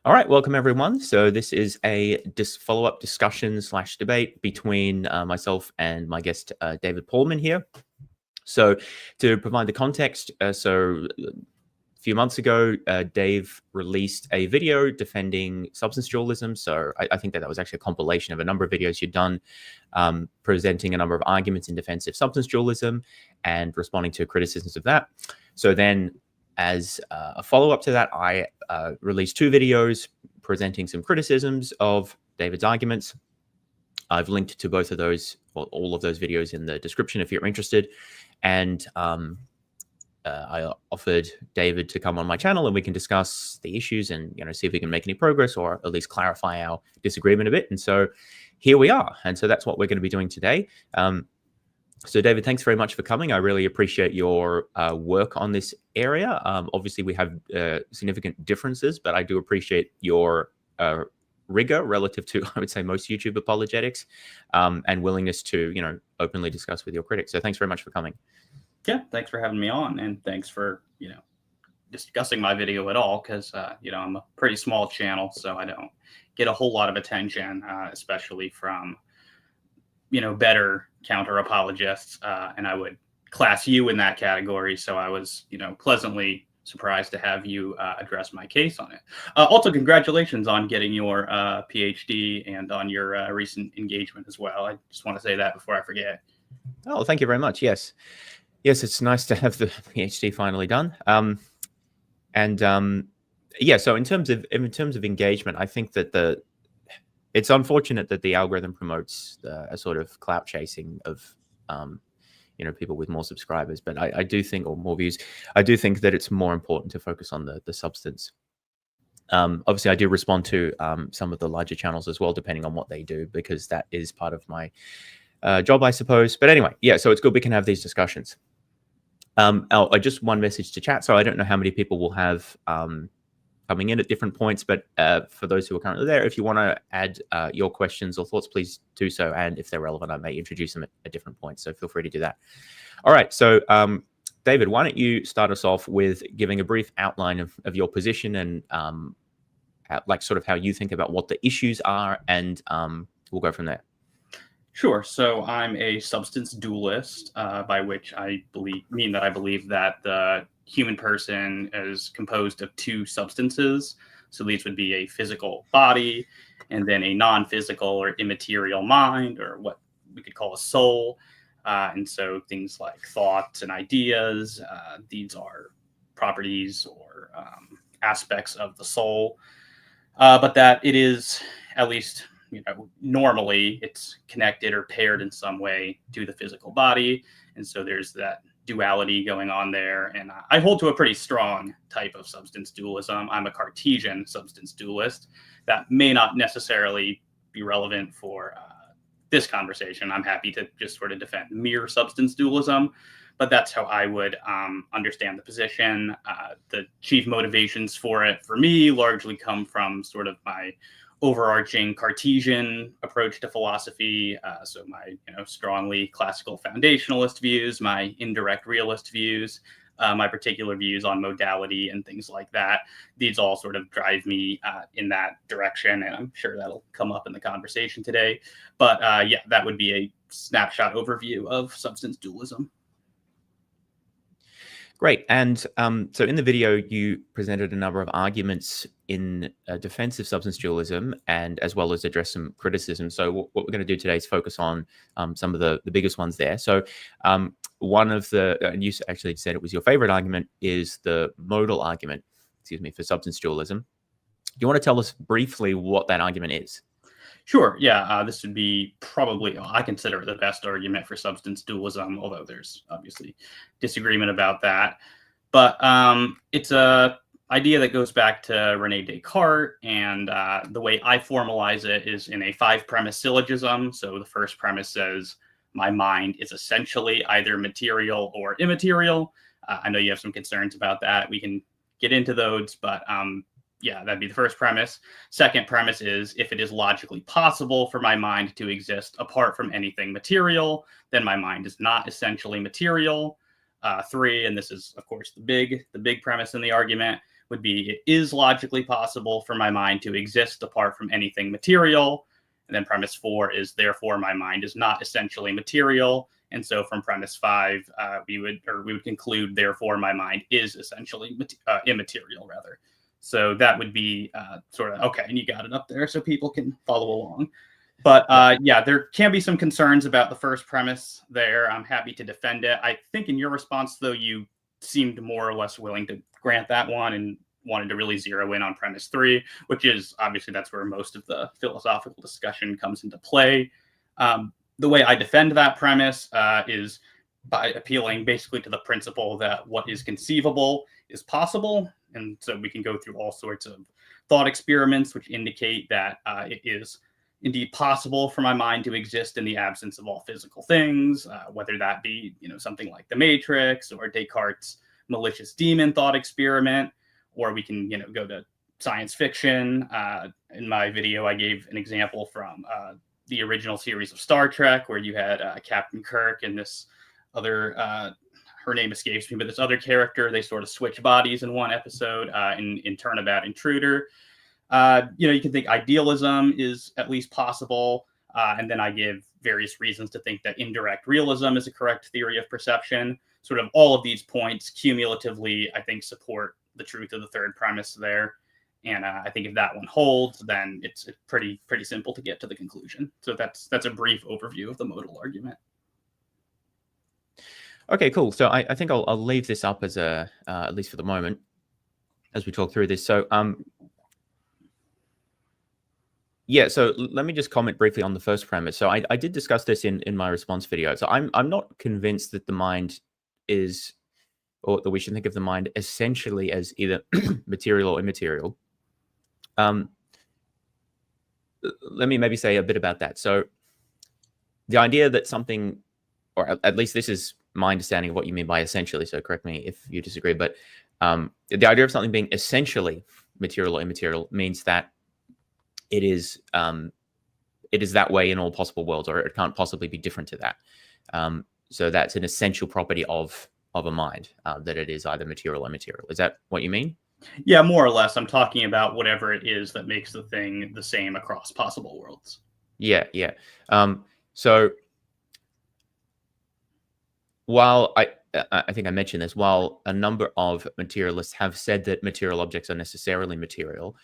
All right, welcome everyone. So this is a follow-up discussion / debate between myself and my guest David Pallmann here. So to provide the context, a few months ago, Dave released a video defending substance dualism. So I think that was actually a compilation of a number of videos you'd done presenting a number of arguments in defense of substance dualism and responding to criticisms of that. So then as a follow-up to that, I released 2 videos presenting some criticisms of David's arguments. I've linked to both of those, or all of those videos in the description if you're interested. And I offered David to come on my channel and we can discuss the issues and see if we can make any progress or at least clarify our disagreement a bit. And so here we are. And so that's what we're going to be doing today. So David, thanks very much for coming. I really appreciate your work on this area. Obviously, we have significant differences, but I do appreciate your rigor relative to, I would say, most YouTube apologetics and willingness to, openly discuss with your critics. So thanks very much for coming. Yeah, thanks for having me on, and thanks for, discussing my video at all, because, I'm a pretty small channel, so I don't get a whole lot of attention, especially from, better counter apologists, and I would class you in that category. So I was, pleasantly surprised to have you address my case on it. Also, congratulations on getting your PhD and on your recent engagement as well. I just want to say that before I forget. Oh, thank you very much. Yes, it's nice to have the PhD finally done. Yeah, so in terms of engagement, I think that it's unfortunate that the algorithm promotes a sort of clout chasing of, people with more subscribers. But I do think, or more views, I do think that it's more important to focus on the substance. Obviously, I do respond to some of the larger channels as well, depending on what they do, because that is part of my job, I suppose. But anyway, yeah, so it's good we can have these discussions. Just one message to chat. So I don't know how many people will have coming in at different points, but for those who are currently there, if you want to add your questions or thoughts, please do so. And if they're relevant, I may introduce them at different points. So feel free to do that. All right. So David, why don't you start us off with giving a brief outline of your position and sort of how you think about what the issues are, and we'll go from there. Sure. So I'm a substance dualist, by which I believe that the human person is composed of 2 substances. So these would be a physical body and then a non-physical or immaterial mind, or what we could call a soul. And so things like thoughts and ideas, these are properties or aspects of the soul. But that it is, at least normally, it's connected or paired in some way to the physical body. And so there's that duality going on there. And I hold to a pretty strong type of substance dualism. I'm a Cartesian substance dualist. That may not necessarily be relevant for this conversation. I'm happy to just sort of defend mere substance dualism, but that's how I would understand the position. The chief motivations for it, for me, largely come from sort of my overarching Cartesian approach to philosophy. So my, strongly classical foundationalist views, my indirect realist views, my particular views on modality and things like that. These all sort of drive me in that direction, and I'm sure that'll come up in the conversation today. But yeah, that would be a snapshot overview of substance dualism. Great. And so in the video, you presented a number of arguments in defense of substance dualism, and as well as address some criticism. So what we're going to do today is focus on some of the biggest ones there. So one of the, and you actually said it was your favorite argument, is the modal argument, for substance dualism. Do you want to tell us briefly what that argument is? Sure. Yeah, this would be probably, I consider it the best argument for substance dualism, although there's obviously disagreement about that. But it's a idea that goes back to René Descartes, and the way I formalize it is in a 5-premise syllogism. So the first premise says, my mind is essentially either material or immaterial. I know you have some concerns about that. We can get into those, but yeah, that'd be the first premise. Second premise is, if it is logically possible for my mind to exist apart from anything material, then my mind is not essentially material. 3, and this is, of course, the big premise in the argument, would be, it is logically possible for my mind to exist apart from anything material. And then premise 4 is, therefore my mind is not essentially material. And so from premise 5, we would conclude, therefore my mind is essentially immaterial, rather. So that would be sort of, okay, and you got it up there so people can follow along. But yeah, there can be some concerns about the first premise there. I'm happy to defend it. I think in your response, though, you seemed more or less willing to grant that one and wanted to really zero in on premise 3, which is obviously that's where most of the philosophical discussion comes into play. The way I defend that premise is by appealing basically to the principle that what is conceivable is possible. And so we can go through all sorts of thought experiments which indicate that it is indeed possible for my mind to exist in the absence of all physical things, whether that be, something like the Matrix or Descartes' malicious demon thought experiment, or we can, go to science fiction. In my video, I gave an example from the original series of Star Trek, where you had Captain Kirk and this other, her name escapes me, but this other character, they sort of switch bodies in one episode in Turnabout Intruder. You can think idealism is at least possible. And then I give various reasons to think that indirect realism is a correct theory of perception. Sort of all of these points cumulatively, I think, support the truth of the third premise there. And I think if that one holds, then it's pretty simple to get to the conclusion. So that's a brief overview of the modal argument. Okay, cool. So I think I'll leave this up as at least for the moment, as we talk through this. So yeah, so let me just comment briefly on the first premise. So I did discuss this in my response video. So I'm not convinced that the mind is, or that we should think of the mind essentially as either material or immaterial. Let me maybe say a bit about that. So the idea that something, or at least this is my understanding of what you mean by essentially, so correct me if you disagree, but the idea of something being essentially material or immaterial means that it is that way in all possible worlds, or it can't possibly be different to that. So that's an essential property of a mind, that it is either material or immaterial. Is that what you mean? Yeah, more or less. I'm talking about whatever it is that makes the thing the same across possible worlds. Yeah. So while I think I mentioned this, while a number of materialists have said that material objects are necessarily material,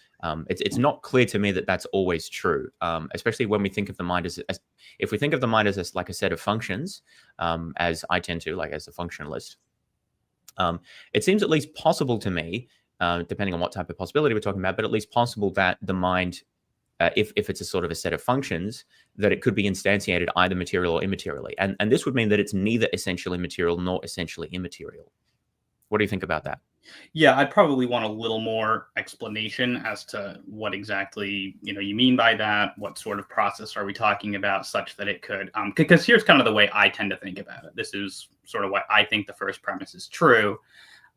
it's not clear to me that that's always true, especially when we think of the mind as if we think of the mind as like a set of functions, as I tend to, like as a functionalist. It seems at least possible to me, depending on what type of possibility we're talking about, but at least possible that the mind, if it's a sort of a set of functions, that it could be instantiated either material or immaterially. And this would mean that it's neither essentially material nor essentially immaterial. What do you think about that? Yeah, I'd probably want a little more explanation as to what exactly you mean by that. What sort of process are we talking about, such that it could? Because here's kind of the way I tend to think about it. This is sort of why I think the first premise is true.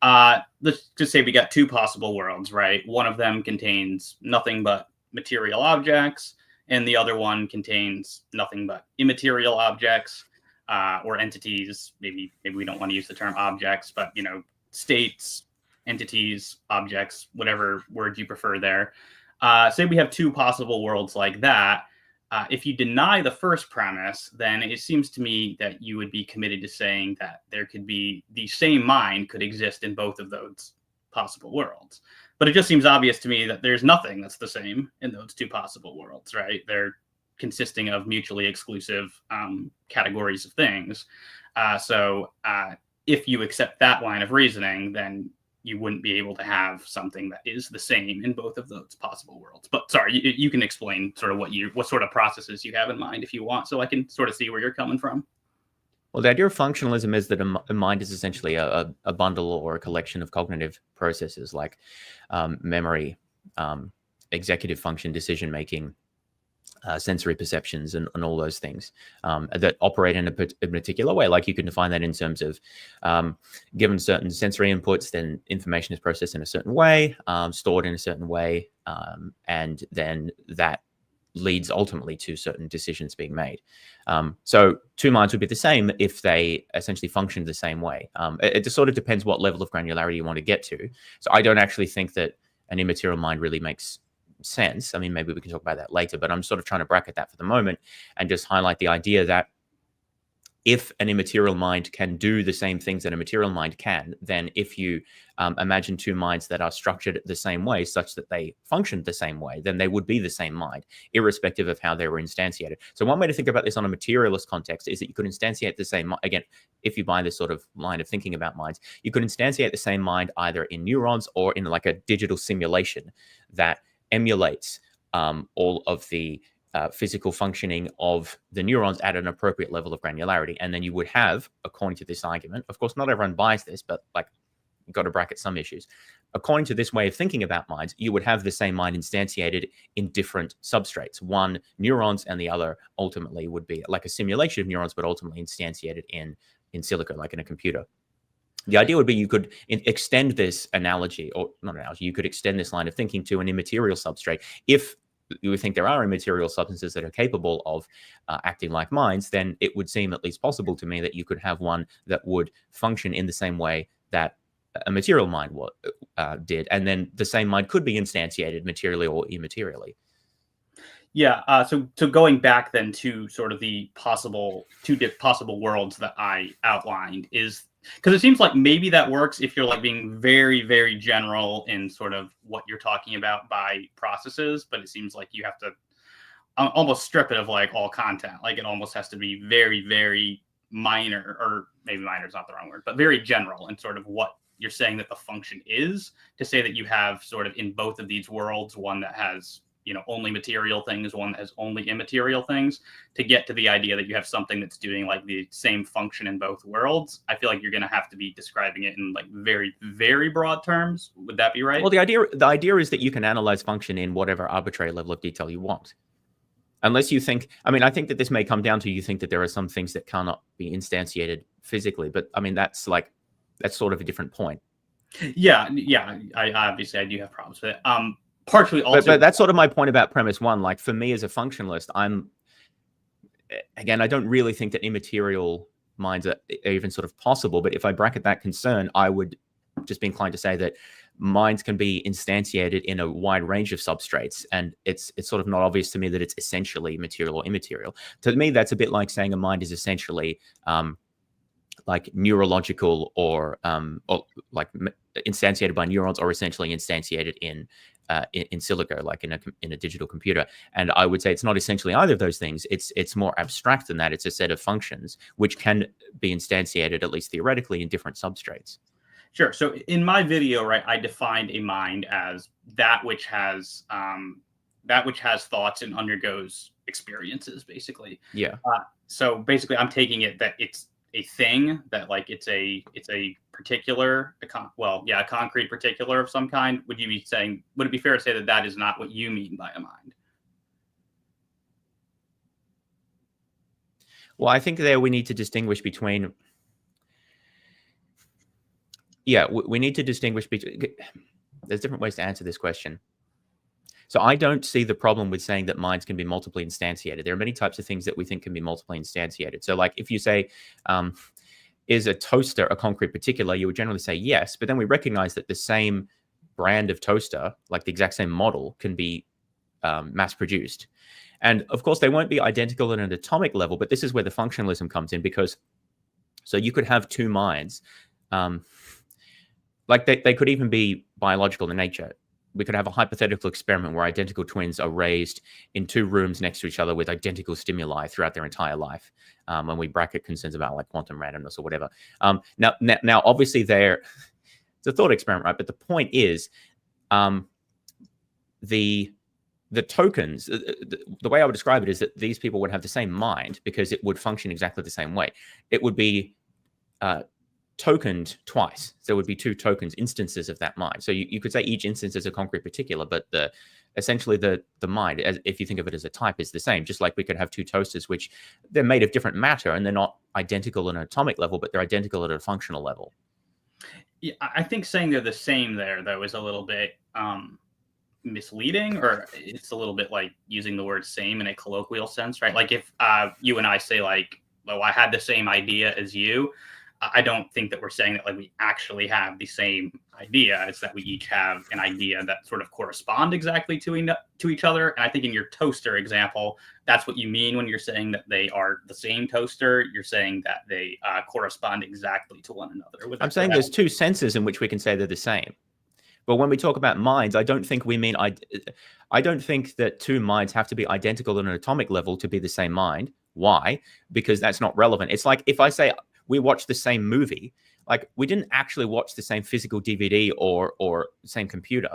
Let's just say we got two possible worlds, right? One of them contains nothing but material objects, and the other one contains nothing but immaterial objects, or entities. Maybe we don't want to use the term objects, but states, entities, objects, whatever word you prefer there. Say we have two possible worlds like that. If you deny the first premise, then it seems to me that you would be committed to saying that there could be the same mind could exist in both of those possible worlds. But it just seems obvious to me that there's nothing that's the same in those two possible worlds, right? They're consisting of mutually exclusive categories of things. So if you accept that line of reasoning, then you wouldn't be able to have something that is the same in both of those possible worlds. But sorry, you can explain sort of what sort of processes you have in mind if you want, so I can sort of see where you're coming from. Well, the idea of functionalism is that a mind is essentially a bundle or a collection of cognitive processes like memory, executive function, decision-making, sensory perceptions, and all those things that operate in a particular way. Like you can define that in terms of given certain sensory inputs, then information is processed in a certain way, stored in a certain way, and then that leads ultimately to certain decisions being made. So two minds would be the same if they essentially functioned the same way. It just sort of depends what level of granularity you want to get to. So I don't actually think that an immaterial mind really makes sense. I mean, maybe we can talk about that later, but I'm sort of trying to bracket that for the moment and just highlight the idea that if an immaterial mind can do the same things that a material mind can, then if you imagine two minds that are structured the same way, such that they function the same way, then they would be the same mind, irrespective of how they were instantiated. So one way to think about this on a materialist context is that you could instantiate the same, again, if you buy this sort of line of thinking about minds, you could instantiate the same mind either in neurons or in like a digital simulation that emulates all of the physical functioning of the neurons at an appropriate level of granularity. And then you would have, according to this argument, of course, not everyone buys this, but like you've got to bracket some issues. According to this way of thinking about minds, you would have the same mind instantiated in different substrates. One, neurons, and the other ultimately would be like a simulation of neurons, but ultimately instantiated in silico, like in a computer. The idea would be you could extend this analogy, or not analogy, you could extend this line of thinking to an immaterial substrate. If you think there are immaterial substances that are capable of acting like minds, then it would seem at least possible to me that you could have one that would function in the same way that a material mind did. And then the same mind could be instantiated materially or immaterially. Yeah. So going back then to sort of the two possible worlds that I outlined is, because it seems like maybe that works if you're like being very, very general in sort of what you're talking about by processes, but it seems like you have to almost strip it of like all content. Like it almost has to be very, very minor, or maybe minor is not the wrong word, but very general in sort of what you're saying that the function is, to say that you have sort of in both of these worlds, one that has, only material things, one that has only immaterial things, to get to the idea that you have something that's doing like the same function in both worlds. I feel like you're going to have to be describing it in like very, very broad terms. Would that be right? Well, the idea is that you can analyze function in whatever arbitrary level of detail you want. Unless you think, I think that this may come down to you think that there are some things that cannot be instantiated physically, but I mean, that's sort of a different point. Yeah. I obviously I do have problems with it. Partially also, but that's sort of my point about premise one. Like for me as a functionalist, I don't really think that immaterial minds are even sort of possible. But if I bracket that concern, I would just be inclined to say that minds can be instantiated in a wide range of substrates, and it's sort of not obvious to me that it's essentially material or immaterial. To me, that's a bit like saying a mind is essentially like neurological or like instantiated by neurons, or essentially instantiated in silico, like in a digital computer. And I would say it's not essentially either of those things. It's more abstract than that. It's a set of functions which can be instantiated, at least theoretically, in different substrates. Sure. So in my video, right, I defined a mind as that which has thoughts and undergoes experiences, basically. Yeah. So basically, I'm taking it that it's a thing, that like it's a particular, a concrete particular of some kind. Would it be fair to say that that is not what you mean by a mind? Well, I think there we need to distinguish between. Yeah, we need to distinguish between. There's different ways to answer this question. So I don't see the problem with saying that minds can be multiply instantiated. There are many types of things that we think can be multiply instantiated. So like if you say, is a toaster a concrete particular, you would generally say yes, but then we recognize that the same brand of toaster, like the exact same model, can be mass produced. And of course, they won't be identical at an atomic level, but this is where the functionalism comes in, because so you could have two minds, like they could even be biological in nature. We could have a hypothetical experiment where identical twins are raised in two rooms next to each other with identical stimuli throughout their entire life. And we bracket concerns about like quantum randomness or whatever. Now, obviously, it's a thought experiment, right? But the point is, the tokens, the way I would describe it is that these people would have the same mind because it would function exactly the same way. It would be tokened twice. So there would be two tokens, instances of that mind. So you could say each instance is a concrete particular, but essentially the mind, if you think of it as a type, is the same. Just like we could have two toasters, which they're made of different matter and they're not identical on an atomic level, but they're identical at a functional level. Yeah, I think saying they're the same there, though, is a little bit misleading, or it's a little bit like using the word same in a colloquial sense, right? Like if you and I say like, well, I had the same idea as you, I don't think that we're saying that like we actually have the same idea. It's that we each have an idea that sort of correspond exactly to each other. And I think in your toaster example, that's what you mean when you're saying that they are the same toaster. You're saying that they correspond exactly to one another. I'm saying there's two senses in which we can say they're the same. But when we talk about minds, I don't think we mean I don't think that two minds have to be identical on an atomic level to be the same mind. Why? Because that's not relevant. It's like if I say we watched the same movie, like we didn't actually watch the same physical DVD or same computer.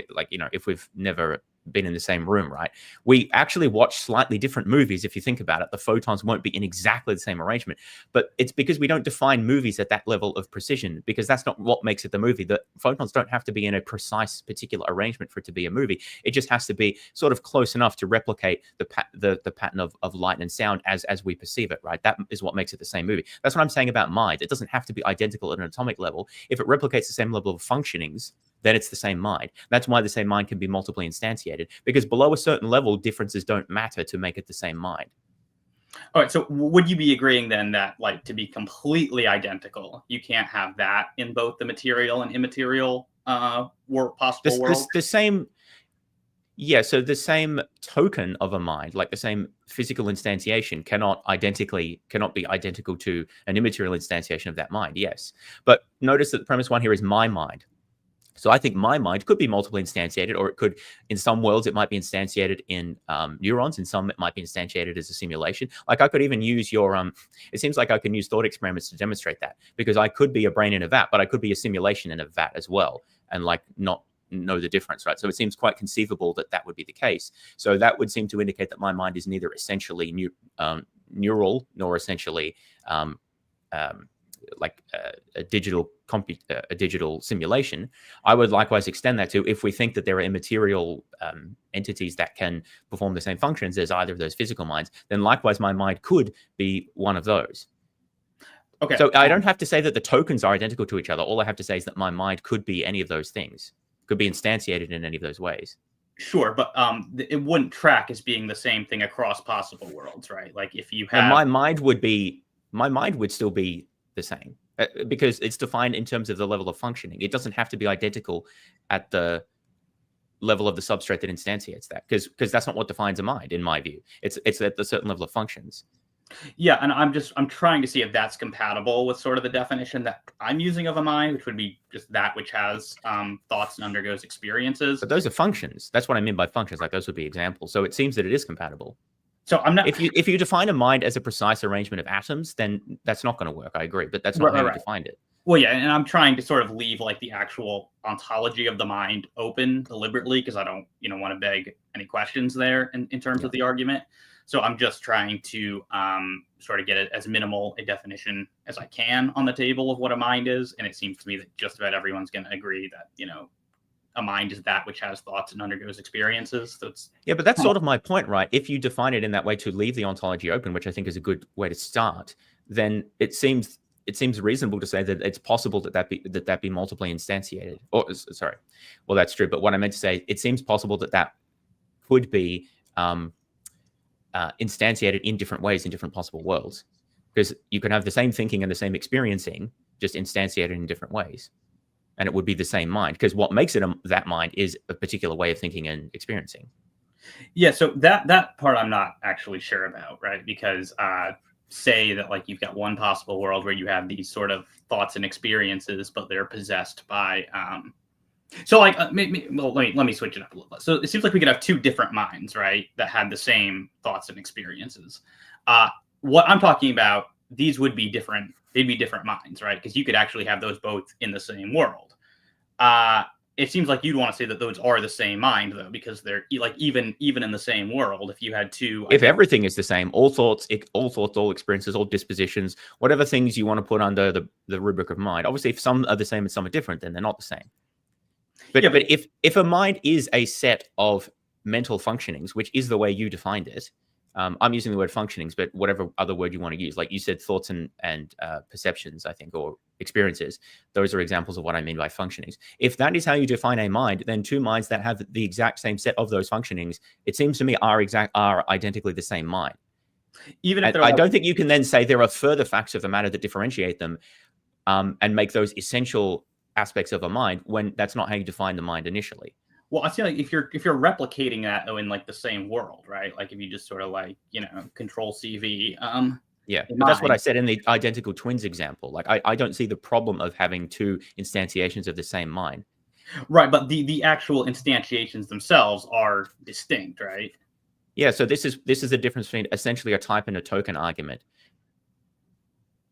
Like, you know, if we've never been in the same room, right? We actually watch slightly different movies. If you think about it, the photons won't be in exactly the same arrangement, but it's because we don't define movies at that level of precision, because that's not what makes it the movie. The photons don't have to be in a precise particular arrangement for it to be a movie. It just has to be sort of close enough to replicate the pattern of light and sound as we perceive it, right? That is what makes it the same movie. That's what I'm saying about mind. It doesn't have to be identical at an atomic level. If it replicates the same level of functionings, then it's the same mind. That's why the same mind can be multiply instantiated, because below a certain level, differences don't matter to make it the same mind. All right. So would you be agreeing then that, like, to be completely identical, you can't have that in both the material and immaterial possible world? The same, yeah. So the same token of a mind, like the same physical instantiation, cannot be identical to an immaterial instantiation of that mind. Yes, but notice that the premise one here is my mind. So I think my mind could be multiply instantiated, or it could, in some worlds, it might be instantiated in neurons. In some, it might be instantiated as a simulation. Like I could even use your, it seems like I can use thought experiments to demonstrate that, because I could be a brain in a vat, but I could be a simulation in a vat as well, and like not know the difference, right? So it seems quite conceivable that that would be the case. So that would seem to indicate that my mind is neither essentially neural nor essentially like a digital simulation. I would likewise extend that to, if we think that there are immaterial entities that can perform the same functions as either of those physical minds, then likewise my mind could be one of those. Okay. So I don't have to say that the tokens are identical to each other. All I have to say is that my mind could be any of those things, could be instantiated in any of those ways. Sure, but it wouldn't track as being the same thing across possible worlds, right? Like if you have, and my mind would still be the same, because it's defined in terms of the level of functioning. It doesn't have to be identical at the level of the substrate that instantiates that, because that's not what defines a mind, in my view. It's at a certain level of functions. Yeah, and I'm trying to see if that's compatible with sort of the definition that I'm using of a mind, which would be just that which has thoughts and undergoes experiences. But those are functions. That's what I mean by functions. Like those would be examples. So it seems that it is compatible. So I'm not. If you define a mind as a precise arrangement of atoms, then that's not going to work. I agree, but that's not how you defined it. Well, yeah, and I'm trying to sort of leave like the actual ontology of the mind open deliberately, because I don't, want to beg any questions there in terms of the argument. So I'm just trying to sort of get it as minimal a definition as I can on the table of what a mind is, and it seems to me that just about everyone's going to agree that a mind is that which has thoughts and undergoes experiences. So yeah, but that's sort of my point, right? If you define it in that way to leave the ontology open, which I think is a good way to start, then it seems reasonable to say that it's possible that be multiply instantiated. Or sorry, well, that's true. But what I meant to say, it seems possible that could be instantiated in different ways in different possible worlds, because you can have the same thinking and the same experiencing, just instantiated in different ways. And it would be the same mind, because what makes it that mind is a particular way of thinking and experiencing. Yeah, so that part I'm not actually sure about, right? Because say that like you've got one possible world where you have these sort of thoughts and experiences, but they're possessed by so like let me switch it up a little bit. So it seems like we could have two different minds, right, that had the same thoughts and experiences. What I'm talking about, these would be different. They'd be different minds, right? Because you could actually have those both in the same world. It seems like you'd want to say that those are the same mind, though, because they're like even in the same world. If you had two, if everything is the same, all thoughts, all experiences, all dispositions, whatever things you want to put under the rubric of mind. Obviously, if some are the same and some are different, then they're not the same. But if a mind is a set of mental functionings, which is the way you defined it, I'm using the word functionings, but whatever other word you want to use, like you said, thoughts and perceptions, I think, or experiences. Those are examples of what I mean by functionings. If that is how you define a mind, then two minds that have the exact same set of those functionings, it seems to me, are identically the same mind. Even if they're I don't think you can then say there are further facts of the matter that differentiate them, and make those essential aspects of a mind, when that's not how you define the mind initially. Well, I feel like if you're replicating that though in like the same world, right? Like if you just sort of like, control CV. Yeah, but that's what I said in the identical twins example. Like I don't see the problem of having two instantiations of the same mind. Right, but the actual instantiations themselves are distinct, right? Yeah, so this is the difference between essentially a type and a token argument.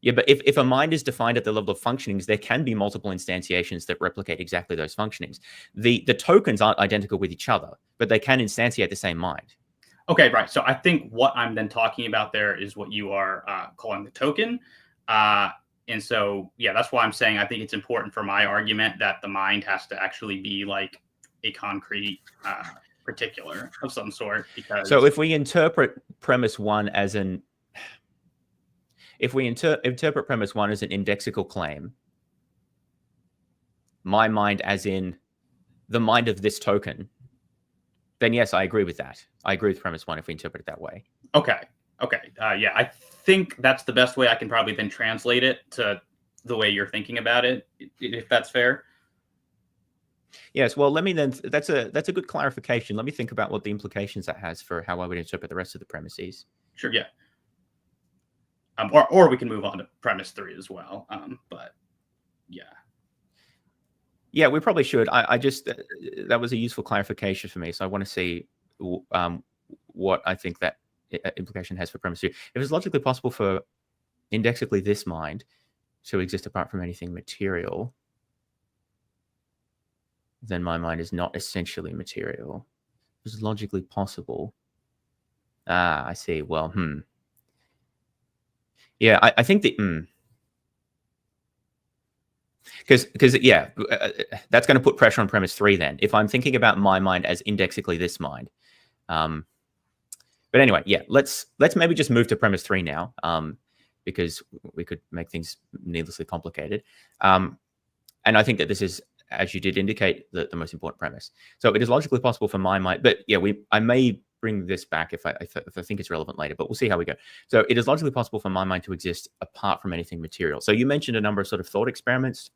Yeah, but if a mind is defined at the level of functionings, there can be multiple instantiations that replicate exactly those functionings. The tokens aren't identical with each other, but they can instantiate the same mind. Okay, right. So I think what I'm then talking about there is what you are calling the token. And so, yeah, that's why I'm saying I think it's important for my argument that the mind has to actually be like a concrete particular of some sort. Because so if we interpret premise one as an interpret premise one as an indexical claim, my mind as in the mind of this token, then yes, I agree with that. I agree with premise one if we interpret it that way. Okay. Yeah, I think that's the best way I can probably then translate it to the way you're thinking about it, if that's fair. Yes. Well, let me then. That's a good clarification. Let me think about what the implications that has for how I would interpret the rest of the premises. Sure. Yeah. Or we can move on to premise 3 as well. But yeah. Yeah, we probably should. I just that was a useful clarification for me. So I want to see what I think that implication has for premise 2. If it's logically possible for indexically this mind to exist apart from anything material, then my mind is not essentially material. If it's logically possible. I see. Well, yeah, I think the because yeah, that's going to put pressure on premise 3 then. If I'm thinking about my mind as indexically this mind. But anyway, yeah, let's maybe just move to premise 3 now, because we could make things needlessly complicated. And I think that this is, as you did indicate, the most important premise. So it is logically possible for my mind, but yeah, I may bring this back if I think it's relevant later, but we'll see how we go. So it is logically possible for my mind to exist apart from anything material. So you mentioned a number of sort of thought experiments,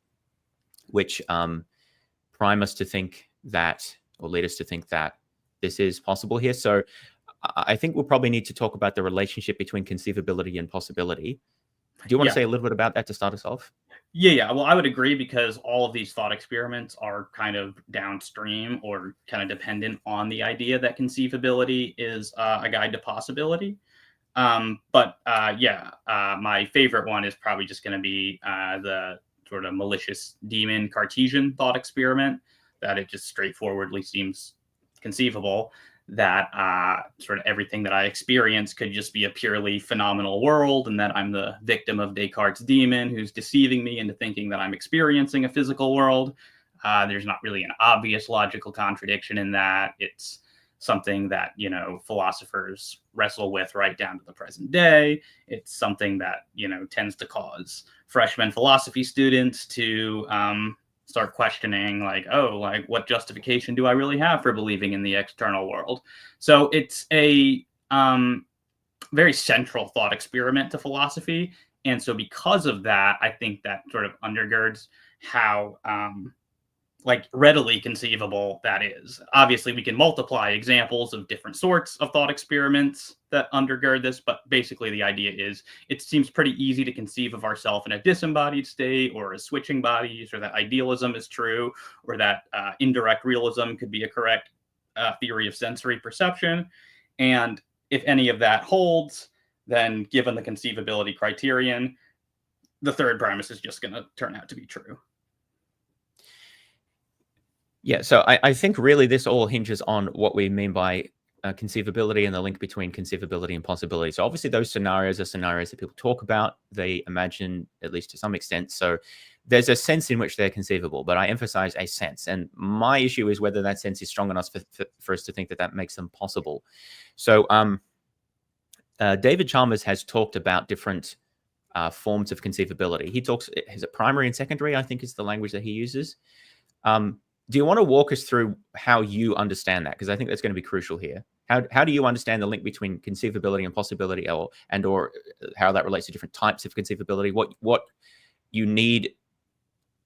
which prime us to think that, or lead us to think that this is possible here. So I think we'll probably need to talk about the relationship between conceivability and possibility. Do you want to say a little bit about that to start us off? Yeah. Well, I would agree, because all of these thought experiments are kind of downstream or kind of dependent on the idea that conceivability is a guide to possibility. But my favorite one is probably just going to be the sort of malicious demon Cartesian thought experiment, that it just straightforwardly seems conceivable that sort of everything that I experience could just be a purely phenomenal world, and that I'm the victim of Descartes' demon who's deceiving me into thinking that I'm experiencing a physical world. There's not really an obvious logical contradiction in that. It's something that, philosophers wrestle with right down to the present day. It's something that, tends to cause freshman philosophy students to start questioning, like, what justification do I really have for believing in the external world? So it's a very central thought experiment to philosophy. And so because of that, I think that sort of undergirds how readily conceivable that is. Obviously, we can multiply examples of different sorts of thought experiments that undergird this, but basically the idea is it seems pretty easy to conceive of ourselves in a disembodied state, or as switching bodies, or that idealism is true, or that indirect realism could be a correct theory of sensory perception. And if any of that holds, then given the conceivability criterion, the third premise is just going to turn out to be true. Yeah, so I think really this all hinges on what we mean by conceivability and the link between conceivability and possibility. So obviously those scenarios are scenarios that people talk about, they imagine, at least to some extent. So there's a sense in which they're conceivable, but I emphasize a sense. And my issue is whether that sense is strong enough for us to think that makes them possible. So David Chalmers has talked about different forms of conceivability. He talks, is it primary and secondary, I think is the language that he uses. Do you want to walk us through how you understand that? Because I think that's going to be crucial here. How do you understand the link between conceivability and possibility, or how that relates to different types of conceivability? What you need,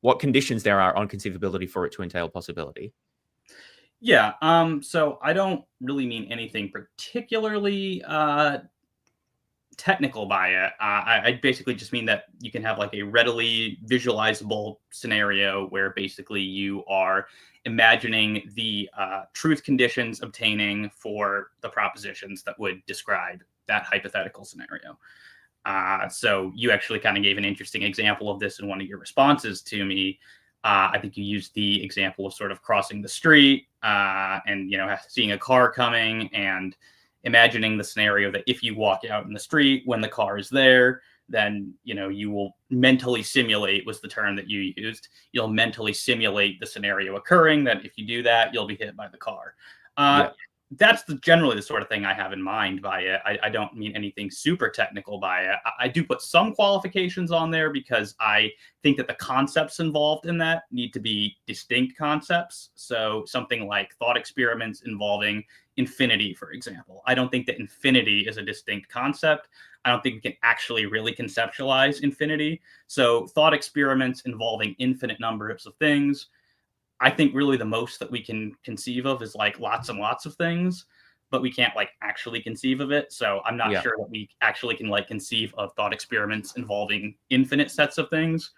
what conditions there are on conceivability for it to entail possibility? Yeah. So I don't really mean anything particularly technical by it. I basically just mean that you can have like a readily visualizable scenario where basically you are imagining the truth conditions obtaining for the propositions that would describe that hypothetical scenario. So you actually kind of gave an interesting example of this in one of your responses to me. I think you used the example of sort of crossing the street and, seeing a car coming and imagining the scenario that if you walk out in the street when the car is there, then, you will mentally simulate, was the term that you used. You'll mentally simulate the scenario occurring, that if you do that, you'll be hit by the car. Yeah. That's generally the sort of thing I have in mind by it. I don't mean anything super technical by it. I do put some qualifications on there because I think that the concepts involved in that need to be distinct concepts. So something like thought experiments involving infinity, for example. I don't think that infinity is a distinct concept. I don't think we can actually really conceptualize infinity. So thought experiments involving infinite numbers of things, I think really the most that we can conceive of is like lots and lots of things, but we can't like actually conceive of it. So I'm not sure that we actually can like conceive of thought experiments involving infinite sets of things.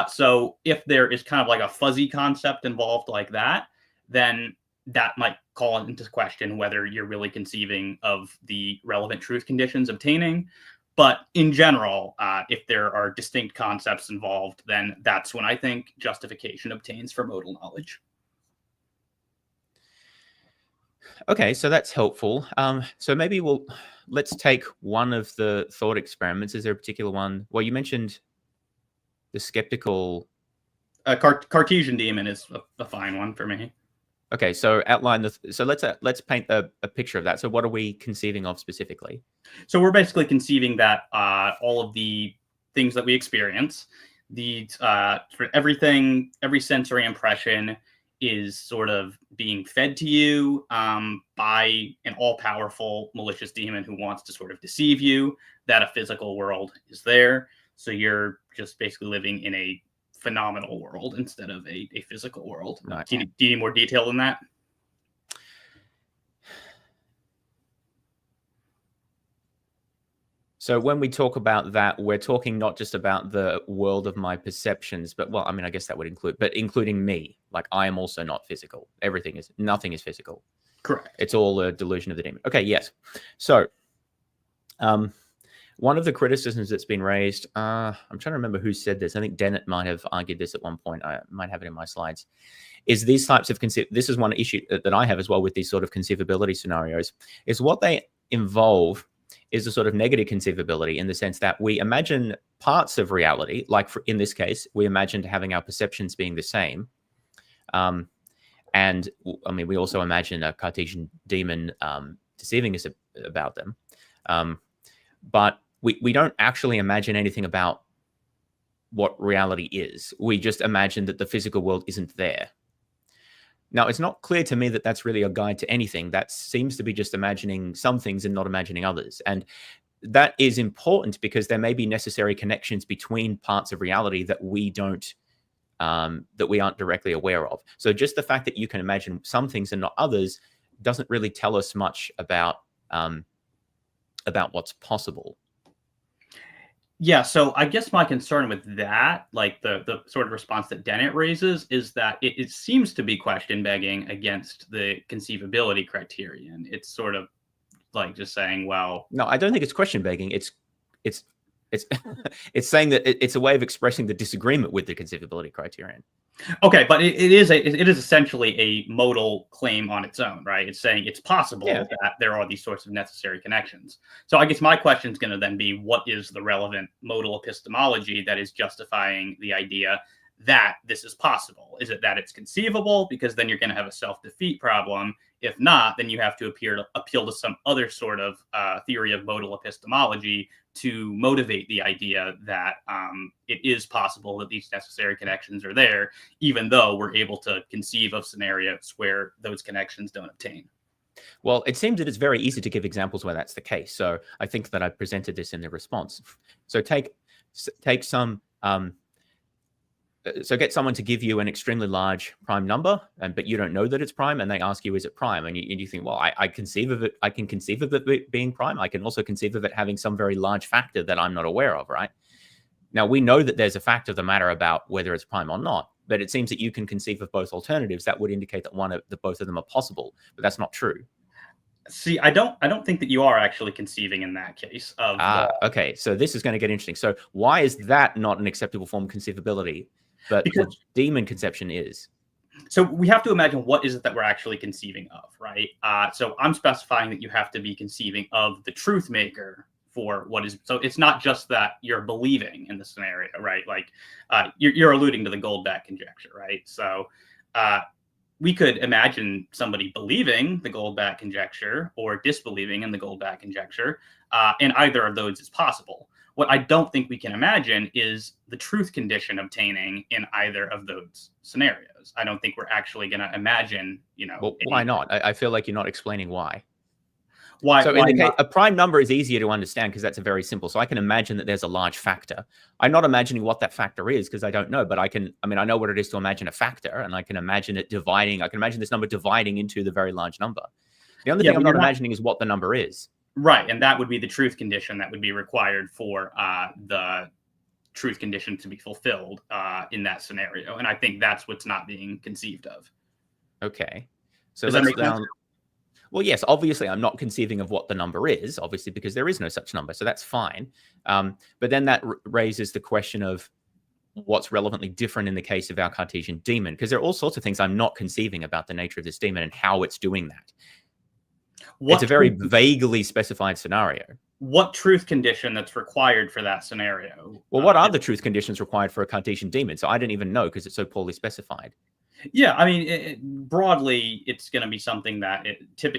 So if there is kind of like a fuzzy concept involved like that, then that might call into question whether you're really conceiving of the relevant truth conditions obtaining. But in general, if there are distinct concepts involved, then that's when I think justification obtains for modal knowledge. Okay, so that's helpful. So maybe let's take one of the thought experiments. Is there a particular one? Well, you mentioned the skeptical. Cartesian demon is a fine one for me. Okay, so outline so let's paint a picture of that. So what are we conceiving of specifically? So we're basically conceiving that all of the things that we experience, everything, every sensory impression is sort of being fed to you by an all-powerful malicious demon who wants to sort of deceive you that a physical world is there. So you're just basically living in a phenomenal world instead of a physical world. Right. Do you need more detail than that? So when we talk about that, we're talking not just about the world of my perceptions, but well, I mean, I guess that would including me. Like I am also not physical. Nothing is physical. Correct. It's all a delusion of the demon. Okay, yes. So one of the criticisms that's been raised, I'm trying to remember who said this. I think Dennett might have argued this at one point. I might have it in my slides. Is these types of this is one issue that I have as well with these sort of conceivability scenarios, is what they involve is a sort of negative conceivability in the sense that we imagine parts of reality, like in this case, we imagined having our perceptions being the same. And I mean, we also imagine a Cartesian demon deceiving us about them. But we don't actually imagine anything about what reality is. We just imagine that the physical world isn't there. Now, it's not clear to me that that's really a guide to anything. That seems to be just imagining some things and not imagining others. And that is important because there may be necessary connections between parts of reality that we aren't directly aware of. So just the fact that you can imagine some things and not others doesn't really tell us much about what's possible. Yeah, so I guess my concern with that, like the sort of response that Dennett raises, is that it seems to be question begging against the conceivability criterion. It's sort of like just saying, well, no, I don't think it's question begging. It's it's saying that it's a way of expressing the disagreement with the conceivability criterion. Okay, but it is essentially a modal claim on its own, right? It's saying it's possible that there are these sorts of necessary connections. So I guess my question is going to then be, what is the relevant modal epistemology that is justifying the idea that this is possible? Is it that it's conceivable? Because then you're going to have a self-defeat problem If not, then you have to appeal to some other sort of theory of modal epistemology to motivate the idea that it is possible that these necessary connections are there, even though we're able to conceive of scenarios where those connections don't obtain. Well, it seems that it's very easy to give examples where that's the case. So I think that I presented this in the response. So take some, so get someone to give you an extremely large prime number, but you don't know that it's prime, and they ask you, is it prime? And you think, well, I conceive of it. I can conceive of it being prime. I can also conceive of it having some very large factor that I'm not aware of, right? Now, we know that there's a fact of the matter about whether it's prime or not, but it seems that you can conceive of both alternatives. That would indicate that both of them are possible, but that's not true. See, I don't think that you are actually conceiving in that case of okay, so this is going to get interesting. So why is that not an acceptable form of conceivability, but the demon conception is? So we have to imagine what is it that we're actually conceiving of, right? So I'm specifying that you have to be conceiving of the truth maker for what is. So it's not just that you're believing in the scenario, right? Like you're alluding to the Goldbach conjecture, right? So we could imagine somebody believing the Goldbach conjecture or disbelieving in the Goldbach conjecture, and either of those is possible. What I don't think we can imagine is the truth condition obtaining in either of those scenarios. I don't think we're actually going to imagine, Well, why not? I feel like you're not explaining why. Why? So in the case, a prime number is easier to understand because that's a very simple. So I can imagine that there's a large factor. I'm not imagining what that factor is because I don't know, but I know what it is to imagine a factor, and I can imagine it dividing. I can imagine this number dividing into the very large number. The only thing I'm not imagining is what the number is. Right, and that would be the truth condition that would be required for the truth condition to be fulfilled in that scenario. And I think that's what's not being conceived of. Okay. So does that make sense? Well, yes, obviously I'm not conceiving of what the number is, obviously, because there is no such number. So that's fine. But then that raises the question of what's relevantly different in the case of our Cartesian demon, because there are all sorts of things I'm not conceiving about the nature of this demon and how it's doing that. It's a very vaguely specified scenario. What truth condition that's required for that scenario? Well, what are the truth conditions required for a Cartesian demon? So I don't even know because it's so poorly specified. Yeah, I mean, broadly, it's going to be something that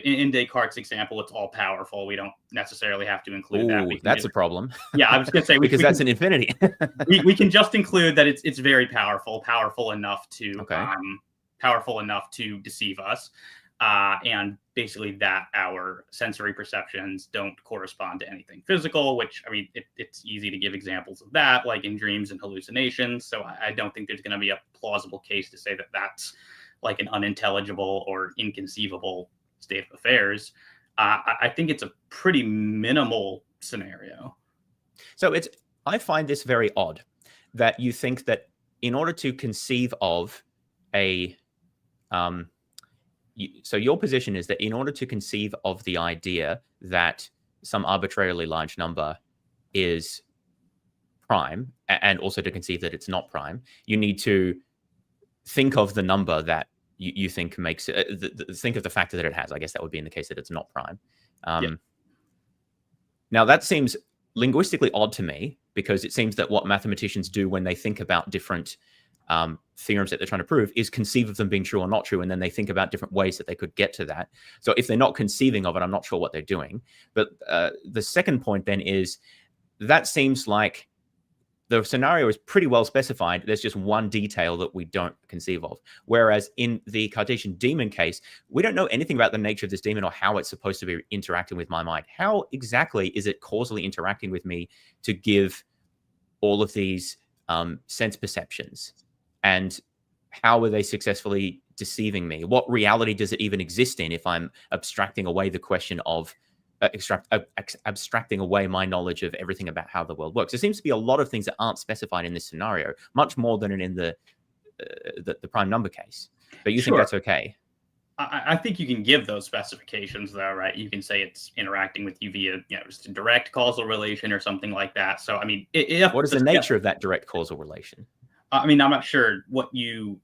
in Descartes' example, it's all powerful. We don't necessarily have to include that. That's a problem. Yeah, I was going to say because that's an infinity. we can just include that it's very powerful enough to deceive us, and basically that our sensory perceptions don't correspond to anything physical. Which, I mean, it's easy to give examples of that, like in dreams and hallucinations. So I don't think there's going to be a plausible case to say that that's like an unintelligible or inconceivable state of affairs. I think it's a pretty minimal scenario. So I find this very odd that you think that in order to conceive of a so your position is that in order to conceive of the idea that some arbitrarily large number is prime, and also to conceive that it's not prime, you need to think of the number that you think makes it, think of the factor that it has. I guess that would be in the case that it's not prime. Now that seems linguistically odd to me, because it seems that what mathematicians do when they think about different theorems that they're trying to prove is conceive of them being true or not true, and then they think about different ways that they could get to that. So if they're not conceiving of it, I'm not sure what they're doing. But the second point then is that seems like the scenario is pretty well specified. There's just one detail that we don't conceive of. Whereas in the Cartesian demon case, we don't know anything about the nature of this demon or how it's supposed to be interacting with my mind. How exactly is it causally interacting with me to give all of these sense perceptions? And how are they successfully deceiving me? What reality does it even exist in if I'm abstracting away the question of abstracting away my knowledge of everything about how the world works? There seems to be a lot of things that aren't specified in this scenario, much more than in the prime number case. But you think that's okay? I think you can give those specifications, though, right? You can say it's interacting with you via, just a direct causal relation or something like that. So, I mean, what is the nature of that direct causal relation? I mean, I'm not sure what I'm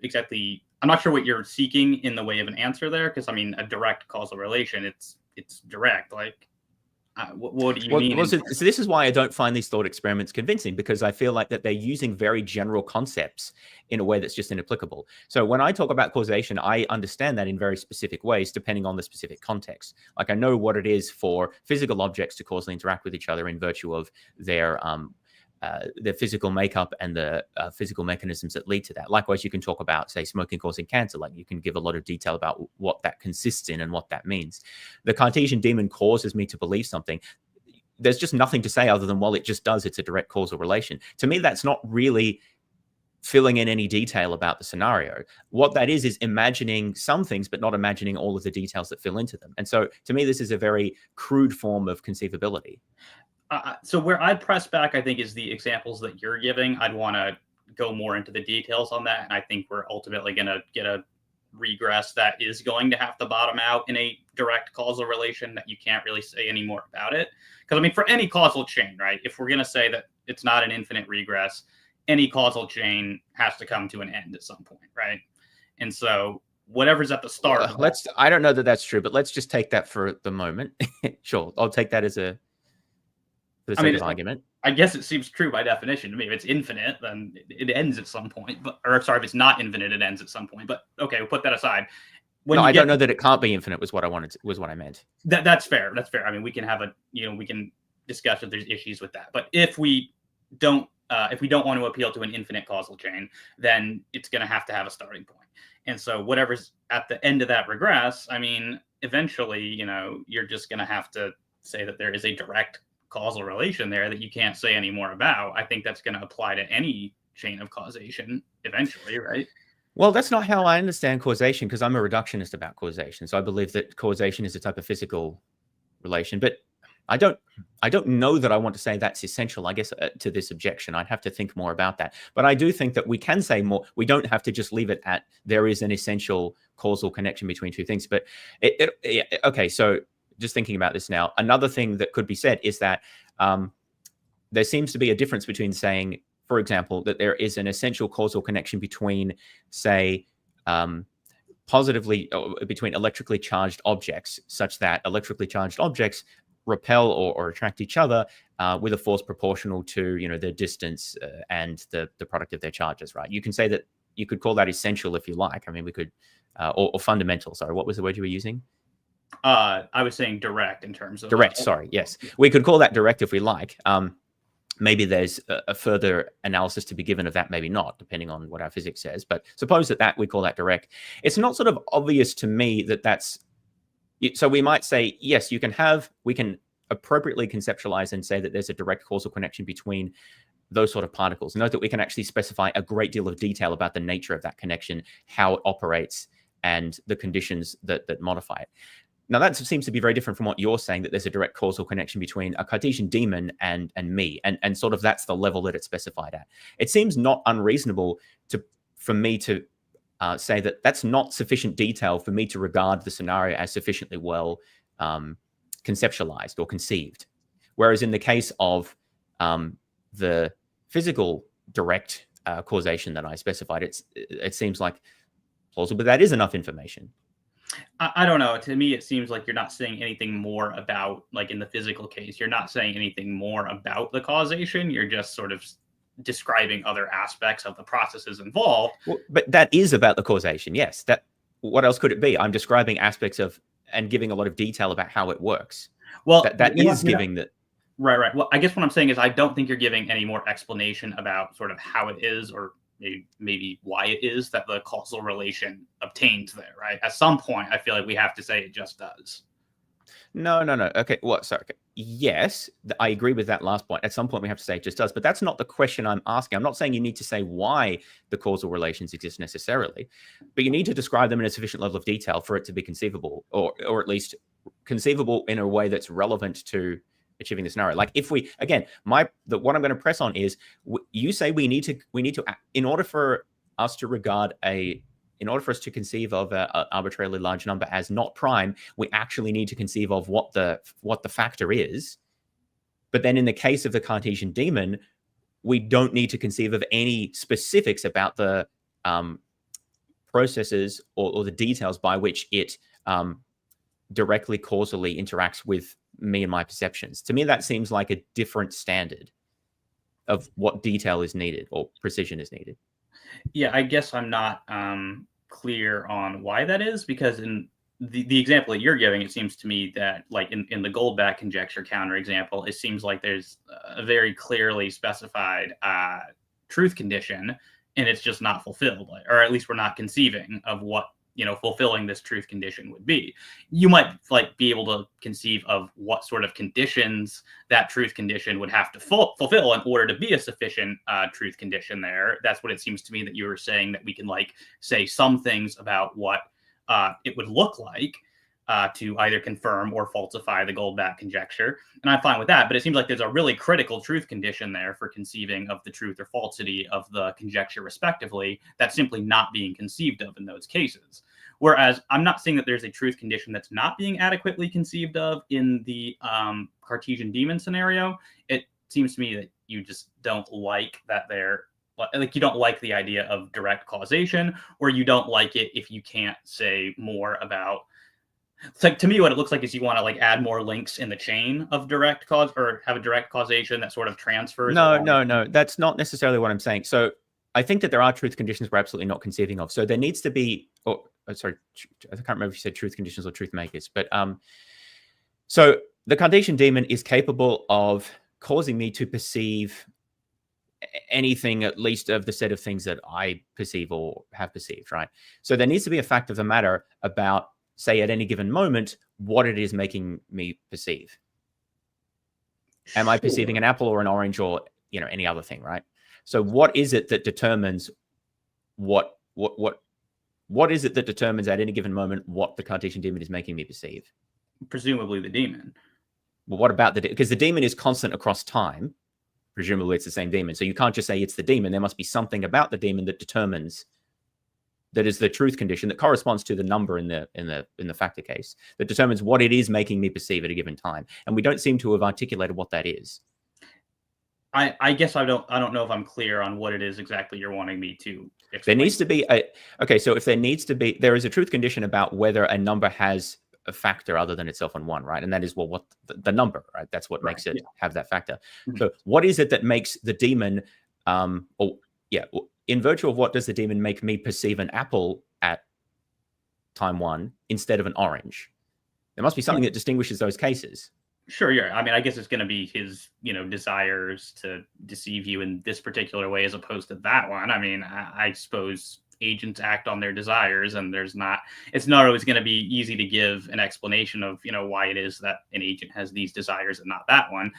not sure what you're seeking in the way of an answer there, because I mean, a direct causal relation, it's direct. Like, What do you mean? So this is why I don't find these thought experiments convincing, because I feel like that they're using very general concepts in a way that's just inapplicable. So when I talk about causation, I understand that in very specific ways, depending on the specific context. Like I know what it is for physical objects to causally interact with each other in virtue of their physical makeup and the physical mechanisms that lead to that. Likewise, you can talk about, say, smoking causing cancer. Like you can give a lot of detail about what that consists in and what that means. The Cartesian demon causes me to believe something. There's just nothing to say other than, well, it just does. It's a direct causal relation. To me, that's not really filling in any detail about the scenario. What that is imagining some things, but not imagining all of the details that fill into them. And so to me, this is a very crude form of conceivability. So where I'd press back, I think, is the examples that you're giving. I'd want to go more into the details on that. And I think we're ultimately going to get a regress that is going to have to bottom out in a direct causal relation that you can't really say any more about it. Because, I mean, for any causal chain, right, if we're going to say that it's not an infinite regress, any causal chain has to come to an end at some point, right? And so whatever's at the start. I don't know that that's true, but let's just take that for the moment. Sure, I'll take that as a... for the sake of argument. I guess it seems true by definition to me. If it's infinite, then it ends at some point. Or sorry, if it's not infinite, it ends at some point. But okay, we'll put that aside. I don't know that it can't be infinite. Was what I meant. That's fair. That's fair. I mean, we can have we can discuss if there's issues with that. But if we don't want to appeal to an infinite causal chain, then it's going to have a starting point. And so whatever's at the end of that regress, I mean, eventually, you're just going to have to say that there is a direct causal relation there that you can't say any more about. I think that's going to apply to any chain of causation eventually, right? Well, that's not how I understand causation, because I'm a reductionist about causation. So I believe that causation is a type of physical relation, but I don't know that I want to say that's essential, I guess, to this objection. I'd have to think more about that. But I do think that we can say more. We don't have to just leave it at there is an essential causal connection between two things. But okay, so just thinking about this now, another thing that could be said is that there seems to be a difference between saying, for example, that there is an essential causal connection between, say, between electrically charged objects, such that electrically charged objects repel or attract each other with a force proportional to their distance and the product of their charges, right? You can say that, you could call that essential if you like. I mean, we could or fundamental. Sorry, what was the word you were using? I was saying direct in terms of direct. Sorry, yes, we could call that direct if we like. Maybe there's a further analysis to be given of that, maybe not, depending on what our physics says. But suppose that we call that direct. It's not sort of obvious to me that that's. So we might say, yes, we can appropriately conceptualize and say that there's a direct causal connection between those sort of particles. Note that we can actually specify a great deal of detail about the nature of that connection, how it operates, and the conditions that modify it. Now, that seems to be very different from what you're saying, that there's a direct causal connection between a Cartesian demon and me, and sort of that's the level that it's specified at. It seems not unreasonable for me to say that that's not sufficient detail for me to regard the scenario as sufficiently well conceptualized or conceived. Whereas in the case of the physical direct causation that I specified, it seems like plausible, but that is enough information. I don't know. To me, it seems like you're not saying anything more about, like in the physical case, you're not saying anything more about the causation. You're just sort of describing other aspects of the processes involved. Well, but that is about the causation. Yes. What else could it be? I'm describing aspects of and giving a lot of detail about how it works. Well, that is giving that. Right. Well, I guess what I'm saying is I don't think you're giving any more explanation about sort of how it is, or maybe why it is that the causal relation obtains there, right? At some point, I feel like we have to say it just does. No. Okay. Well, sorry. Okay. Yes, I agree with that last point. At some point, we have to say it just does. But that's not the question I'm asking. I'm not saying you need to say why the causal relations exist necessarily, but you need to describe them in a sufficient level of detail for it to be conceivable, or at least conceivable in a way that's relevant to achieving the scenario. Like if we, again, what I'm going to press on is, you say we need to, in order for us to conceive of an arbitrarily large number as not prime, we actually need to conceive of what the factor is. But then in the case of the Cartesian demon, we don't need to conceive of any specifics about the processes or the details by which it directly causally interacts with me and my perceptions. To me, that seems like a different standard of what detail is needed or precision is needed. Yeah, I guess I'm not clear on why that is, because in the example that you're giving, it seems to me that, like in the Goldbach conjecture counterexample, it seems like there's a very clearly specified truth condition, and it's just not fulfilled, or at least we're not conceiving of what fulfilling this truth condition would be. You might be able to conceive of what sort of conditions that truth condition would have to fulfill in order to be a sufficient truth condition there. That's what it seems to me that you were saying, that we can say some things about what it would look like to either confirm or falsify the Goldbach conjecture. And I'm fine with that, but it seems like there's a really critical truth condition there for conceiving of the truth or falsity of the conjecture respectively, that's simply not being conceived of in those cases. Whereas I'm not saying that there's a truth condition that's not being adequately conceived of in the Cartesian demon scenario. It seems to me that you just don't like that you don't like the idea of direct causation, or you don't like it if you can't say more about. It's to me, what it looks like is you want to add more links in the chain of direct cause, or have a direct causation that sort of transfers. No, that's not necessarily what I'm saying. So I think that there are truth conditions we're absolutely not conceiving of. So there needs to be, sorry, I can't remember if you said truth conditions or truth makers, but so the Cartesian demon is capable of causing me to perceive anything, at least of the set of things that I perceive or have perceived, right? So there needs to be a fact of the matter about, say, at any given moment, what it is making me perceive. Am I perceiving an apple or an orange or any other thing, right? So what is it that determines what is it that determines at any given moment what the Cartesian demon is making me perceive? Presumably the demon. Well, what about because the demon is constant across time. Presumably it's the same demon. So you can't just say it's the demon. There must be something about the demon that determines, that is the truth condition that corresponds to the number in the factor case, that determines what it is making me perceive at a given time. And we don't seem to have articulated what that is. I guess I don't know if I'm clear on what it is exactly you're wanting me to explain. There needs to be so if there is a truth condition about whether a number has a factor other than itself and one, right? And that is, well, what the number, right? That's what makes it have that factor. Mm-hmm. So what is it that makes the demon, in virtue of what does the demon make me perceive an apple at time one instead of an orange? There must be something that distinguishes those cases. Sure, yeah. I mean, I guess it's going to be his, desires to deceive you in this particular way as opposed to that one. I mean, I suppose agents act on their desires, and it's not always going to be easy to give an explanation of, why it is that an agent has these desires and not that one.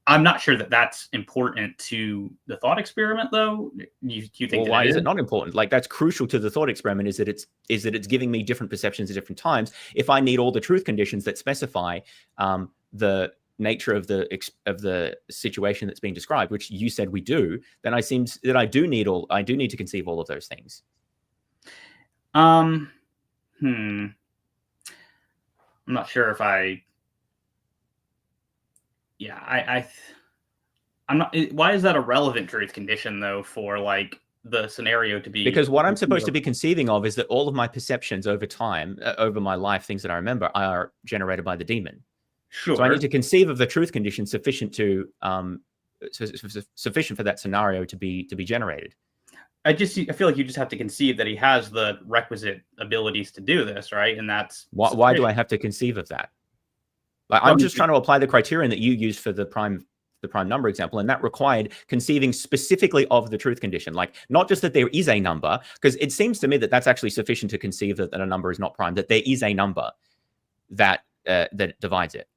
I'm not sure that that's important to the thought experiment, though. You think? Well, why is it not important? That's crucial to the thought experiment. Is that it's giving me different perceptions at different times. If I need all the truth conditions that specify the nature of the situation that's being described, which you said we do, then I do need to conceive all of those things. I'm not sure if I'm not. Why is that a relevant truth condition though for the scenario to be? Because what I'm supposed to be conceiving of is that all of my perceptions over time, over my life, things that I remember, are generated by the demon. Sure. So I need to conceive of the truth condition sufficient for that scenario to be generated. I feel like you just have to conceive that he has the requisite abilities to do this, right? And that's why do I have to conceive of that? I'm just trying to apply the criterion that you used for the prime number example, and that required conceiving specifically of the truth condition, not just that there is a number, because it seems to me that that's actually sufficient to conceive that a number is not prime, that there is a number that divides it.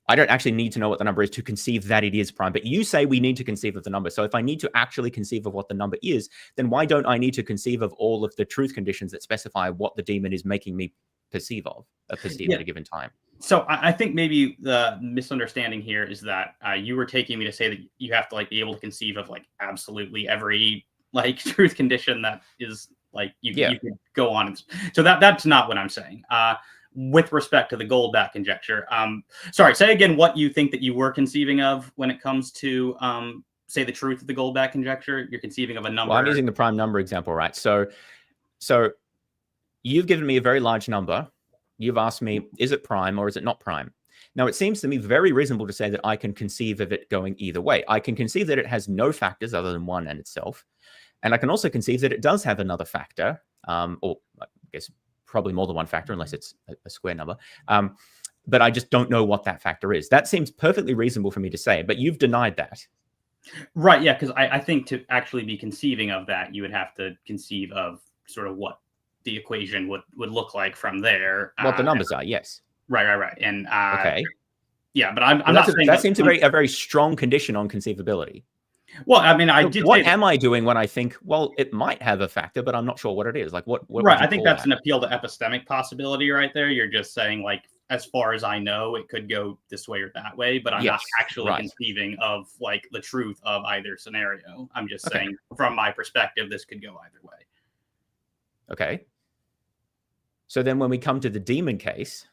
I don't actually need to know what the number is to conceive that it is prime, but you say we need to conceive of the number. So if I need to actually conceive of what the number is, then why don't I need to conceive of all of the truth conditions that specify what the demon is making me perceive at a given time? So I think maybe the misunderstanding here is that you were taking me to say that you have to be able to conceive of absolutely every truth condition that is you could go on. So that's not what I'm saying. With respect to the Goldbach conjecture, sorry, say again what you think that you were conceiving of when it comes to say the truth of the Goldbach conjecture. You're conceiving of a number. Well, I'm using the prime number example, right? So you've given me a very large number, you've asked me, is it prime or is it not prime? Now, it seems to me very reasonable to say that I can conceive of it going either way. I can conceive that it has no factors other than one and itself. And I can also conceive that it does have another factor, or I guess probably more than one factor, unless it's a square number. But I just don't know what that factor is. That seems perfectly reasonable for me to say, but you've denied that. Right, yeah, because I think to actually be conceiving of that, you would have to conceive of sort of what the equation would look like from there. What the numbers are, yes. Right. And okay. Yeah, but I'm not saying that seems a very strong condition on conceivability. Well, I mean, I did. What am I doing when I think, well, it might have a factor, but I'm not sure what it is? Like, what right. I think that's an appeal to epistemic possibility right there. You're just saying, like, as far as I know, it could go this way or that way, but I'm not actually conceiving of like the truth of either scenario. I'm just saying, from my perspective, this could go either way. Okay. So then when we come to the demon case,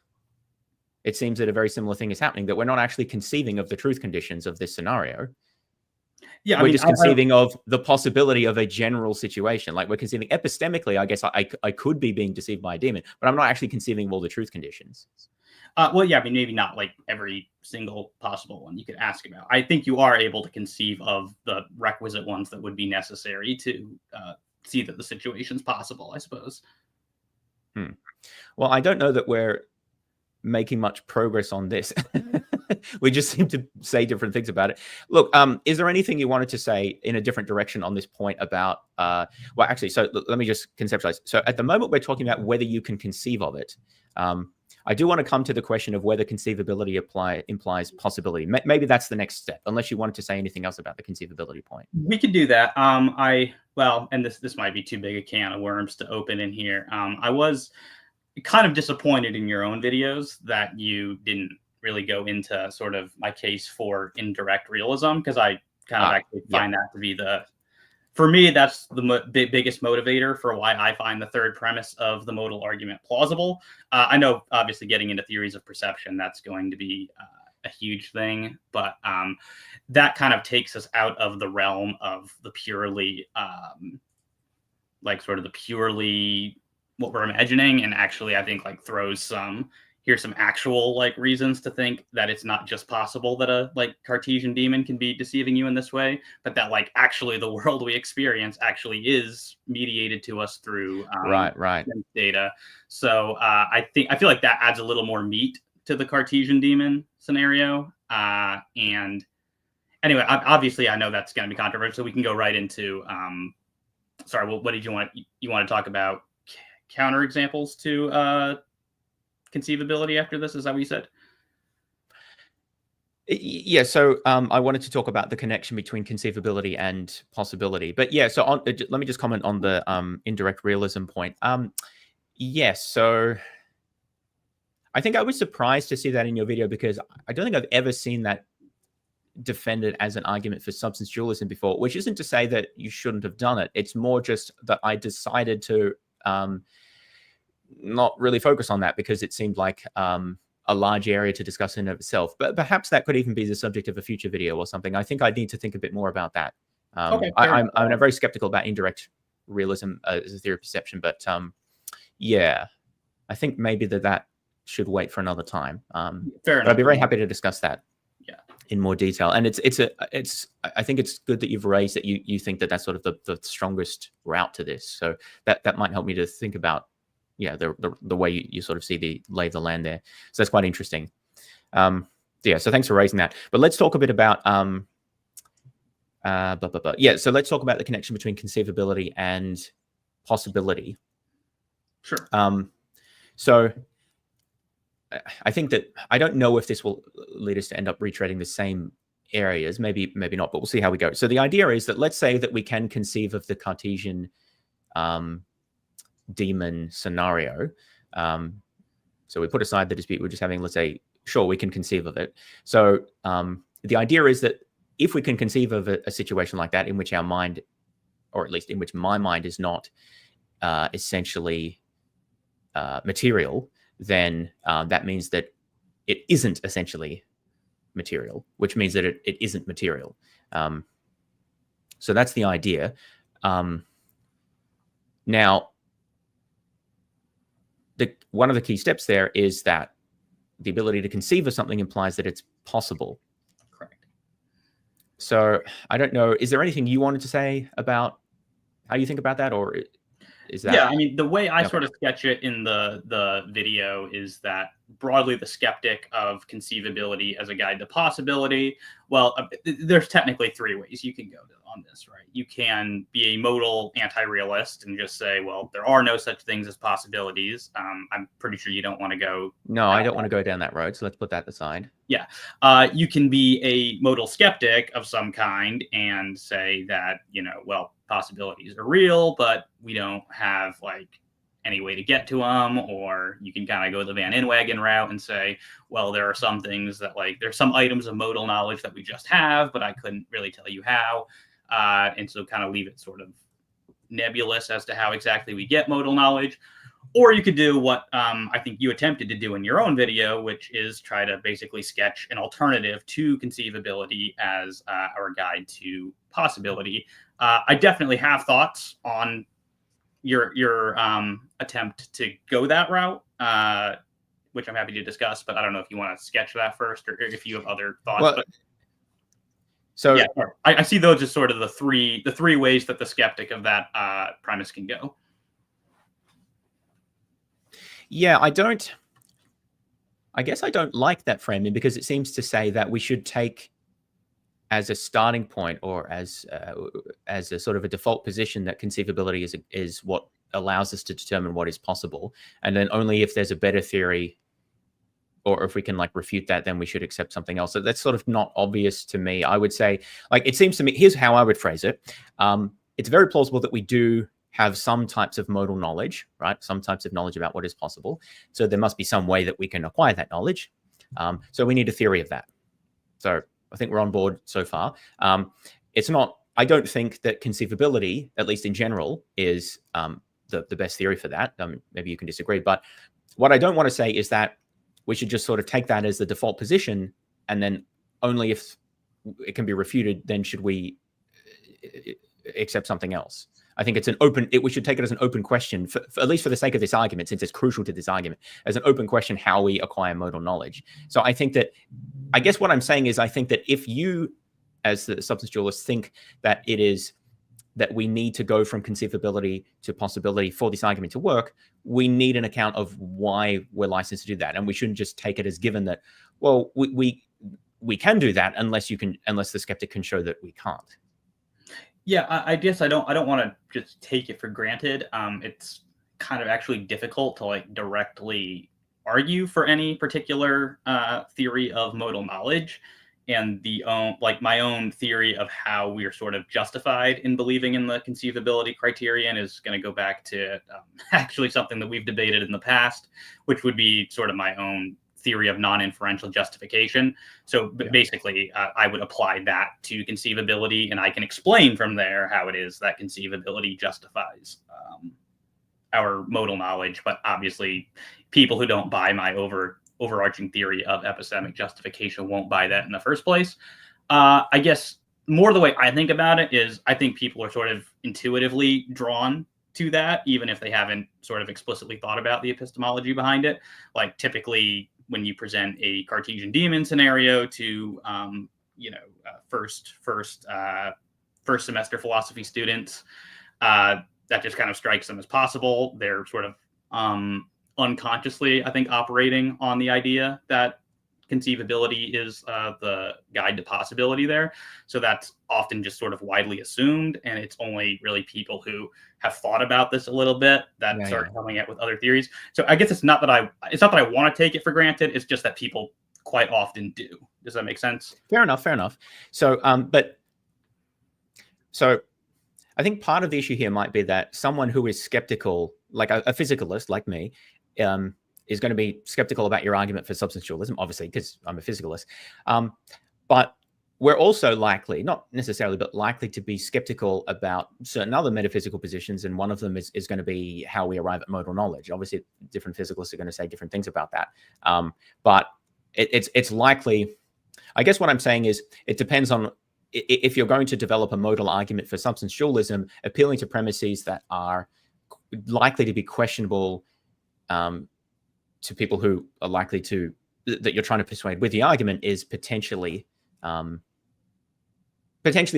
it seems that a very similar thing is happening, that we're not actually conceiving of the truth conditions of this scenario. Yeah, we're just conceiving of the possibility of a general situation. Like, we're conceiving epistemically, I guess I could be being deceived by a demon, but I'm not actually conceiving of all the truth conditions. Well, yeah, I mean, maybe not like every single possible one you could ask about. I think you are able to conceive of the requisite ones that would be necessary to see that the situation's possible, I suppose. Well, I don't know that we're making much progress on this. We just seem to say different things about it. Look, is there anything you wanted to say in a different direction on this point about, well, actually, so let me just conceptualize. So at the moment, we're talking about whether you can conceive of it. I do want to come to the question of whether conceivability implies possibility. Maybe that's the next step, unless you wanted to say anything else about the conceivability point. We could do that. Well, and this might be too big a can of worms to open in here. I was kind of disappointed in your own videos that you didn't really go into sort of my case for indirect realism, because I kind of actually find that to be for me, that's the biggest motivator for why I find the third premise of the modal argument plausible. I know, obviously, getting into theories of perception, that's going to be a huge thing, but that kind of takes us out of the realm of the purely, what we're imagining, and actually, I think, like, throws here's some actual like reasons to think that it's not just possible that a like Cartesian demon can be deceiving you in this way, but that like actually the world we experience actually is mediated to us through right data. So I feel like that adds a little more meat to the Cartesian demon scenario. And anyway, obviously I know that's going to be controversial. So we can go right into sorry, what did you want to talk about? Counterexamples to conceivability after this? Is that what you said? Yeah, so I wanted to talk about the connection between conceivability and possibility. But yeah, so let me just comment on the indirect realism point. Yes, so I think I was surprised to see that in your video, because I don't think I've ever seen that defended as an argument for substance dualism before, which isn't to say that you shouldn't have done it. It's more just that I decided to not really focus on that because it seemed like a large area to discuss in of itself. But perhaps that could even be the subject of a future video or something. I think I need to think a bit more about that. I'm very skeptical about indirect realism as a theory of perception, but yeah, I think maybe that should wait for another time. Fair enough. But I'd be very happy to discuss that in more detail. And I think it's good that you've raised that you think that that's sort of the strongest route to this. So that might help me to think about the way you sort of see the lay of the land there. So that's quite interesting. So thanks for raising that. But let's talk a bit about so let's talk about the connection between conceivability and possibility. Sure. So I think that I don't know if this will lead us to end up retreading the same areas, maybe not, but we'll see how we go. So the idea is that let's say that we can conceive of the Cartesian demon scenario. So we put aside the dispute we're just having, let's say, sure, we can conceive of it. So the idea is that if we can conceive of a situation like that in which our mind, or at least in which my mind, is not essentially material, then that means that it isn't essentially material, which means that it isn't material. So that's the idea. Now, one of the key steps there is that the ability to conceive of something implies that it's possible. Correct. So I don't know, is there anything you wanted to say about how you think about that, or is that? Yeah, I mean, the way I Okay. sort of sketch it in the video is that broadly the skeptic of conceivability as a guide to possibility. Well, there's technically three ways you can go on this, right? You can be a modal anti-realist and just say, well, there are no such things as possibilities. I'm pretty sure you don't want to go. No, I don't want to go down that road. So let's put that aside. Yeah. You can be a modal skeptic of some kind and say that, well, possibilities are real, but we don't have like any way to get to them. Or you can kind of go the Van Inwagen route and say, well, there are some things that like there's some items of modal knowledge that we just have, but I couldn't really tell you how. And so kind of leave it sort of nebulous as to how exactly we get modal knowledge. Or you could do what I think you attempted to do in your own video, which is try to basically sketch an alternative to conceivability as our guide to possibility. I definitely have thoughts on your attempt to go that route, which I'm happy to discuss, but I don't know if you want to sketch that first or if you have other thoughts. Well, but so yeah, I see those as sort of the three ways that the skeptic of that premise can go. Yeah, I guess I don't like that framing, because it seems to say that we should take as a starting point, or as a sort of a default position, that conceivability is what allows us to determine what is possible, and then only if there's a better theory, or if we can like refute that, then we should accept something else. So that's sort of not obvious to me. I would say, like, it seems to me, here's how I would phrase it. It's very plausible that we do have some types of modal knowledge, right? Some types of knowledge about what is possible. So there must be some way that we can acquire that knowledge. So we need a theory of that. So I think we're on board so far. It's not, I don't think that conceivability, at least in general, is the best theory for that. Maybe you can disagree. But what I don't want to say is that we should just sort of take that as the default position, and then only if it can be refuted, then should we accept something else. I think it's an open, we should take it as an open question, for at least for the sake of this argument, since it's crucial to this argument, as an open question, how we acquire modal knowledge. So I think that, I guess what I'm saying is, I think that if you, as the substance dualist, think that it is, that we need to go from conceivability to possibility for this argument to work, we need an account of why we're licensed to do that. And we shouldn't just take it as given that, well, we can do that unless the skeptic can show that we can't. Yeah, I guess I don't want to just take it for granted. It's kind of actually difficult to like directly argue for any particular theory of modal knowledge, and my own theory of how we are sort of justified in believing in the conceivability criterion is going to go back to actually something that we've debated in the past, which would be sort of my own theory of non-inferential justification. So basically, I would apply that to conceivability, and I can explain from there how it is that conceivability justifies our modal knowledge. But obviously, people who don't buy my overarching theory of epistemic justification won't buy that in the first place. I guess more the way I think about it is, I think people are sort of intuitively drawn to that, even if they haven't sort of explicitly thought about the epistemology behind it. Like typically, when you present a Cartesian demon scenario to first semester philosophy students, that just kind of strikes them as possible. They're sort of unconsciously, I think, operating on the idea that conceivability is the guide to possibility there. So that's often just sort of widely assumed, and it's only really people who have thought about this a little bit that start coming out with other theories. So I guess it's not that I want to take it for granted. It's just that people quite often do. Does that make sense? Fair enough. So, so I think part of the issue here might be that someone who is skeptical, like a physicalist like me, is going to be skeptical about your argument for substance dualism, obviously, because I'm a physicalist. But we're also likely, not necessarily, but likely to be skeptical about certain other metaphysical positions. And one of them is going to be how we arrive at modal knowledge. Obviously, different physicalists are going to say different things about that. But it's likely, I guess what I'm saying is, it depends on, if you're going to develop a modal argument for substance dualism, appealing to premises that are likely to be questionable to people who are likely to, that you're trying to persuade with the argument, is potentially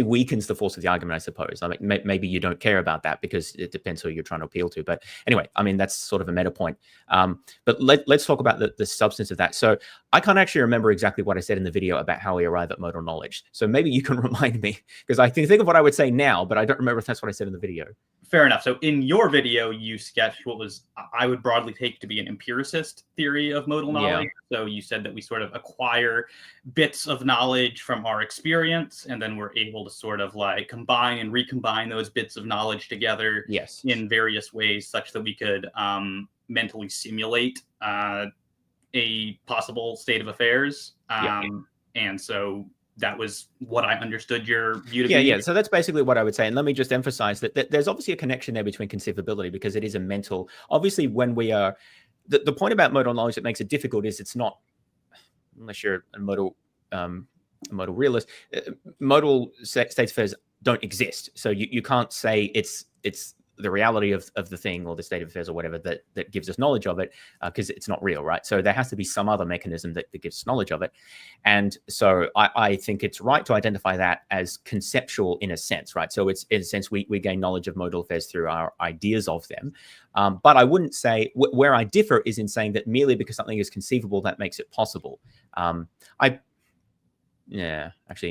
weakens the force of the argument, I suppose. I mean, maybe you don't care about that because it depends who you're trying to appeal to. But anyway, I mean, that's sort of a meta point. But let's talk about the substance of that. So I can't actually remember exactly what I said in the video about how we arrive at modal knowledge. So maybe you can remind me, because I can think of what I would say now, but I don't remember if that's what I said in the video. Fair enough. So in your video, you sketched what was, I would broadly take to be an empiricist theory of modal knowledge. Yeah. So you said that we sort of acquire bits of knowledge from our experience, and then we're able to sort of like combine and recombine those bits of knowledge together in various ways such that we could mentally simulate a possible state of affairs. And so that was what I understood your view to be. Yeah. So that's basically what I would say. And let me just emphasize that there's obviously a connection there between conceivability, because it is a mental, obviously when we are, the point about modal knowledge that makes it difficult is it's not, unless you're a modal realist, modal states of affairs don't exist. So you can't say it's the reality of the thing or the state of affairs or whatever that gives us knowledge of it, because it's not real, right? So there has to be some other mechanism that gives us knowledge of it. And so I think it's right to identify that as conceptual in a sense, right? So it's, in a sense, we gain knowledge of modal affairs through our ideas of them. But I wouldn't say, where I differ is in saying that merely because something is conceivable, that makes it possible. Actually,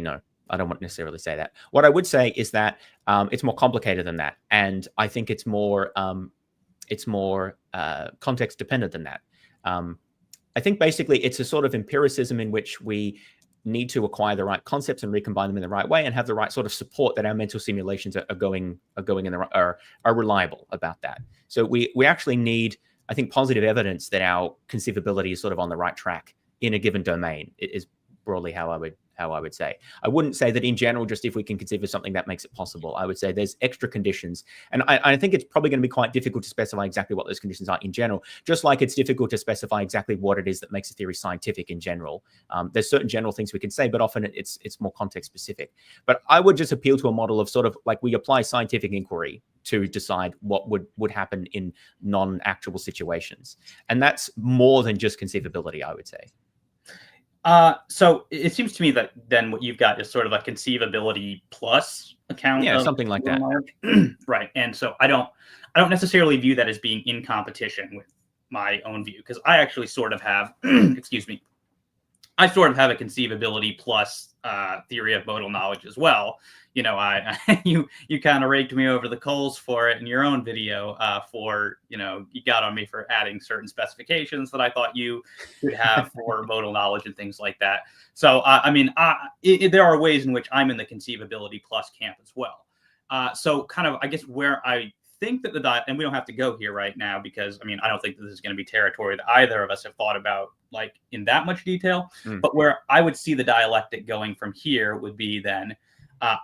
no. I don't want to necessarily say that. What I would say is that it's more complicated than that, and I think it's more context dependent than that. I think basically it's a sort of empiricism in which we need to acquire the right concepts and recombine them in the right way, and have the right sort of support that our mental simulations are going in the are reliable about that. So we actually need, I think, positive evidence that our conceivability is sort of on the right track in a given domain. It is broadly how I would say. I wouldn't say that in general, just if we can conceive of something that makes it possible. I would say there's extra conditions. And I think it's probably going to be quite difficult to specify exactly what those conditions are in general, just like it's difficult to specify exactly what it is that makes a theory scientific in general. There's certain general things we can say, but often it's more context specific. But I would just appeal to a model of sort of like we apply scientific inquiry to decide what would happen in non-actual situations. And that's more than just conceivability, I would say. So it seems to me that then what you've got is sort of a conceivability plus account. Yeah, something like that. Right. And so I don't necessarily view that as being in competition with my own view, because I actually sort of have, excuse me, I sort of have a conceivability plus theory of modal knowledge as well. You know, you kind of raked me over the coals for it in your own video for, you know, you got on me for adding certain specifications that I thought you could have for modal knowledge and things like that. So, I mean, there are ways in which I'm in the conceivability plus camp as well. So kind of, I guess, where I think that and we don't have to go here right now, because I mean, I don't think that this is going to be territory that either of us have thought about like in that much detail, but where I would see the dialectic going from here would be then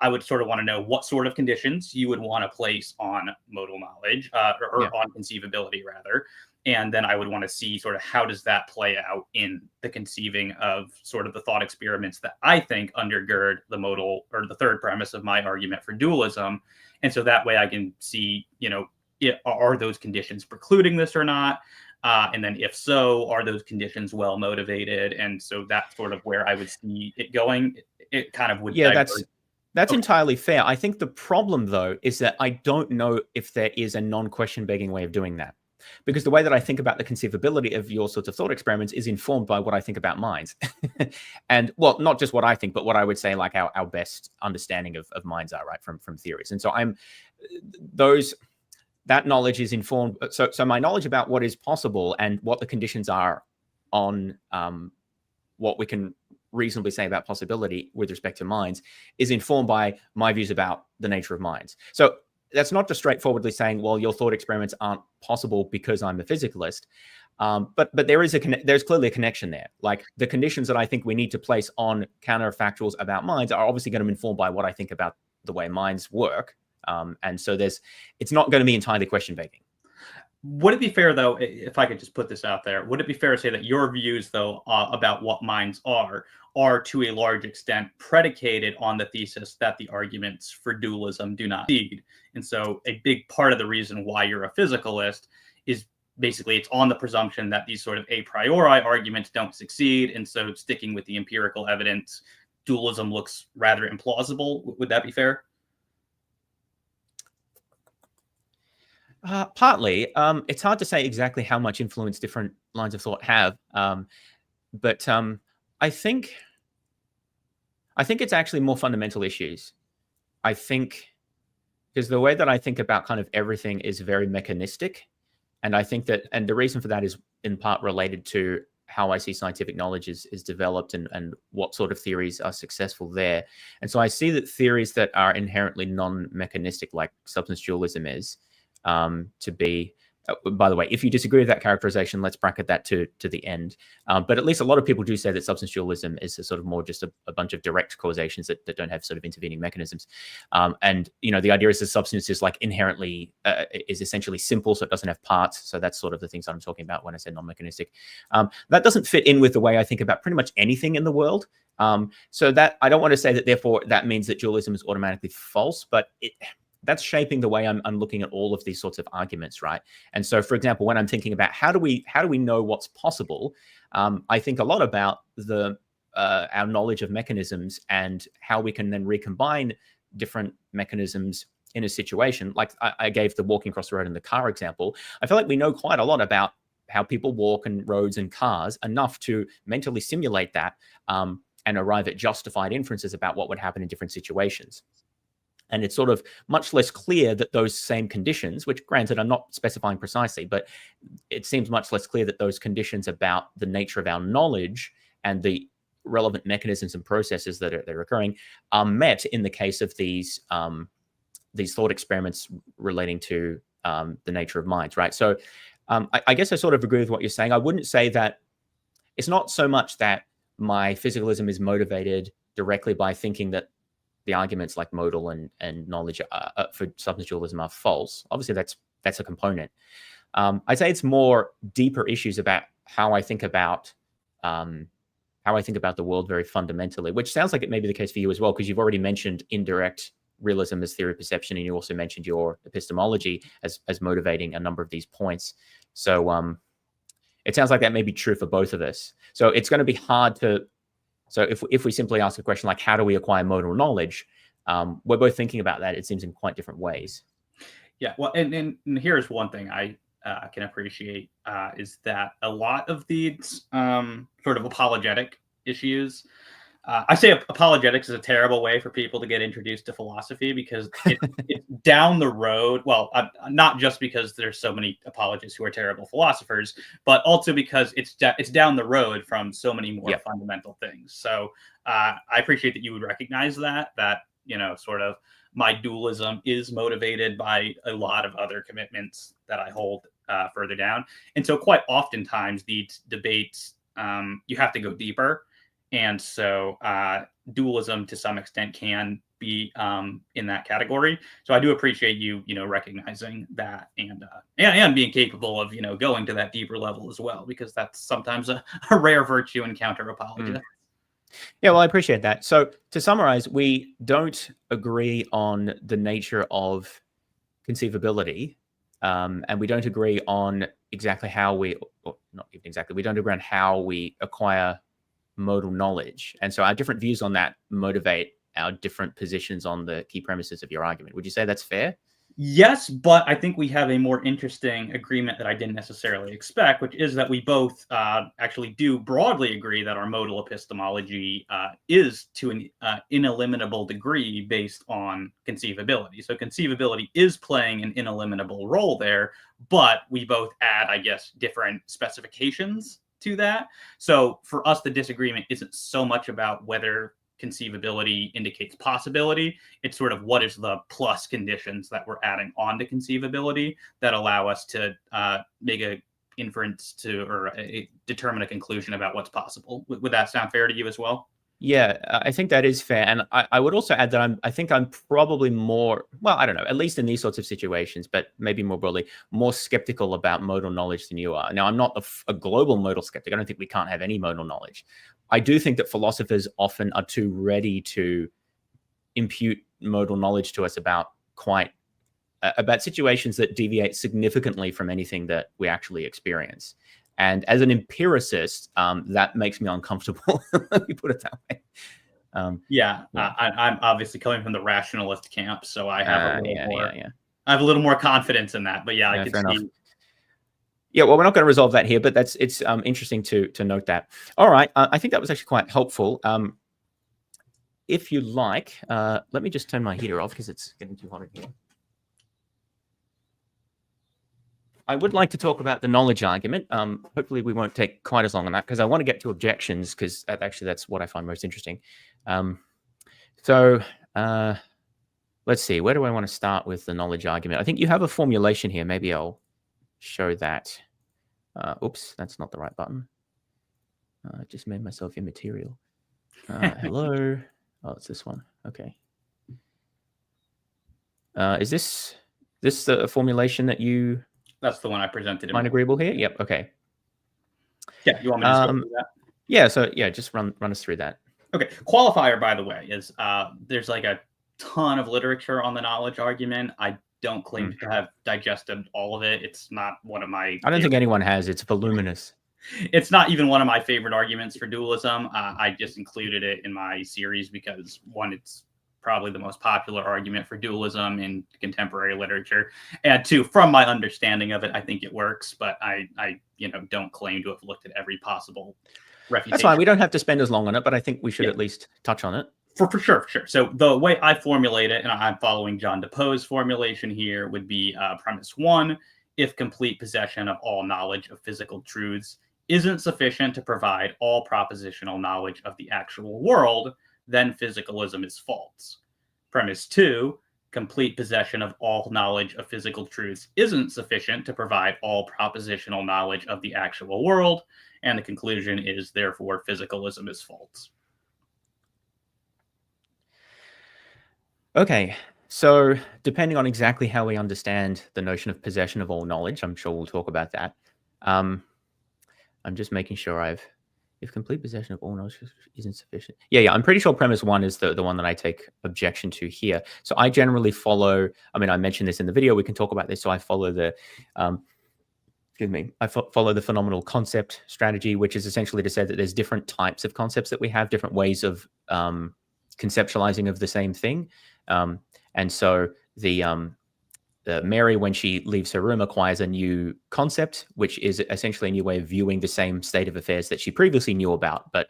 I would sort of want to know what sort of conditions you would want to place on modal knowledge or on conceivability rather. And then I would want to see sort of how does that play out in the conceiving of sort of the thought experiments that I think undergird the modal or the third premise of my argument for dualism. And so that way I can see, you know, are those conditions precluding this or not? And then if so, are those conditions well motivated? And so that's sort of where I would see it going. It kind of would. Yeah, that's entirely fair. I think the problem, though, is that I don't know if there is a non-question begging way of doing that. Because the way that I think about the conceivability of your sorts of thought experiments is informed by what I think about minds. And, well, not just what I think, but what I would say like our best understanding of minds are, right, from theories. And so that knowledge is informed. So my knowledge about what is possible and what the conditions are on what we can reasonably say about possibility with respect to minds is informed by my views about the nature of minds. So that's not just straightforwardly saying, well, your thought experiments aren't possible because I'm a physicalist. But there's clearly a connection there. Like the conditions that I think we need to place on counterfactuals about minds are obviously going to be informed by what I think about the way minds work. And so it's not going to be entirely question begging. Would it be fair, though, if I could just put this out there, would it be fair to say that your views, though, about what minds are to a large extent predicated on the thesis that the arguments for dualism do not succeed? And so a big part of the reason why you're a physicalist is basically it's on the presumption that these sort of a priori arguments don't succeed. And so sticking with the empirical evidence, dualism looks rather implausible. Would that be fair? Partly. It's hard to say exactly how much influence different lines of thought have. But I think it's actually more fundamental issues. I think because the way that I think about kind of everything is very mechanistic. And I think that, and the reason for that is in part related to how I see scientific knowledge is developed and what sort of theories are successful there. And so I see that theories that are inherently non-mechanistic, like substance dualism is, to be, by the way, if you disagree with that characterization, let's bracket that to the end. But at least a lot of people do say that substance dualism is a sort of more just a bunch of direct causations that don't have sort of intervening mechanisms. And, you know, the idea is the substance is like inherently, is essentially simple, so it doesn't have parts. So that's sort of the things I'm talking about when I say non-mechanistic. That doesn't fit in with the way I think about pretty much anything in the world. So that I don't want to say that therefore that means that dualism is automatically false, but that's shaping the way I'm looking at all of these sorts of arguments, right? And so, for example, when I'm thinking about how do we know what's possible, I think a lot about our knowledge of mechanisms and how we can then recombine different mechanisms in a situation. Like I gave the walking across the road in the car example. I feel like we know quite a lot about how people walk and roads and cars, enough to mentally simulate that and arrive at justified inferences about what would happen in different situations. And it's sort of much less clear that those same conditions, which granted I'm not specifying precisely, but it seems much less clear that those conditions about the nature of our knowledge and the relevant mechanisms and processes that are occurring are met in the case of these thought experiments relating to the nature of minds, right? So I guess I sort of agree with what you're saying. I wouldn't say that it's not so much that my physicalism is motivated directly by thinking that the arguments like modal and knowledge for substance dualism are false. Obviously, that's a component. I'd say it's more deeper issues about how I think about the world very fundamentally, which sounds like it may be the case for you as well, because you've already mentioned indirect realism as theory of perception, and you also mentioned your epistemology as motivating a number of these points. So it sounds like that may be true for both of us. So it's going to be hard to. So if we simply ask a question like, how do we acquire modal knowledge? We're both thinking about that, it seems, in quite different ways. Yeah, well, and here's one thing I can appreciate is that a lot of these sort of apologetic issues, I say apologetics is a terrible way for people to get introduced to philosophy, because it's down the road. Well, not just because there's so many apologists who are terrible philosophers, but also because it's down the road from so many more fundamental things. So I appreciate that you would recognize that, you know, sort of my dualism is motivated by a lot of other commitments that I hold further down. And so quite oftentimes these debates, you have to go deeper. And so dualism to some extent can be in that category. So I do appreciate you, recognizing that and being capable of, going to that deeper level as well, because that's sometimes a rare virtue in counter apologetics. Yeah, well, I appreciate that. So to summarize, we don't agree on the nature of conceivability, and we don't agree on exactly how we don't agree on how we acquire modal knowledge. And so our different views on that motivate our different positions on the key premises of your argument. Would you say that's fair? Yes, but I think we have a more interesting agreement that I didn't necessarily expect, which is that we both actually do broadly agree that our modal epistemology is to an ineliminable degree based on conceivability. So conceivability is playing an ineliminable role there, but we both add, I guess, different specifications to that. So for us, the disagreement isn't so much about whether conceivability indicates possibility. It's sort of what is the plus conditions that we're adding on to conceivability that allow us to make an inference or determine a conclusion about what's possible. Would that sound fair to you as well? Yeah, I think that is fair. And I would also add that I think I'm probably more, well, I don't know, at least in these sorts of situations, but maybe more broadly, more skeptical about modal knowledge than you are. Now, I'm not a global modal skeptic. I don't think we can't have any modal knowledge. I do think that philosophers often are too ready to impute modal knowledge to us about quite about situations that deviate significantly from anything that we actually experience. And as an empiricist, that makes me uncomfortable. Let me put it that way. I'm obviously coming from the rationalist camp, so I have a little more. Yeah. I have a little more confidence in that. But yeah, I can fair see. enough. Yeah, well, we're not going to resolve that here, but it's interesting to note that. All right, I think that was actually quite helpful. If you like, let me just turn my heater off because it's getting too hot in here. I would like to talk about the knowledge argument. Hopefully we won't take quite as long on that because I want to get to objections because actually that's what I find most interesting. So let's see, where do I want to start with the knowledge argument? I think you have a formulation here. Maybe I'll show that. Oops, that's not the right button. I just made myself immaterial. Hello. Oh, it's this one. Okay. Is this the formulation that you... That's the one I presented. Find agreeable here? Yep. Okay. Yeah, you want me to just go through that? Yeah. So yeah, just run us through that. Okay. Qualifier, by the way, is there's like a ton of literature on the knowledge argument. I don't claim to have digested all of it. It's not one of my... I don't think anyone has. It's voluminous. It's not even one of my favorite arguments for dualism. I just included it in my series because, one, it's probably the most popular argument for dualism in contemporary literature, and two, from my understanding of it, I think it works. But I don't claim to have looked at every possible refutation. That's fine. We don't have to spend as long on it, but I think we should at least touch on it. For sure. So the way I formulate it, and I'm following John DePauw's formulation here, would be premise one: if complete possession of all knowledge of physical truths isn't sufficient to provide all propositional knowledge of the actual world, then physicalism is false. Premise two: complete possession of all knowledge of physical truths isn't sufficient to provide all propositional knowledge of the actual world, and the conclusion is, therefore, physicalism is false. Okay, so depending on exactly how we understand the notion of possession of all knowledge, I'm sure we'll talk about that. I'm just making sure if complete possession of all knowledge isn't sufficient. Yeah, I'm pretty sure premise one is the one that I take objection to here. So I generally follow, I mentioned this in the video, we can talk about this. So I follow the, follow the phenomenal concept strategy, which is essentially to say that there's different types of concepts that we have, different ways of conceptualizing of the same thing. And so the Mary, when she leaves her room, acquires a new concept, which is essentially a new way of viewing the same state of affairs that she previously knew about, but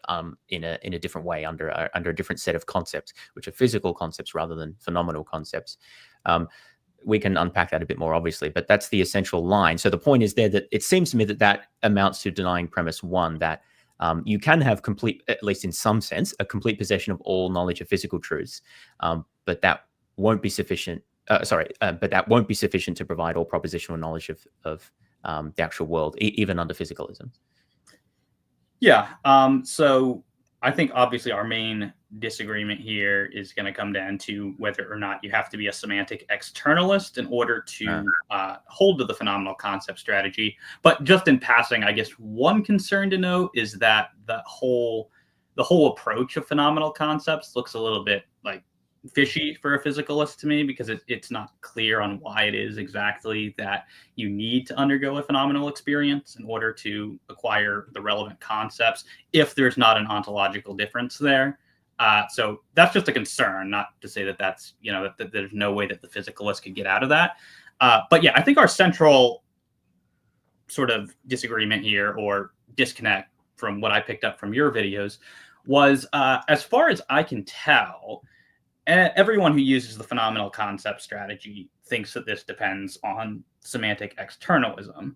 in a different way, under a different set of concepts, which are physical concepts rather than phenomenal concepts. We can unpack that a bit more, obviously, but that's the essential line. So the point is there that it seems to me that amounts to denying premise one, that you can have complete, at least in some sense, a complete possession of all knowledge of physical truths, but that won't be sufficient. But that won't be sufficient to provide all propositional knowledge of the actual world, even under physicalism. Yeah. So I think obviously our main disagreement here is going to come down to whether or not you have to be a semantic externalist in order to hold to the phenomenal concept strategy. But just in passing, I guess one concern to note is that the whole approach of phenomenal concepts looks a little bit like fishy for a physicalist to me, because it's not clear on why it is exactly that you need to undergo a phenomenal experience in order to acquire the relevant concepts if there's not an ontological difference there. So that's just a concern, not to say that that's, that there's no way that the physicalist could get out of that. But yeah, I think our central sort of disagreement here, or disconnect from what I picked up from your videos, was as far as I can tell, everyone who uses the phenomenal concept strategy thinks that this depends on semantic externalism.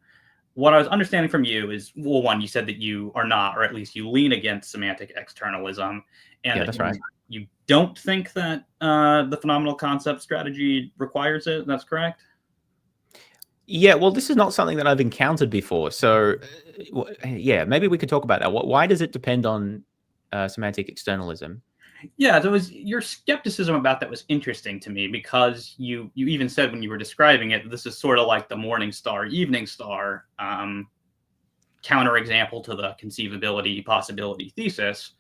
What I was understanding from you is, well, one, you said that you are not, or at least you lean against semantic externalism, and yeah, that's right. You don't think that the phenomenal concept strategy requires it. That's correct? Yeah, well, this is not something that I've encountered before. So, yeah, maybe we could talk about that. Why does it depend on semantic externalism? Yeah, there was your skepticism about that was interesting to me, because you even said when you were describing it, this is sort of like the morning star, evening star counterexample to the conceivability possibility thesis.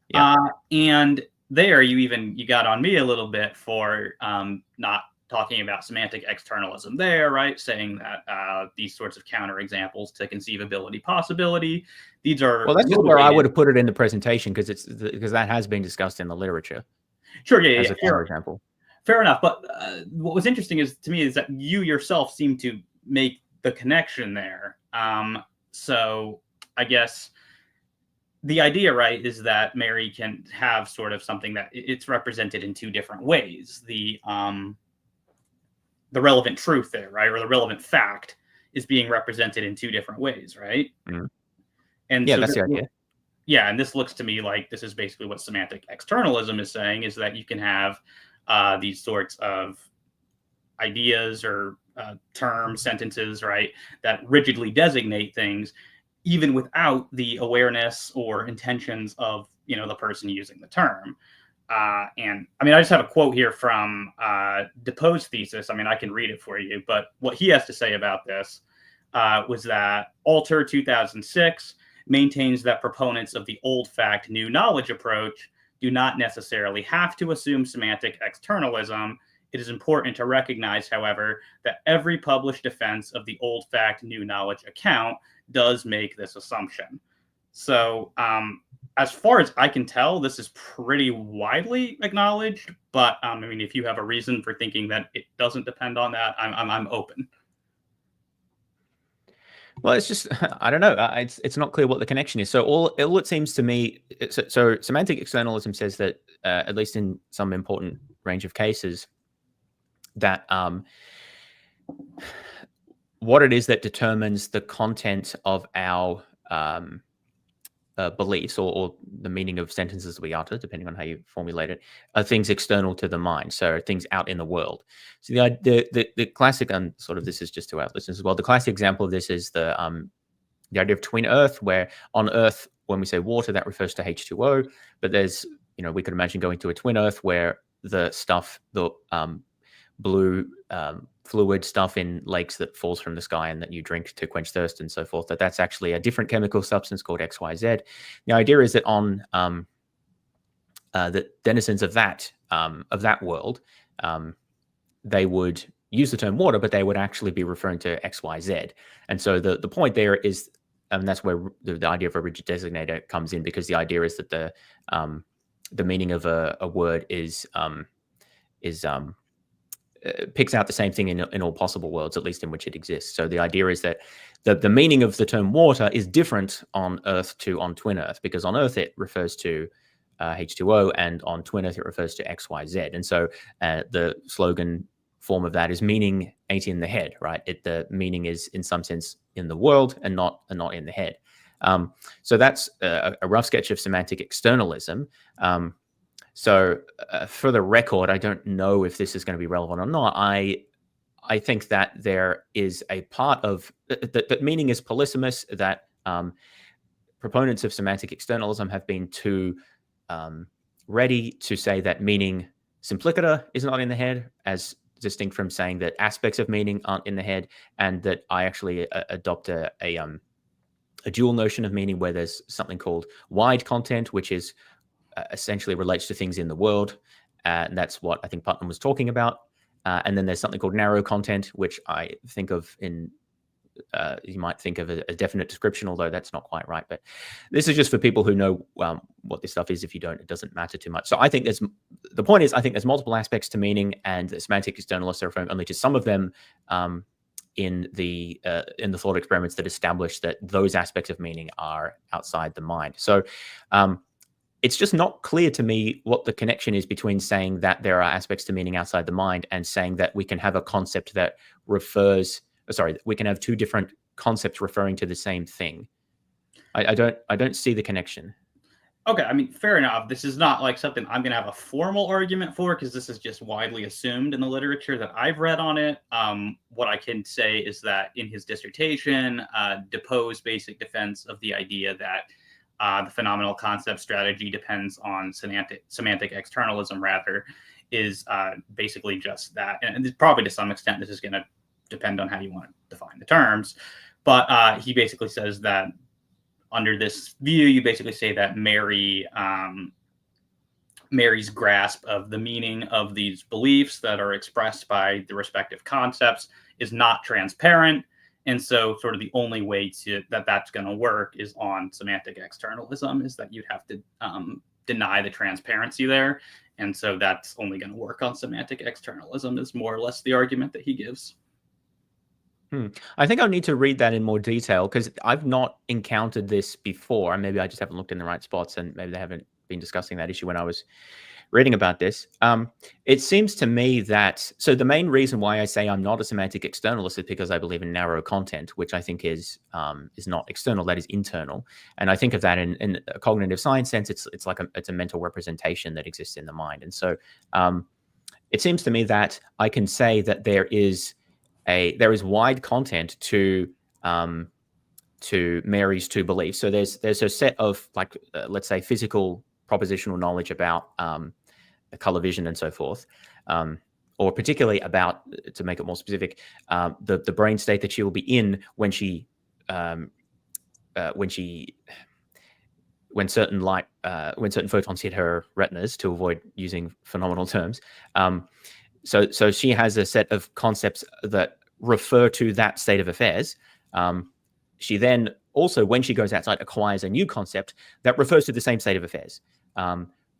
Yeah. And there you got on me a little bit for not talking about semantic externalism there, right? Saying that these sorts of counterexamples to conceivability, possibility, these are Well, that's just where I motivated. would have put it in the presentation, because that has been discussed in the literature Sure, yeah, as yeah, a counterexample. fair enough. But what was interesting to me is that you yourself seem to make the connection there. So I guess the idea, right, is that Mary can have sort of something that it's represented in two different ways. The relevant truth there, right, or the relevant fact is being represented in two different ways, right? Mhm. And Yeah, so that's the idea. yeah, and this looks to me like this is basically what semantic externalism is saying, is that you can have these sorts of ideas or terms, sentences, right, that rigidly designate things, even without the awareness or intentions of the person using the term. And I mean, I just have a quote here from Depoe's thesis. I mean, I can read it for you, but what he has to say about this was that Alter 2006 maintains that proponents of the old fact, new knowledge approach do not necessarily have to assume semantic externalism. It is important to recognize, however, that every published defense of the old fact, new knowledge account does make this assumption. So, as far as I can tell, this is pretty widely acknowledged. But I mean, if you have a reason for thinking that it doesn't depend on that, I'm open. Well, it's just I don't know. It's not clear what the connection is. So all it seems to me, so semantic externalism says that at least in some important range of cases, that what it is that determines the content of our beliefs, or the meaning of sentences we utter, depending on how you formulate it, are things external to the mind, so things out in the world. So the classic, and sort of this is just to our listeners as well, the classic example of this is the idea of twin Earth, where on Earth, when we say water, that refers to H2O, but there's, we could imagine going to a twin Earth where the stuff, the blue fluid stuff in lakes that falls from the sky and that you drink to quench thirst and so forth, that's actually a different chemical substance called XYZ. The idea is that on the denizens of that world, they would use the term water, but they would actually be referring to XYZ. And so the point there is, and that's where the idea of a rigid designator comes in, because the idea is that the meaning of a word is picks out the same thing in all possible worlds, at least in which it exists. So the idea is that the meaning of the term water is different on Earth to on twin Earth, because on Earth it refers to H2O, and on twin Earth it refers to XYZ. And so the slogan form of that is meaning ain't in the head, right? The meaning is in some sense in the world and not in the head. So that's a rough sketch of semantic externalism. So for the record, I don't know if this is going to be relevant or not. I think that there is a part of that meaning is polysemous, that proponents of semantic externalism have been too ready to say that meaning simpliciter is not in the head, as distinct from saying that aspects of meaning aren't in the head, and that I actually adopt a dual notion of meaning, where there's something called wide content, which is essentially relates to things in the world. And that's what I think Putnam was talking about. And then there's something called narrow content, which I think of in, you might think of a definite description, although that's not quite right. But this is just for people who know what this stuff is. If you don't, it doesn't matter too much. So I think the point is, I think there's multiple aspects to meaning, and the semantic externalists are referring only to some of them in the thought experiments that establish that those aspects of meaning are outside the mind. So it's just not clear to me what the connection is between saying that there are aspects to meaning outside the mind and saying that we can have a concept that we can have two different concepts referring to the same thing. I don't see the connection. Okay, I mean, fair enough. This is not like something I'm going to have a formal argument for, because this is just widely assumed in the literature that I've read on it. What I can say is that in his dissertation, Depoe's basic defense of the idea that the phenomenal concept strategy depends on semantic externalism, rather, is basically just that. And probably to some extent, this is going to depend on how you want to define the terms. But he basically says that under this view, you basically say that Mary Mary's grasp of the meaning of these beliefs that are expressed by the respective concepts is not transparent. And so sort of the only way that's going to work is on semantic externalism, is that you'd have to deny the transparency there. And so that's only going to work on semantic externalism, is more or less the argument that he gives. I think I'll need to read that in more detail, because I've not encountered this before. And maybe I just haven't looked in the right spots, and maybe they haven't been discussing that issue when I was reading about this. It seems to me that, so the main reason why I say I'm not a semantic externalist is because I believe in narrow content, which I think is not external, that is internal. And I think of that in a cognitive science sense, it's like it's a mental representation that exists in the mind. And so it seems to me that I can say that there is wide content to Mary's two beliefs. So there's a set of, like, let's say, physical propositional knowledge about color vision and so forth, or particularly about, to make it more specific, the brain state that she will be in when certain photons hit her retinas, to avoid using phenomenal terms. So she has a set of concepts that refer to that state of affairs. She then also, when she goes outside, acquires a new concept that refers to the same state of affairs.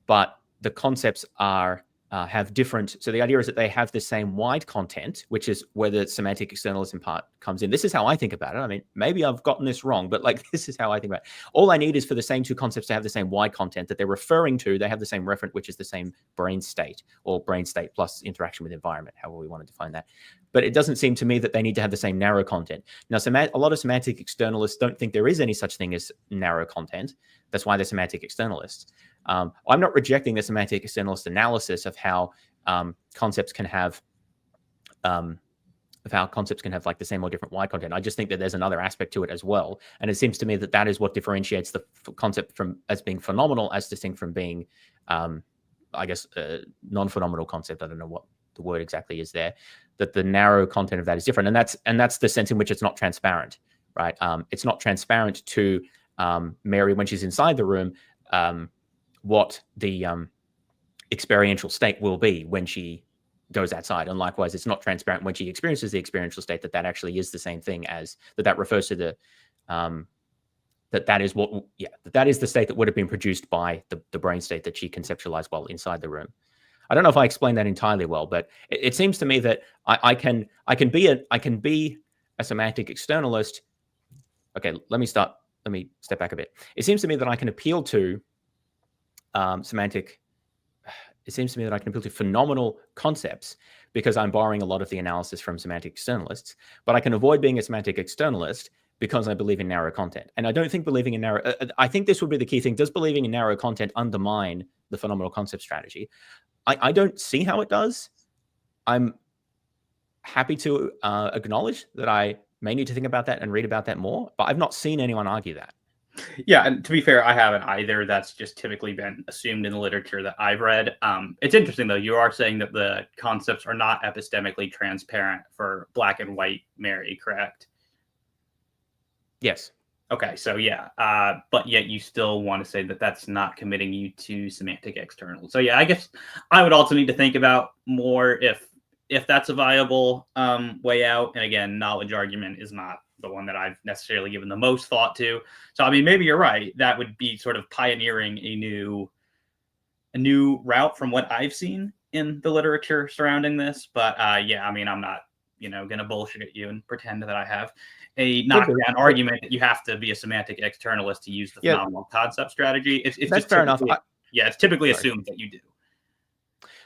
But the concepts have different. So the idea is that they have the same wide content, which is where the semantic externalism part comes in. This is how I think about it. I mean, maybe I've gotten this wrong, but like, this is how I think about it. All I need is for the same two concepts to have the same wide content that they're referring to. They have the same referent, which is the same brain state, or brain state plus interaction with environment, however we want to define that. But it doesn't seem to me that they need to have the same narrow content. Now, a lot of semantic externalists don't think there is any such thing as narrow content. That's why they're semantic externalists. I'm not rejecting the semantic externalist analysis of how concepts can have like the same or different wide content. I just think that there's another aspect to it as well, and it seems to me that is what differentiates the concept from as being phenomenal, as distinct from being, I guess, a non-phenomenal concept. I don't know what the word exactly is there. That the narrow content of that is different, and that's the sense in which it's not transparent, right? It's not transparent to Mary when she's inside the room. What the experiential state will be when she goes outside, and likewise, it's not transparent when she experiences the experiential state that actually is the same thing as that refers to the that is the state that would have been produced by the brain state that she conceptualized while inside the room. I don't know if I explained that entirely well, but it seems to me that I can be a semantic externalist. Okay, let me step back a bit. It seems to me that I can appeal to phenomenal concepts because I'm borrowing a lot of the analysis from semantic externalists, but I can avoid being a semantic externalist because I believe in narrow content. And I don't think believing in narrow, I think this would be the key thing. Does believing in narrow content undermine the phenomenal concept strategy? I don't see how it does. I'm happy to acknowledge that I may need to think about that and read about that more, but I've not seen anyone argue that. Yeah, and to be fair, I haven't either. That's just typically been assumed in the literature that I've read. It's interesting, though. You are saying that the concepts are not epistemically transparent for black and white Mary, correct? Yes. Okay, so yeah, but yet you still want to say that that's not committing you to semantic external. So yeah, I guess I would also need to think about more if that's a viable way out. And again, knowledge argument is not the one that I've necessarily given the most thought to. So I mean, maybe you're right. That would be sort of pioneering a new route from what I've seen in the literature surrounding this. But yeah, I mean, I'm not going to bullshit you and pretend that I have a knockdown argument that you have to be a semantic externalist to use the phenomenal concept strategy. It's that's just fair enough. It's typically assumed that you do.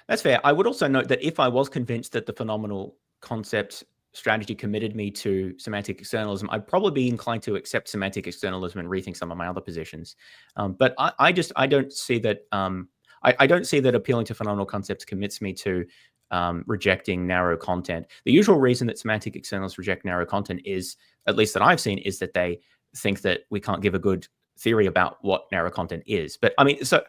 That's fair. I would also note that if I was convinced that the phenomenal concept strategy committed me to semantic externalism, I'd probably be inclined to accept semantic externalism and rethink some of my other positions. But I don't see that. I don't see that appealing to phenomenal concepts commits me to rejecting narrow content. The usual reason that semantic externalists reject narrow content is, at least that I've seen, is that they think that we can't give a good theory about what narrow content is. But I mean, so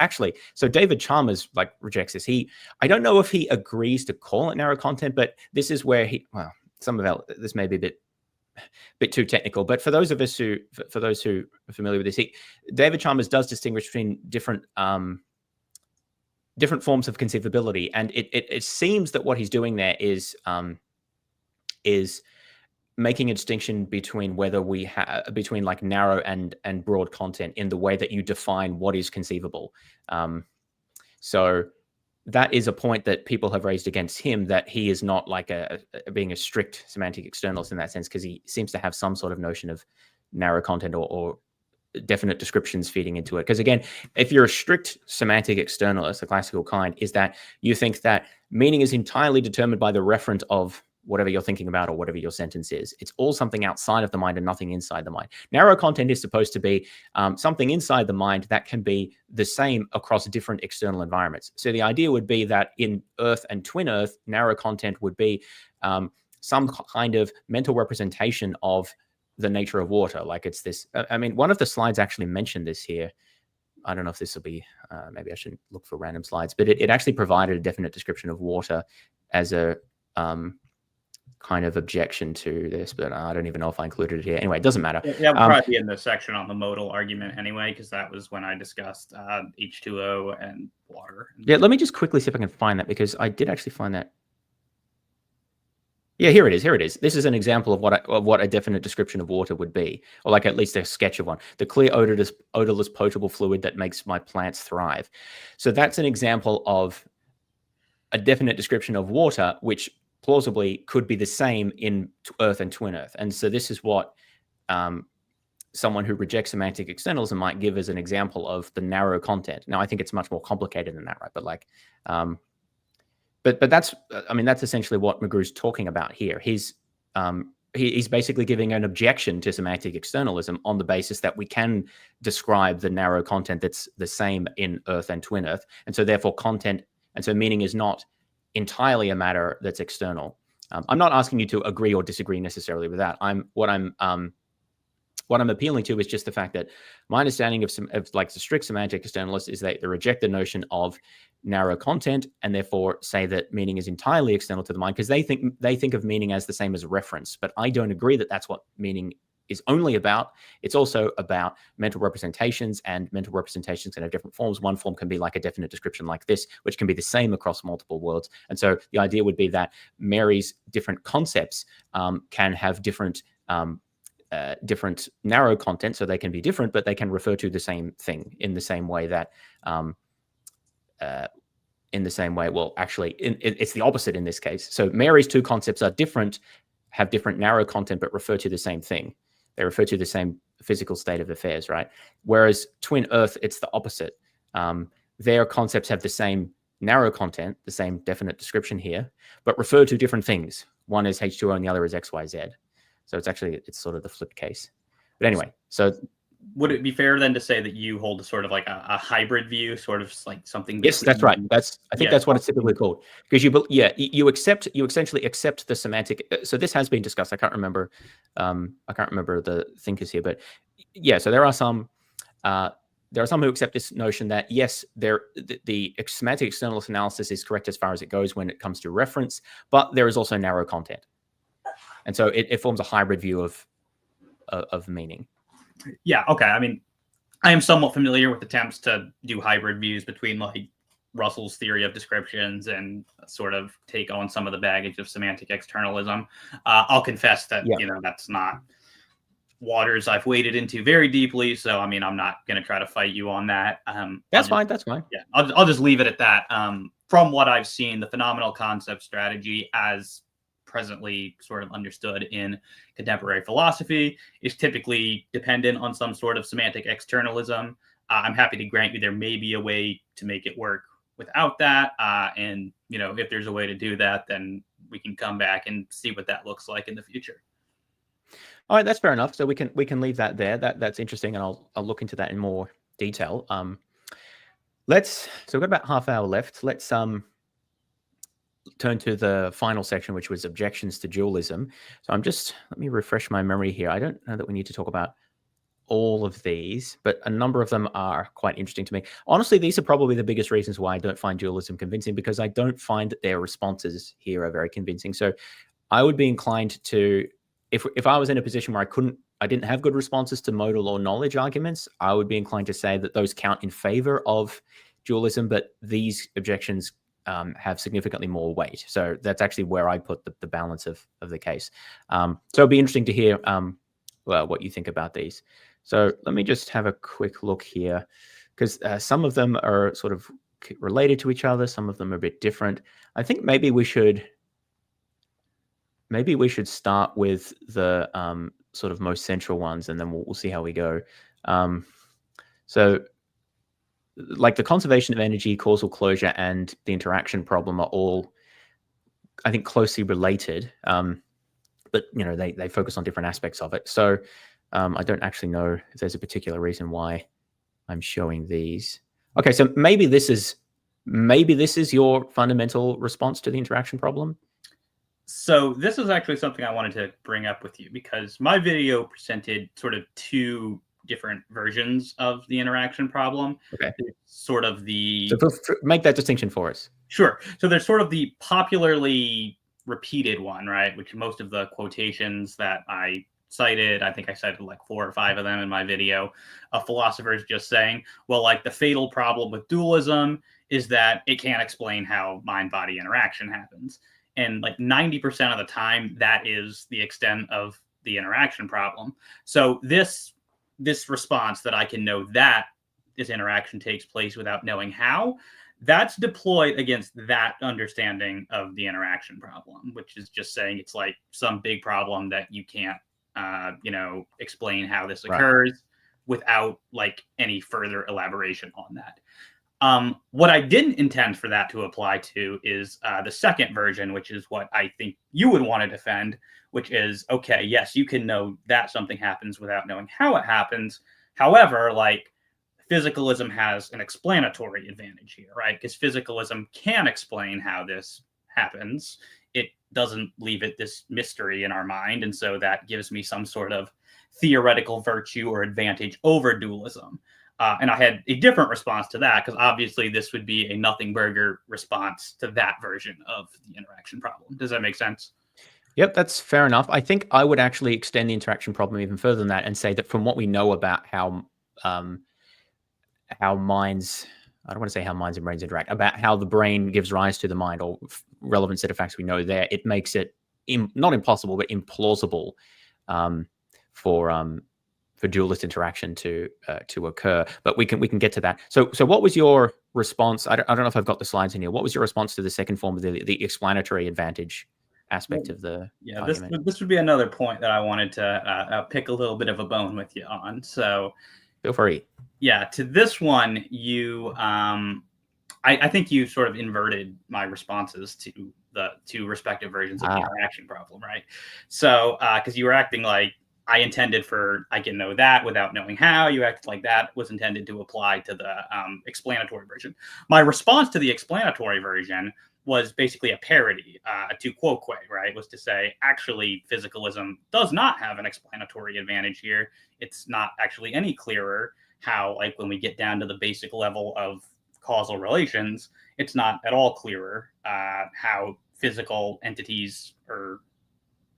David Chalmers rejects this. I don't know if he agrees to call it narrow content, but this is where this may be a bit too technical. But for those who are familiar with this, David Chalmers does distinguish between different different forms of conceivability, and it seems that what he's doing there is making a distinction between whether we have between like narrow and broad content in the way that you define what is conceivable. So that is a point that people have raised against him, that he is not like being a strict semantic externalist in that sense, because he seems to have some sort of notion of narrow content or definite descriptions feeding into it. Because again, if you're a strict semantic externalist, the classical kind, is that you think that meaning is entirely determined by the referent of whatever you're thinking about or whatever your sentence is. It's all something outside of the mind and nothing inside the mind. Narrow content is supposed to be something inside the mind that can be the same across different external environments. So the idea would be that in Earth and twin Earth, narrow content would be some kind of mental representation of the nature of water. Like it's this, I mean, one of the slides actually mentioned this here. I don't know if this will be, maybe I shouldn't look for random slides, but it actually provided a definite description of water as a kind of objection to this, but I don't even know if I included it here. Anyway, it doesn't matter. Yeah, we'll probably be in the section on the modal argument anyway, because that was when I discussed H2O and water. Yeah, let me just quickly see if I can find that, because I did actually find that. Yeah, here it is. Here it is. This is an example of what a definite description of water would be, or like at least a sketch of one. The clear, odorless, potable fluid that makes my plants thrive. So that's an example of a definite description of water, which plausibly could be the same in Earth and twin Earth. And so this is what someone who rejects semantic externalism might give as an example of the narrow content. Now, I think it's much more complicated than that, right? But like, but that's, I mean, that's essentially what McGrew's talking about here. He's basically giving an objection to semantic externalism on the basis that we can describe the narrow content that's the same in Earth and twin Earth. And so therefore content, and so meaning is not entirely a matter that's external. I'm not asking you to agree or disagree necessarily with that. What I'm appealing to is just the fact that my understanding of like the strict semantic externalists is that they reject the notion of narrow content and therefore say that meaning is entirely external to the mind, because they think of meaning as the same as a reference. But I don't agree that that's what meaning is only about. It's also about mental representations, and mental representations can have different forms. One form can be like a definite description like this, which can be the same across multiple worlds. And so the idea would be that Mary's different concepts can have different narrow content, so they can be different, but they can refer to the same thing in the same way that well, actually, it's the opposite in this case. So Mary's two concepts are different, have different narrow content, but refer to the same thing. They refer to the same physical state of affairs, right? Whereas twin Earth, it's the opposite. Their concepts have the same narrow content, the same definite description here, but refer to different things. One is H2O and the other is XYZ. So it's sort of the flipped case. But anyway, so would it be fair then to say that you hold a sort of like a hybrid view, sort of like something? Yes, that's right. I think that's what it's typically called, because you essentially accept the semantic. So this has been discussed. I can't remember the thinkers here, but yeah. So there are some who accept this notion that yes, the semantic externalist analysis is correct as far as it goes when it comes to reference, but there is also narrow content, and so it forms a hybrid view of meaning. Yeah, okay. I mean, I am somewhat familiar with attempts to do hybrid views between like Russell's theory of descriptions and sort of take on some of the baggage of semantic externalism. I'll confess that, that's not waters I've waded into very deeply. So, I mean, I'm not going to try to fight you on that. That's fine. That's fine. Yeah, I'll just leave it at that. From what I've seen, the phenomenal concept strategy as presently sort of understood in contemporary philosophy is typically dependent on some sort of semantic externalism. I'm happy to grant you there may be a way to make it work without that. And, if there's a way to do that, then we can come back and see what that looks like in the future. All right, that's fair enough. So we can leave that there. That's interesting, and I'll look into that in more detail. So we've got about half hour left. Let's turn to the final section, which was objections to dualism. So let me refresh my memory here. I don't know that we need to talk about all of these, but a number of them are quite interesting to me. Honestly, these are probably the biggest reasons why I don't find dualism convincing, because I don't find that their responses here are very convincing. So I would be inclined to, if I was in a position where I didn't have good responses to modal or knowledge arguments, I would be inclined to say that those count in favor of dualism, but these objections have significantly more weight. So that's actually where I put the balance of the case. So it'll be interesting to hear well, what you think about these. So let me just have a quick look here, because some of them are sort of related to each other. Some of them are a bit different. I think maybe we should start with the sort of most central ones, and then we'll see how we go. So like the conservation of energy, causal closure, and the interaction problem are all, I think, closely related. But they focus on different aspects of it. So I don't actually know if there's a particular reason why I'm showing these. Okay, so maybe this is your fundamental response to the interaction problem. So this is actually something I wanted to bring up with you, because my video presented sort of two different versions of the interaction problem. Okay. Sort of the... So make that distinction for us. Sure. So there's sort of the popularly repeated one, right? Which most of the quotations that I cited, I think I cited like 4 or 5 of them in my video, philosophers just saying, well, like the fatal problem with dualism is that it can't explain how mind-body interaction happens. And like 90% of the time, that is the extent of the interaction problem. So this response that I can know that this interaction takes place without knowing how, that's deployed against that understanding of the interaction problem, which is just saying it's like some big problem that you can't, explain how this occurs without like any further elaboration on that. What I didn't intend for that to apply to is the second version, which is what I think you would want to defend, which is, okay, yes, you can know that something happens without knowing how it happens. However, like physicalism has an explanatory advantage here, right? Because physicalism can explain how this happens. It doesn't leave it this mystery in our mind. And so that gives me some sort of theoretical virtue or advantage over dualism. And I had a different response to that, because obviously this would be a nothing burger response to that version of the interaction problem. Does that make sense? Yep, that's fair enough. I think I would actually extend the interaction problem even further than that and say that from what we know about how minds, I don't want to say how minds and brains interact, about how the brain gives rise to the mind, or relevant set of facts we know there, it makes it not impossible, but implausible for dualist interaction to occur. But we can get to that. So what was your response? I don't know if I've got the slides in here. What was your response to the second form of the explanatory advantage aspect of the argument? This would be another point that I wanted to pick a little bit of a bone with you on. So feel free. Yeah, to this one, you I think you sort of inverted my responses to the two respective versions of the interaction problem, right? So because you were acting like I intended for I can know that without knowing how. You acted like that was intended to apply to the explanatory version. My response to the explanatory version was basically a parody, to quoque, right? Was to say, actually, physicalism does not have an explanatory advantage here. It's not actually any clearer how, like, when we get down to the basic level of causal relations, it's not at all clearer how physical entities or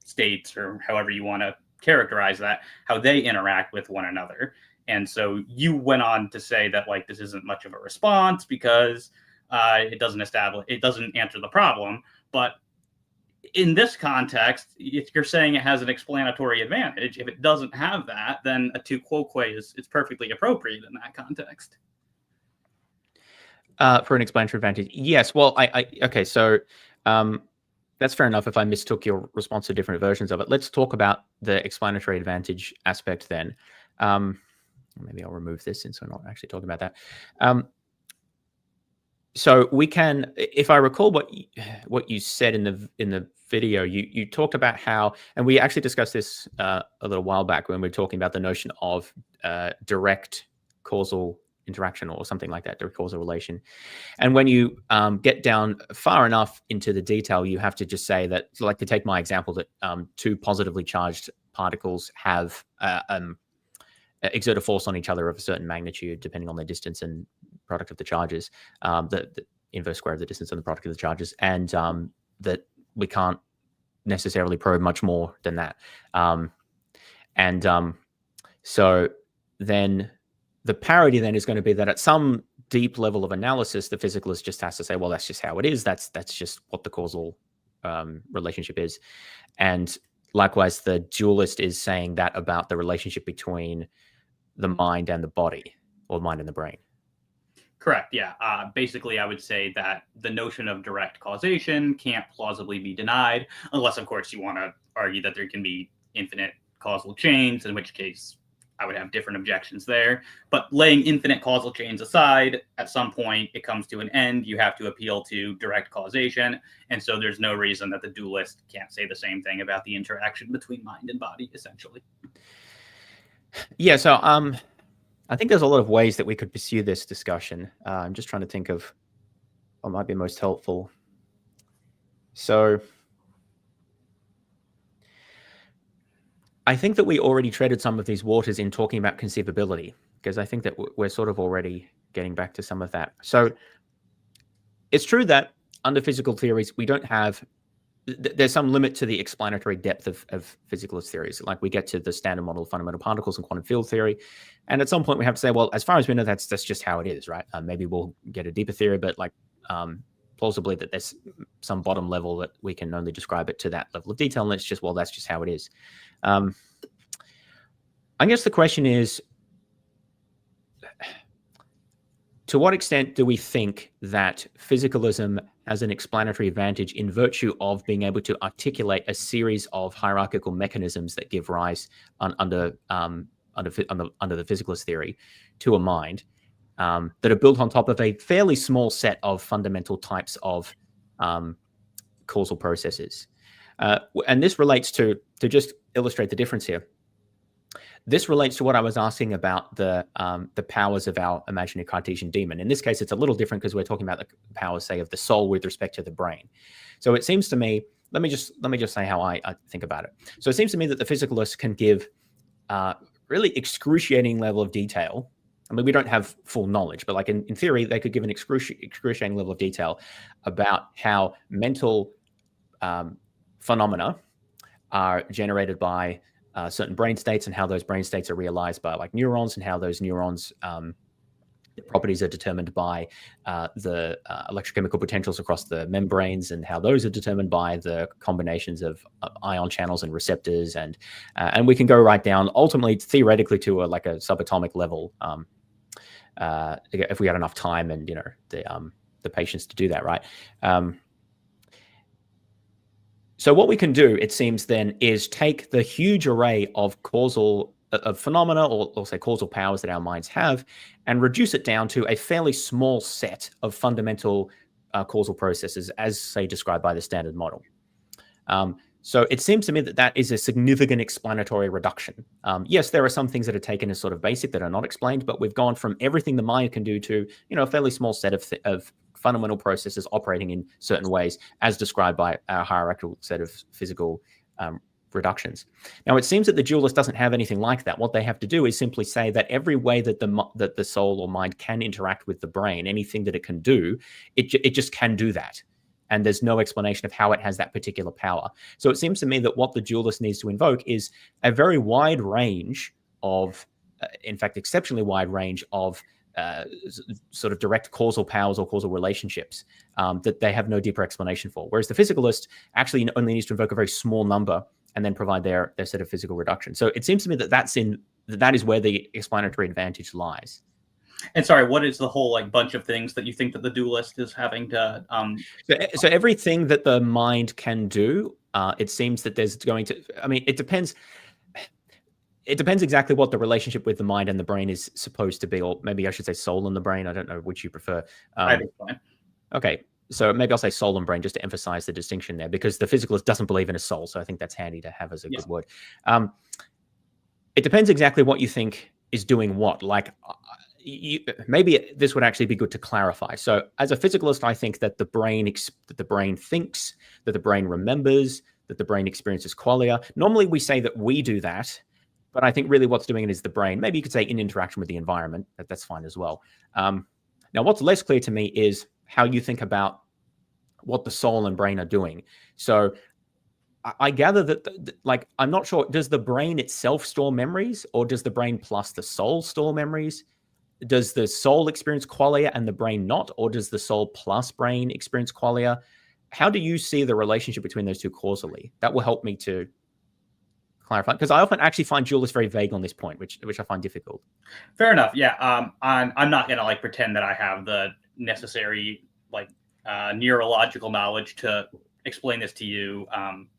states, or however you want to characterize that, how they interact with one another. And so you went on to say that, like, this isn't much of a response because it doesn't answer the problem. But in this context, if you're saying it has an explanatory advantage, if it doesn't have that, then a tu quoque is perfectly appropriate in that context. For an explanatory advantage, yes. Well, okay, so that's fair enough if I mistook your response to different versions of it. Let's talk about the explanatory advantage aspect then. Maybe I'll remove this since we're not actually talking about that. So we can, if I recall what you said in the video, you talked about how, and we actually discussed this a little while back when we were talking about the notion of direct causal interaction or something like that, direct causal relation. And when you get down far enough into the detail, you have to just say that, like, to take my example, that two positively charged particles have exert a force on each other of a certain magnitude depending on their distance and product of the charges, the inverse square of the distance and the product of the charges, and that we can't necessarily probe much more than that. So then the parity then is going to be that at some deep level of analysis, the physicalist just has to say, well, that's just how it is. That's just what the causal relationship is. And likewise, the dualist is saying that about the relationship between the mind and the body, or mind and the brain. Correct. Yeah. Basically, I would say that the notion of direct causation can't plausibly be denied, unless, of course, you want to argue that there can be infinite causal chains, in which case I would have different objections there. But laying infinite causal chains aside, at some point it comes to an end. You have to appeal to direct causation. And so there's no reason that the dualist can't say the same thing about the interaction between mind and body, essentially. Yeah. So I think there's a lot of ways that we could pursue this discussion. I'm just trying to think of what might be most helpful. So I think that we already treaded some of these waters in talking about conceivability, because I think that we're sort of already getting back to some of that. So it's true that under physical theories, we don't have, there's some limit to the explanatory depth of physicalist theories. Like we get to the standard model of fundamental particles and quantum field theory. And at some point we have to say, well, as far as we know, that's just how it is, right? Maybe we'll get a deeper theory, but like plausibly that there's some bottom level that we can only describe it to that level of detail. And it's just, well, that's just how it is. I guess the question is, to what extent do we think that physicalism has an explanatory advantage in virtue of being able to articulate a series of hierarchical mechanisms that give rise under the physicalist theory to a mind that are built on top of a fairly small set of fundamental types of causal processes? And this relates to just illustrate the difference here. This relates to what I was asking about the powers of our imaginary Cartesian demon. In this case, it's a little different because we're talking about the powers, say, of the soul with respect to the brain. So it seems to me, let me just say how I think about it. So it seems to me that the physicalists can give really excruciating level of detail. I mean, we don't have full knowledge, but like in theory, they could give an excruciating level of detail about how mental phenomena are generated by certain brain states, and how those brain states are realized by like neurons, and how those neurons properties are determined by the electrochemical potentials across the membranes, and how those are determined by the combinations of ion channels and receptors, and we can go right down ultimately theoretically to like a subatomic level if we had enough time and the patience to do that, right? So what we can do, it seems then, is take the huge array of phenomena, or say causal powers that our minds have, and reduce it down to a fairly small set of fundamental causal processes, as say described by the standard model. So it seems to me that that is a significant explanatory reduction. Yes, there are some things that are taken as sort of basic that are not explained, but we've gone from everything the mind can do to a fairly small set of fundamental processes operating in certain ways, as described by our hierarchical set of physical reductions. Now, it seems that the dualist doesn't have anything like that. What they have to do is simply say that every way that the soul or mind can interact with the brain, anything that it can do, it just can do that. And there's no explanation of how it has that particular power. So it seems to me that what the dualist needs to invoke is a very wide range of, in fact, exceptionally wide range of sort of direct causal powers or causal relationships that they have no deeper explanation for. Whereas the physicalist actually only needs to invoke a very small number and then provide their set of physical reduction. So it seems to me that that is where the explanatory advantage lies. And sorry, what is the whole like bunch of things that you think that the dualist is having to? So everything that the mind can do, it seems that there's going to. I mean, it depends. It depends exactly what the relationship with the mind and the brain is supposed to be, or maybe I should say soul and the brain. I don't know which you prefer. I think fine. Okay, so maybe I'll say soul and brain just to emphasize the distinction there, because the physicalist doesn't believe in a soul, so I think that's handy to have as a good word. It depends exactly what you think is doing what. Like, maybe this would actually be good to clarify. So, as a physicalist, I think that the brain thinks, that the brain remembers, that the brain experiences qualia. Normally, we say that we do that. But I think really what's doing it is the brain. Maybe you could say in interaction with the environment. That's fine as well. Now, what's less clear to me is how you think about what the soul and brain are doing. So I gather that, I'm not sure, does the brain itself store memories, or does the brain plus the soul store memories? does the soul experience qualia and the brain not, or does the soul plus brain experience qualia? How do you see the relationship between those two causally? That will help me to clarify, because I often actually find dualists very vague on this point, which I find difficult. Fair enough. Yeah. I'm not gonna like pretend that I have the necessary like neurological knowledge to explain this to you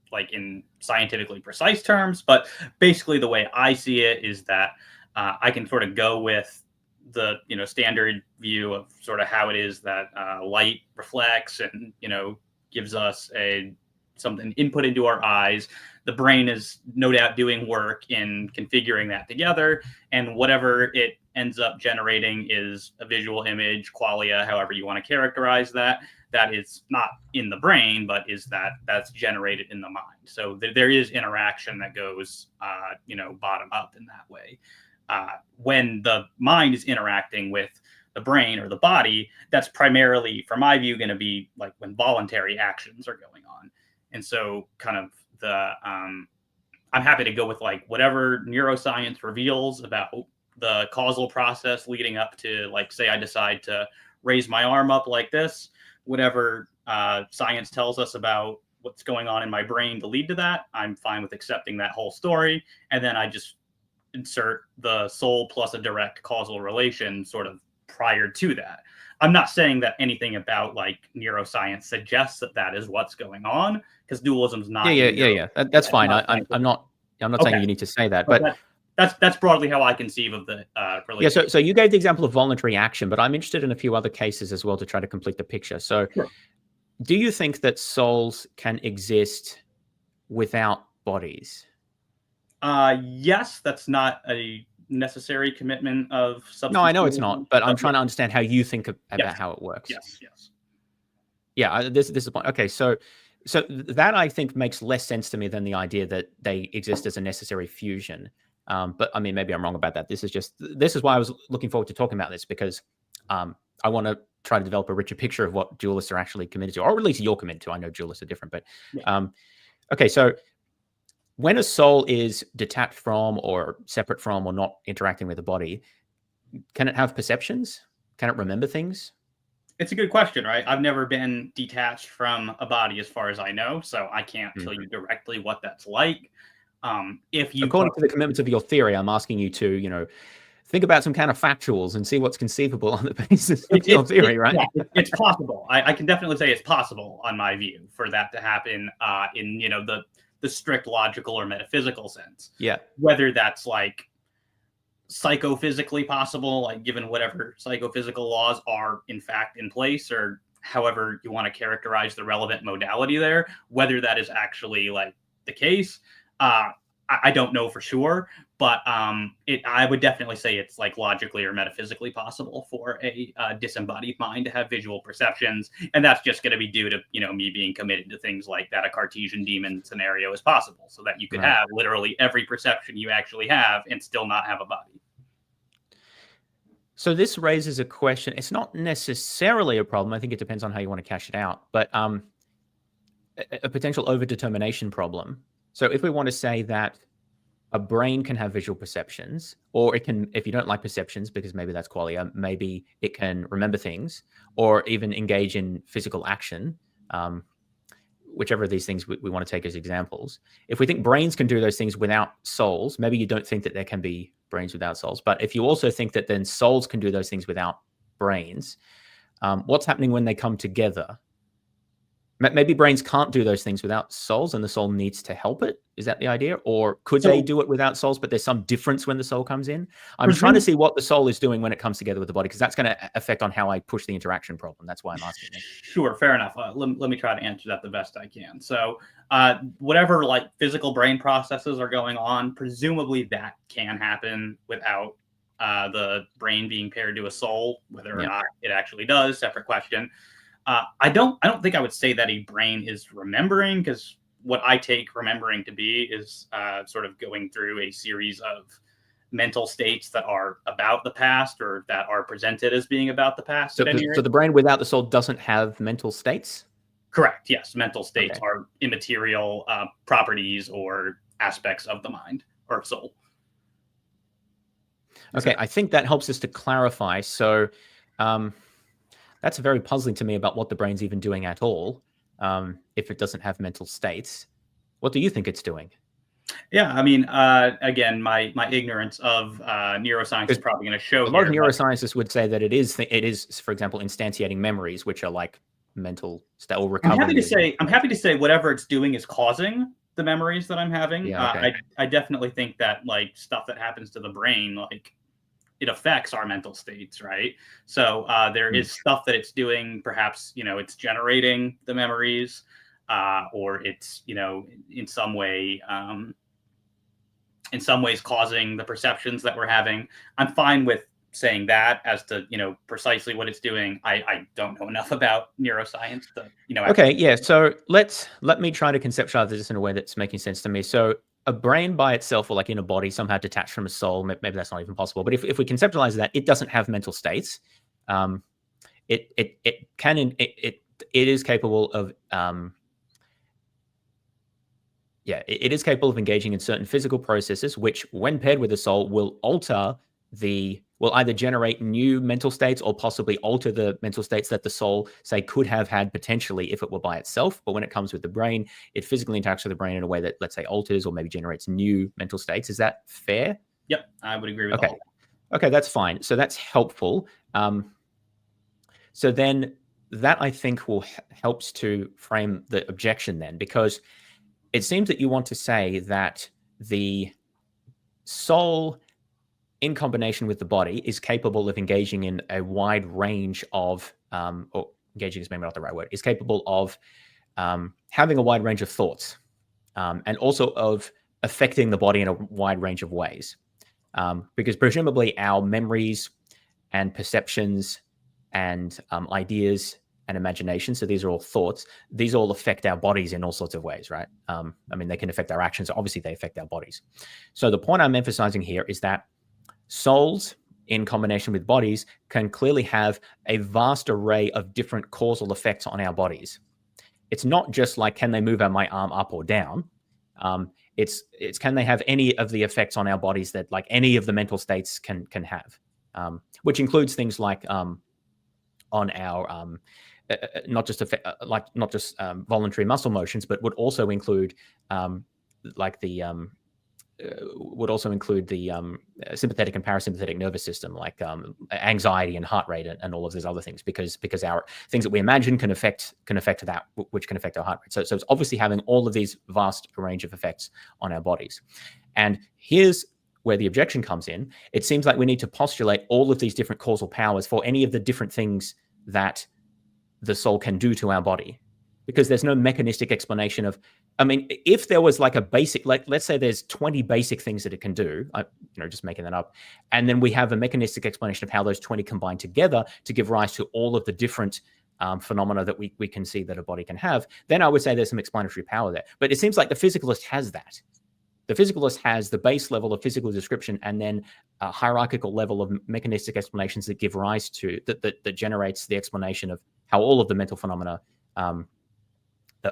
like in scientifically precise terms, but basically the way I see it is that I can sort of go with the standard view of sort of how it is that light reflects and gives us something input into our eyes. The brain is no doubt doing work in configuring that together, and whatever it ends up generating is a visual image, qualia, however you want to characterize that. That is not in the brain, but that's generated in the mind. So there is interaction that goes, bottom up in that way. When the mind is interacting with the brain or the body, that's primarily, from my view, going to be like when voluntary actions are going on. And so kind of I'm happy to go with like whatever neuroscience reveals about the causal process leading up to, like, say I decide to raise my arm up like this, whatever science tells us about what's going on in my brain to lead to that, I'm fine with accepting that whole story. And then I just insert the soul plus a direct causal relation sort of prior to that. I'm not saying that anything about like neuroscience suggests that is what's going on, because dualism's not. Yeah. That's fine. I'm not saying you need to say that, but that's broadly how I conceive of the relationship. Yeah. So you gave the example of voluntary action, but I'm interested in a few other cases as well to try to complete the picture. So, sure. Do you think that souls can exist without bodies? Yes, that's not a necessary commitment of substance. No, I know it's not, but I'm trying to understand how you think about how it works. Yes. Yeah, this is a point. Okay, so that I think makes less sense to me than the idea that they exist as a necessary fusion. But I mean, maybe I'm wrong about that. This is why I was looking forward to talking about this, because I want to try to develop a richer picture of what dualists are actually committed to, or at least you're committed to. I know dualists are different, but okay, so when a soul is detached from or separate from or not interacting with the body, can it have perceptions? Can it remember things? It's a good question, right? I've never been detached from a body as far as I know, so I can't tell you directly what that's like. According to the commitments of your theory, I'm asking you to, think about some counterfactuals and see what's conceivable on the basis of your theory, right? Yeah, it's possible. I can definitely say it's possible, on my view, for that to happen in the strict logical or metaphysical sense. Yeah. Whether that's like psychophysically possible, like given whatever psychophysical laws are in fact in place, or however you want to characterize the relevant modality there, whether that is actually like the case, I don't know for sure, but I would definitely say it's like logically or metaphysically possible for a disembodied mind to have visual perceptions, and that's just going to be due to me being committed to things like that a Cartesian demon scenario is possible, so that you could have literally every perception you actually have and still not have a body. So this raises a question. It's not necessarily a problem. I think it depends on how you want to cash it out, but a potential overdetermination problem. So if we want to say that a brain can have visual perceptions, or it can, if you don't like perceptions, because maybe that's qualia, maybe it can remember things, or even engage in physical action, whichever of these things we want to take as examples. If we think brains can do those things without souls, maybe you don't think that there can be brains without souls. But if you also think that then souls can do those things without brains, what's happening when they come together? Maybe brains can't do those things without souls, and the soul needs to help it. Is that the idea? Or could they do it without souls, but there's some difference when the soul comes in? I'm trying to see what the soul is doing when it comes together with the body, because that's going to affect on how I push the interaction problem. That's why I'm asking it. Sure, fair enough. Let me try to answer that the best I can. So whatever like physical brain processes are going on, presumably that can happen without the brain being paired to a soul. Whether or not it actually does, separate question. I don't think I would say that a brain is remembering, because what I take remembering to be is sort of going through a series of mental states that are about the past, or that are presented as being about the past. So the brain without the soul doesn't have mental states? Correct. Yes. Mental states are immaterial properties or aspects of the mind or soul. Okay, I think that helps us to clarify. So that's very puzzling to me about what the brain's even doing at all, if it doesn't have mental states. What do you think it's doing? Yeah, I mean, again, my ignorance of neuroscience is probably going to show a lot here. of neuroscientists would say that it is, for example, instantiating memories, which are like mental state or recovery. I'm happy to say whatever it's doing is causing the memories that I'm having. Yeah, okay. I definitely think that like stuff that happens to the brain, like it affects our mental states, right? So there is stuff that it's doing. Perhaps it's generating the memories, or it's in some way. In some ways causing the perceptions that we're having. I'm fine with saying that as to, precisely what it's doing. I don't know enough about neuroscience to, Okay, yeah. So let me try to conceptualize this in a way that's making sense to me. So a brain by itself, or like in a body, somehow detached from a soul, maybe that's not even possible. But if we conceptualize that, it doesn't have mental states. It is capable of it is capable of engaging in certain physical processes, which, when paired with the soul, will either generate new mental states or possibly alter the mental states that the soul, say, could have had potentially if it were by itself. But when it comes with the brain, it physically interacts with the brain in a way that, let's say, alters or maybe generates new mental states. Is that fair? Yep, I would agree with all that. Okay, that's fine. So that's helpful. So then that, I think, helps to frame the objection then, because it seems that you want to say that the soul, in combination with the body, is capable of engaging in a wide range of, or engaging is maybe not the right word, is capable of having a wide range of thoughts, and also of affecting the body in a wide range of ways. Because presumably our memories and perceptions and ideas and imagination, so these are all thoughts, these all affect our bodies in all sorts of ways, right? I mean, they can affect our actions. Obviously, they affect our bodies. So the point I'm emphasizing here is that souls, in combination with bodies, can clearly have a vast array of different causal effects on our bodies. It's not just like, can they move my arm up or down? It's can they have any of the effects on our bodies that like any of the mental states can have, which includes things like on our not just voluntary muscle motions, but would also include sympathetic and parasympathetic nervous system, like anxiety and heart rate and all of those other things, because our things that we imagine can affect that, which can affect our heart rate. So it's obviously having all of these vast range of effects on our bodies. And here's where the objection comes in. It seems like we need to postulate all of these different causal powers for any of the different things that the soul can do to our body, because there's no mechanistic explanation of, I mean, if there was like a basic, like let's say there's 20 basic things that it can do, just making that up, and then we have a mechanistic explanation of how those 20 combine together to give rise to all of the different phenomena that we can see that a body can have, then I would say there's some explanatory power there. But it seems like the physicalist has that. The physicalist has the base level of physical description and then a hierarchical level of mechanistic explanations that give rise to, that generates the explanation of how all of the mental phenomena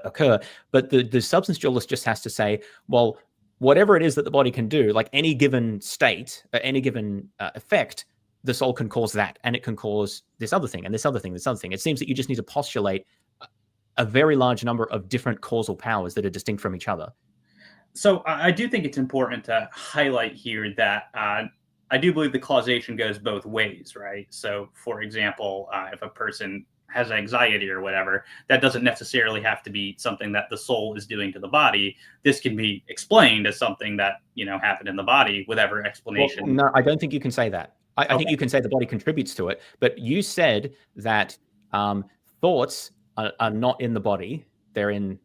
occur. But the substance dualist just has to say, well, whatever it is that the body can do, like any given state, any given effect, the soul can cause that, and it can cause this other thing, and this other thing, this other thing. It seems that you just need to postulate a very large number of different causal powers that are distinct from each other. So I do think it's important to highlight here that I do believe the causation goes both ways, right? So, for example, if a person has anxiety or whatever, that doesn't necessarily have to be something that the soul is doing to the body. This can be explained as something that, happened in the body, whatever explanation. Well, no, I don't think you can say that. I think you can say the body contributes to it, but you said that thoughts are not in the body. They're in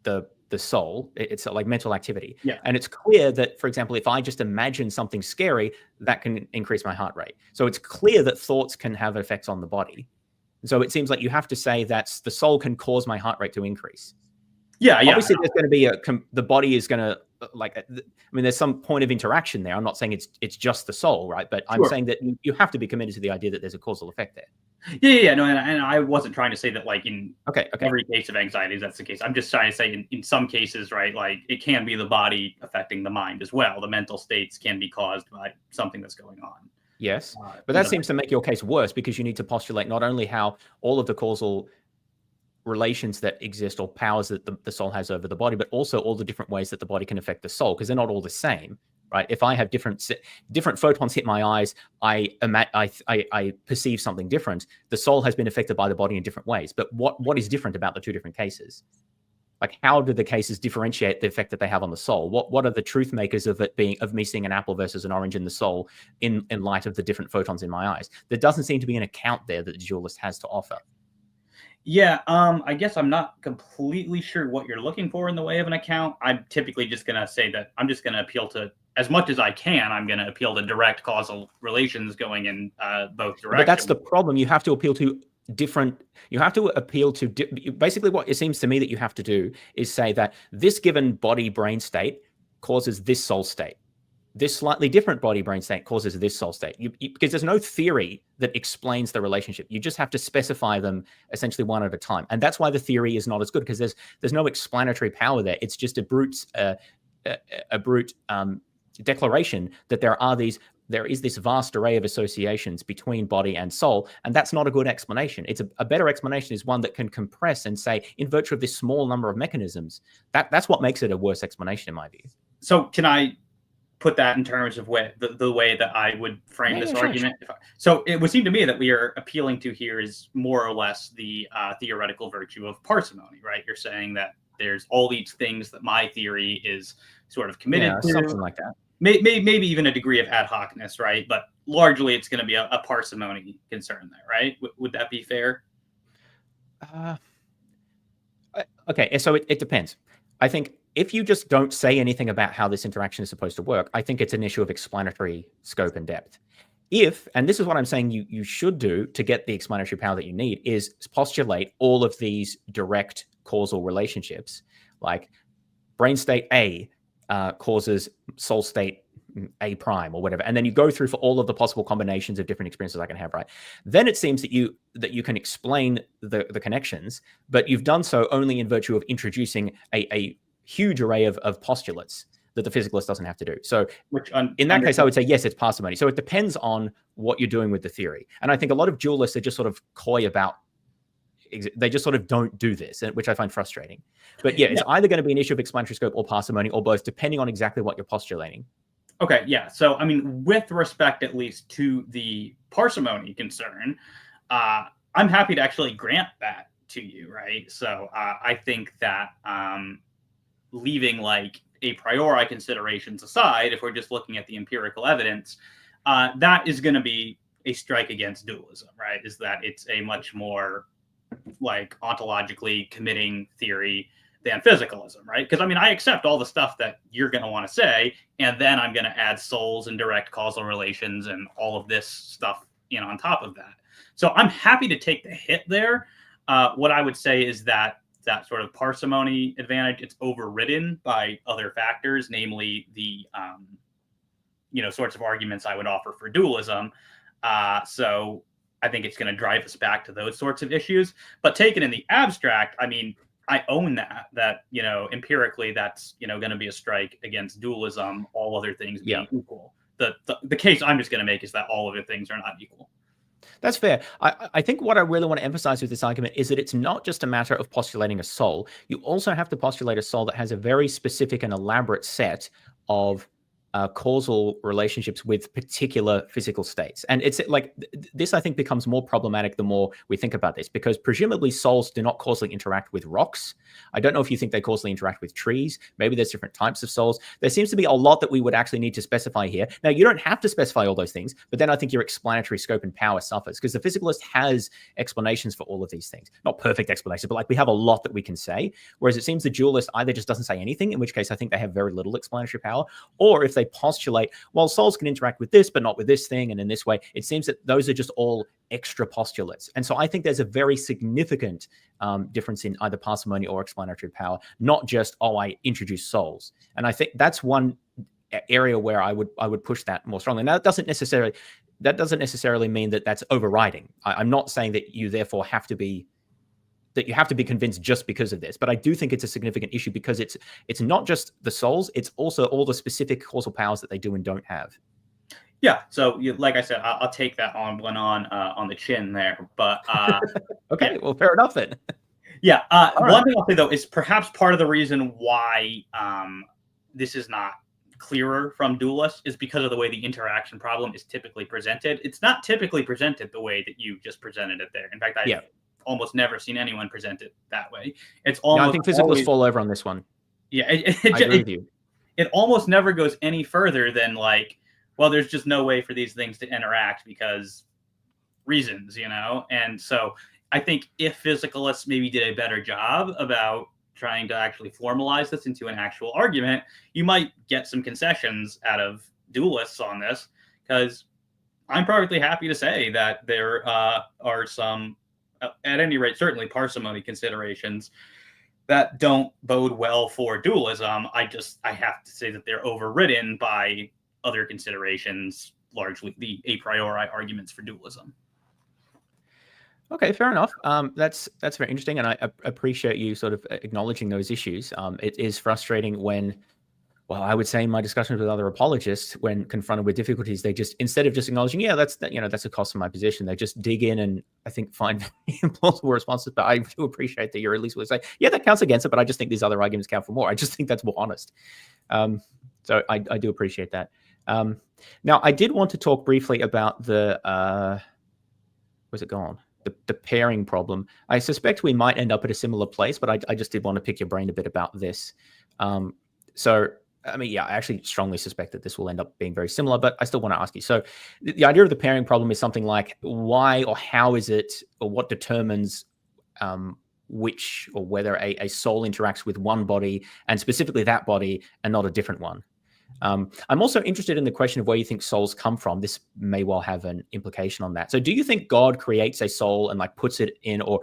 the soul. It's like mental activity. Yeah. And it's clear that, for example, if I just imagine something scary, that can increase my heart rate. So it's clear that thoughts can have effects on the body. So it seems like you have to say that the soul can cause my heart rate to increase. Yeah. Obviously, there's going to be the body is going to mean, there's some point of interaction there. I'm not saying it's just the soul, right? But I'm saying that you have to be committed to the idea that there's a causal effect there. Yeah. No, and I wasn't trying to say that like in Okay. every case of anxiety that's the case. I'm just trying to say in some cases, right, like it can be the body affecting the mind as well. The mental states can be caused by something that's going on. Yes, but that seems to make your case worse, because you need to postulate not only how all of the causal relations that exist or powers that the soul has over the body, but also all the different ways that the body can affect the soul, because they're not all the same. Right? If I have different photons hit my eyes, I perceive something different. The soul has been affected by the body in different ways. But what is different about the two different cases? Like, how do the cases differentiate the effect that they have on the soul? What are the truth makers of me seeing an apple versus an orange in the soul in light of the different photons in my eyes? There doesn't seem to be an account there that the dualist has to offer. Yeah, I guess I'm not completely sure what you're looking for in the way of an account. I'm typically just going to say that I'm just going to appeal to, as much as I can, I'm going to appeal to direct causal relations going in both directions. But that's the problem. You have to appeal to basically what it seems to me that you have to do is say that this given body brain state causes this soul state. This slightly different body brain state causes this soul state, because there's no theory that explains the relationship. You just have to specify them essentially one at a time. And that's why the theory is not as good, because there's no explanatory power there. It's just a brute declaration that there is this vast array of associations between body and soul, and that's not a good explanation. It's a better explanation is one that can compress and say, in virtue of this small number of mechanisms, that's what makes it a worse explanation in my view. So can I put that in terms of the way that I would frame this argument? Sure. So it would seem to me that we are appealing to here is more or less the theoretical virtue of parsimony, right? You're saying that there's all these things that my theory is sort of committed to. Something like that. Maybe even a degree of ad hocness, right? But largely it's going to be a parsimony concern there, right? Would that be fair? Okay, so it depends. I think if you just don't say anything about how this interaction is supposed to work, I think it's an issue of explanatory scope and depth. And this is what I'm saying you should do to get the explanatory power that you need, is postulate all of these direct causal relationships, like brain state A causes soul state A prime or whatever. And then you go through for all of the possible combinations of different experiences I can have, right? Then it seems that you can explain the connections, but you've done so only in virtue of introducing a huge array of postulates that the physicalist doesn't have to do. So in that case, I would say, yes, it's parsimony. So it depends on what you're doing with the theory. And I think a lot of dualists are just sort of coy about, they just sort of don't do this, which I find frustrating. But yeah, it's either going to be an issue of explanatory scope or parsimony, or both, depending on exactly what you're postulating. Okay, yeah. So, I mean, with respect at least to the parsimony concern, I'm happy to actually grant that to you, right? So I think that leaving like a priori considerations aside, if we're just looking at the empirical evidence, that is going to be a strike against dualism, right? Is that it's a much more like ontologically committing theory than physicalism, right? Because I mean, I accept all the stuff that you're going to want to say, and then I'm going to add souls and direct causal relations and all of this stuff, on top of that. So I'm happy to take the hit there. What I would say is that sort of parsimony advantage, it's overridden by other factors, namely the sorts of arguments I would offer for dualism. So I think it's going to drive us back to those sorts of issues. But taken in the abstract, I mean, I own that empirically that's going to be a strike against dualism, all other things being equal. The case I'm just going to make is that all other things are not equal. That's fair. I think what I really want to emphasize with this argument is that it's not just a matter of postulating a soul. You also have to postulate a soul that has a very specific and elaborate set of causal relationships with particular physical states. And it's like this, I think, becomes more problematic the more we think about this, because presumably souls do not causally interact with rocks. I don't know if you think they causally interact with trees. Maybe there's different types of souls. There seems to be a lot that we would actually need to specify here. Now, you don't have to specify all those things, but then I think your explanatory scope and power suffers, because the physicalist has explanations for all of these things. Not perfect explanations, but like we have a lot that we can say. Whereas it seems the dualist either just doesn't say anything, in which case I think they have very little explanatory power, or if they postulate, well, souls can interact with this, but not with this thing, and in this way, it seems that those are just all extra postulates. And so I think there's a very significant difference in either parsimony or explanatory power, not just, oh, I introduce souls. And I think that's one area where I would push that more strongly. Now, that doesn't necessarily mean that that's overriding. I'm not saying that you therefore have to be convinced just because of this, but I do think it's a significant issue because it's not just the souls, it's also all the specific causal powers that they do and don't have. Yeah, so like I said, I'll take that on the chin there, but okay, yeah. Well, fair enough then. Yeah, one thing I'll say though is perhaps part of the reason why this is not clearer from dualists is because of the way the interaction problem is typically presented. It's not typically presented the way that you just presented it there. In fact, I've almost never seen anyone present it that way. It's almost. I think physicalists fall over on this one. Yeah, I agree with you. It almost never goes any further than like, well, there's just no way for these things to interact because reasons, you know? And so I think if physicalists maybe did a better job about trying to actually formalize this into an actual argument, you might get some concessions out of dualists on this, because I'm perfectly happy to say that there are some, at any rate, certainly parsimony considerations that don't bode well for dualism. I have to say that they're overridden by other considerations, largely the a priori arguments for dualism. Okay, fair enough. That's very interesting, and I appreciate you sort of acknowledging those issues. It is frustrating when, well, I would say in my discussions with other apologists, when confronted with difficulties, they just, instead of just acknowledging, yeah, that's a cost of my position, they just dig in and I think find implausible responses. But I do appreciate that you're at least will say, yeah, that counts against it, but I just think these other arguments count for more. I just think that's more honest. So I do appreciate that. Now, I did want to talk briefly about the where's it gone? The pairing problem. I suspect we might end up at a similar place, but I just did want to pick your brain a bit about this. So, I mean, yeah, I actually strongly suspect that this will end up being very similar, but I still want to ask you. So the idea of the pairing problem is something like why or how is it, or what determines which or whether a soul interacts with one body, and specifically that body, and not a different one. I'm also interested in the question of where you think souls come from. This may well have an implication on that. So do you think God creates a soul and like puts it in, or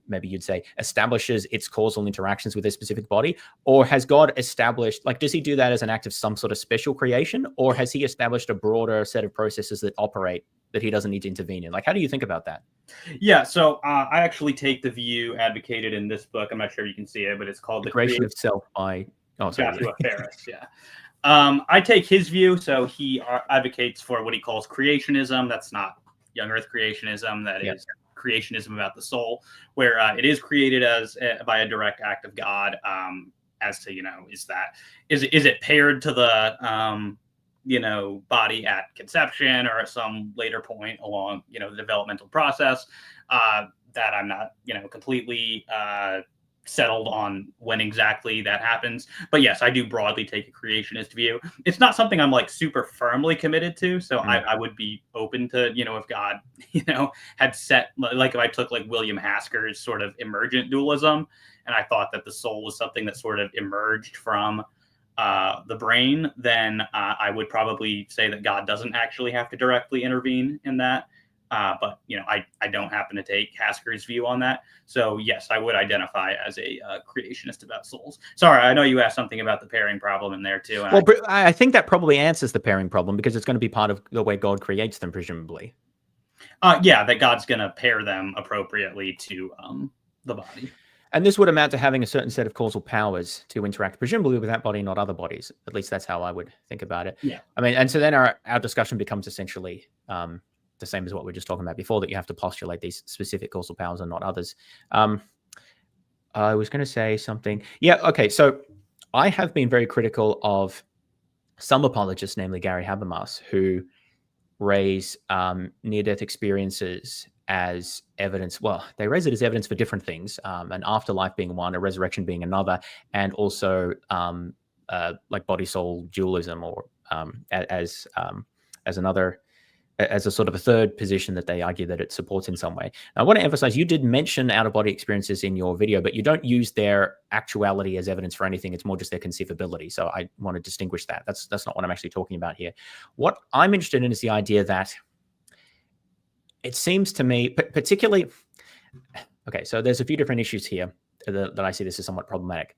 maybe you'd say establishes its causal interactions with a specific body? Or has God established, like, does he do that as an act of some sort of special creation? Or has he established a broader set of processes that operate that he doesn't need to intervene in? Like, how do you think about that? Yeah, so I actually take the view advocated in this book. I'm not sure you can see it, but it's called The Creation of Self by Joshua Ferris, yeah. I take his view. So he advocates for what he calls creationism. That's not young earth creationism. That is creationism about the soul, where it is created by a direct act of God. As to, is it paired to the body at conception or at some later point along the developmental process? That I'm not completely settled on when exactly that happens. But yes, I do broadly take a creationist view. It's not something I'm like super firmly committed to. So I would be open to, if God, had set, like if I took like William Hasker's sort of emergent dualism, and I thought that the soul was something that sort of emerged from the brain, then I would probably say that God doesn't actually have to directly intervene in that. But I don't happen to take Hasker's view on that. So yes, I would identify as a creationist about souls. Sorry, I know you asked something about the pairing problem in there too. Well, I think that probably answers the pairing problem, because it's going to be part of the way God creates them, presumably. Yeah, that God's going to pair them appropriately to the body. And this would amount to having a certain set of causal powers to interact, presumably with that body, not other bodies. At least that's how I would think about it. Yeah. I mean, and so then our discussion becomes essentially the same as what we were just talking about before, that you have to postulate these specific causal powers and not others. I was going to say something. Yeah, okay. So I have been very critical of some apologists, namely Gary Habermas, who raise near-death experiences as evidence. Well, they raise it as evidence for different things, an afterlife being one, a resurrection being another, and also like body-soul dualism, or as another as a sort of a third position that they argue that it supports in some way. Now, I want to emphasize, you did mention out-of-body experiences in your video, but you don't use their actuality as evidence for anything. It's more just their conceivability. So I want to distinguish that. That's not what I'm actually talking about here. What I'm interested in is the idea that it seems to me, particularly, okay, so there's a few different issues here that I see this as somewhat problematic.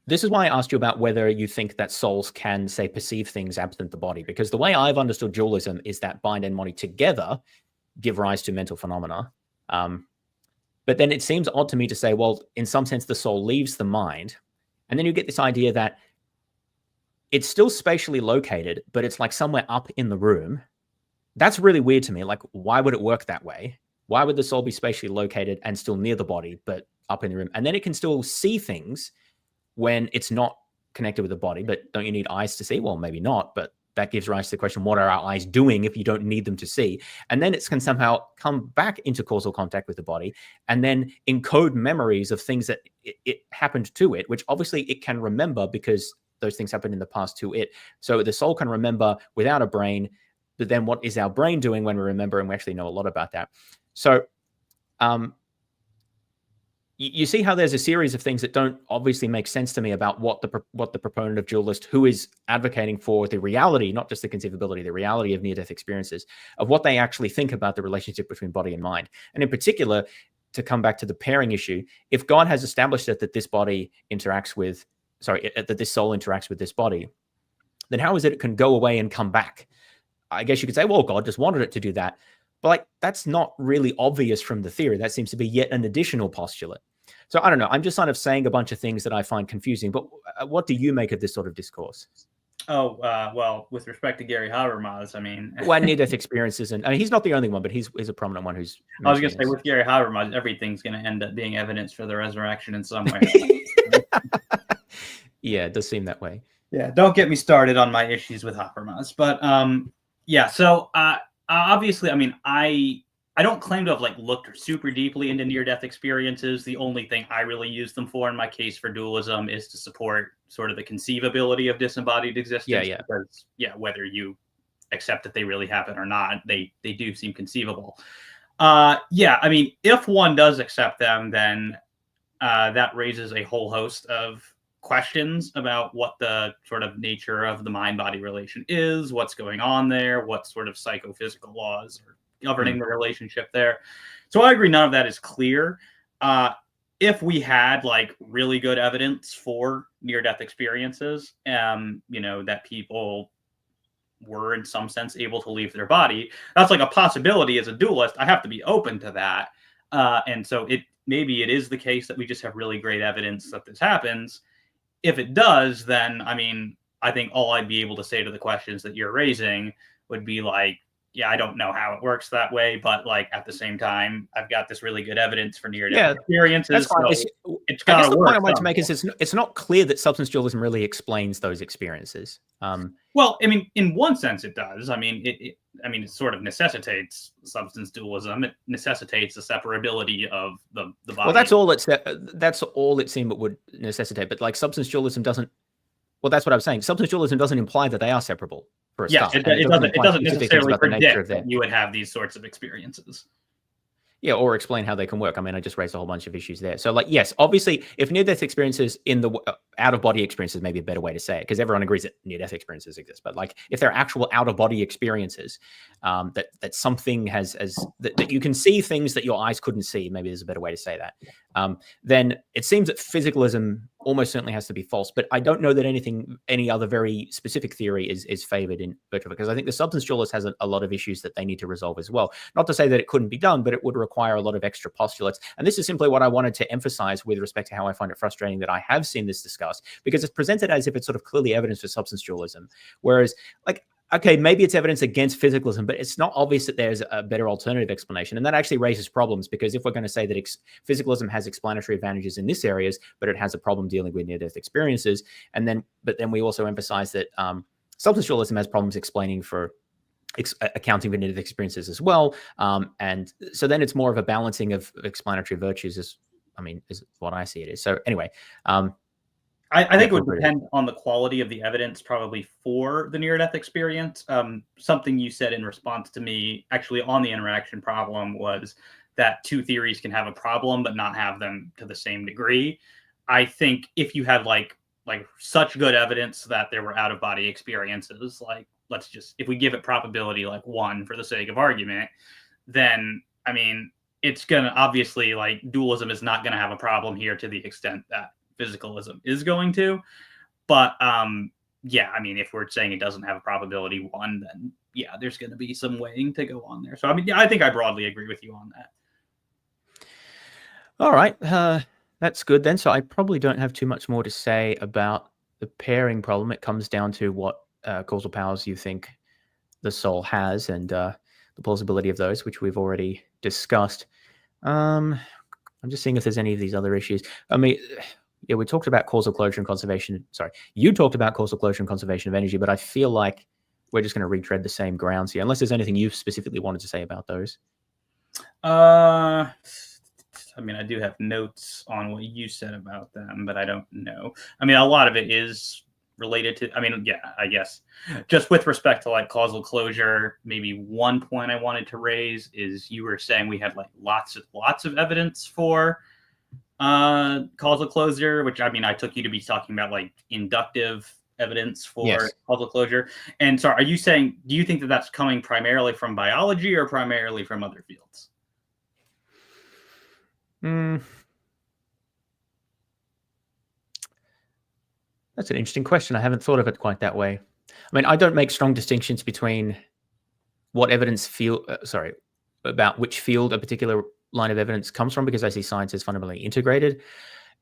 This is why I asked you about whether you think that souls can, say, perceive things absent the body, because the way I've understood dualism is that mind and body together give rise to mental phenomena. But then it seems odd to me to say, well, in some sense, the soul leaves the mind. And then you get this idea that it's still spatially located, but it's like somewhere up in the room. That's really weird to me. Like, why would it work that way? Why would the soul be spatially located and still near the body, but up in the room? And then it can still see things when it's not connected with the body. But don't you need eyes to see? Well, maybe not, but that gives rise to the question, what are our eyes doing if you don't need them to see? And then it can somehow come back into causal contact with the body and then encode memories of things that it happened to it, which obviously it can remember because those things happened in the past to it. So the soul can remember without a brain, but then what is our brain doing when we remember? And we actually know a lot about that. So you see how there's a series of things that don't obviously make sense to me about what the proponent of dualist, who is advocating for the reality, not just the conceivability, the reality of near-death experiences, of what they actually think about the relationship between body and mind. And in particular, to come back to the pairing issue, if God has established that this body interacts with, that this soul interacts with this body, then how is it can go away and come back? I guess you could say, well, God just wanted it to do that. But like, that's not really obvious from the theory. That seems to be yet an additional postulate. So I don't know. I'm just kind of saying a bunch of things that I find confusing. But what do you make of this sort of discourse? Oh, well, with respect to Gary Habermas, I mean... well, near-death experiences. And I mean, he's not the only one, but he's a prominent one who's... I was going to say, with Gary Habermas, everything's going to end up being evidence for the resurrection in some way. Yeah, it does seem that way. Yeah, don't get me started on my issues with Habermas. But yeah, so obviously, I mean, I don't claim to have like looked super deeply into near-death experiences. The only thing I really use them for in my case for dualism is to support sort of the conceivability of disembodied existence. Yeah. Because, whether you accept that they really happen or not, they do seem conceivable. I mean, if one does accept them, then that raises a whole host of questions about what the sort of nature of the mind-body relation is, what's going on there, what sort of psychophysical laws are governing the relationship there. So I agree none of that is clear. If we had like really good evidence for near-death experiences, that people were in some sense able to leave their body, that's like a possibility. As a dualist, I have to be open to that. And so maybe it is the case that we just have really great evidence that this happens. If it does, then I mean, I think all I'd be able to say to the questions that you're raising would be like, I don't know how it works that way, but like at the same time, I've got this really good evidence for near-death experiences. That's so it's got to work. The point I wanted to make is it's not clear that substance dualism really explains those experiences. Well, I mean, in one sense, it does. I mean, it sort of necessitates substance dualism. It necessitates the separability of the body. Well, that's all it seemed it would necessitate. But like substance dualism doesn't. Well, that's what I was saying. Substance dualism doesn't imply that they are separable. Yes, it doesn't necessarily predict that you would have these sorts of experiences. Yeah, or explain how they can work. I mean, I just raised a whole bunch of issues there. So, like, yes, obviously, if near-death experiences in the out-of-body experiences, maybe a better way to say it, because everyone agrees that near-death experiences exist. But like, if they're actual out-of-body experiences, that something that you can see things that your eyes couldn't see, maybe there's a better way to say that. Then it seems that physicalism almost certainly has to be false. But I don't know that any other very specific theory is favored in virtue of it, because I think the substance dualist has a lot of issues that they need to resolve as well. Not to say that it couldn't be done, but it would require a lot of extra postulates. And this is simply what I wanted to emphasize with respect to how I find it frustrating that I have seen this discussed, because it's presented as if it's sort of clearly evidence for substance dualism. Whereas, like, okay, maybe it's evidence against physicalism, but it's not obvious that there's a better alternative explanation. And that actually raises problems, because if we're going to say that physicalism has explanatory advantages in this areas, but it has a problem dealing with near-death experiences, but then we also emphasize that substance dualism has problems explaining for accounting for near-death experiences as well. And so then it's more of a balancing of explanatory virtues, is what I see it is. So anyway, I think it feel would free to. depend on the quality of the evidence, probably for the near-death experience. Something you said in response to me, actually on the interaction problem, was that two theories can have a problem, but not have them to the same degree. I think if you had like such good evidence that there were out-of-body experiences, like if we give it probability like 1 for the sake of argument, then I mean it's gonna obviously, like, dualism is not gonna have a problem here to the extent that physicalism is going to. But yeah, I mean, if we're saying it doesn't have a probability 1, then yeah, there's going to be some weighing to go on there. So I mean, yeah, I think I broadly agree with you on that. All right, that's good then. So I probably don't have too much more to say about the pairing problem. It comes down to what causal powers you think the soul has, and the plausibility of those, which we've already discussed. I'm just seeing if there's any of these other issues. I mean, yeah, we talked about causal closure and conservation. Sorry, you talked about causal closure and conservation of energy, but I feel like we're just going to retread the same grounds here, unless there's anything you specifically wanted to say about those. I mean, I do have notes on what you said about them, but I don't know. I mean, a lot of it is related to, I mean, yeah, I guess just with respect to like causal closure, maybe one point I wanted to raise is you were saying we had like lots of evidence for causal closure, which I mean, I took you to be talking about like inductive evidence for causal closure. And so are you saying, do you think that that's coming primarily from biology or primarily from other fields? That's an interesting question. I haven't thought of it quite that way. I mean, I don't make strong distinctions between what evidence about which field a particular line of evidence comes from, because I see science as fundamentally integrated.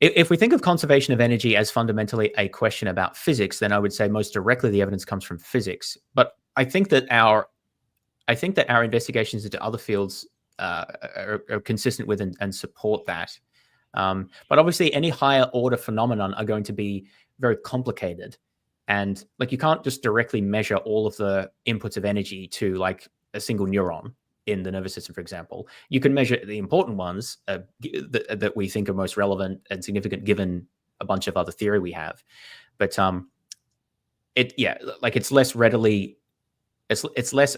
If we think of conservation of energy as fundamentally a question about physics, then I would say most directly the evidence comes from physics. But I think that our investigations into other fields are consistent with and support that. But obviously, any higher order phenomenon are going to be very complicated, and like you can't just directly measure all of the inputs of energy to like a single neuron in the nervous system, for example. You can measure the important ones that we think are most relevant and significant given a bunch of other theory we have. But it's less readily, it's less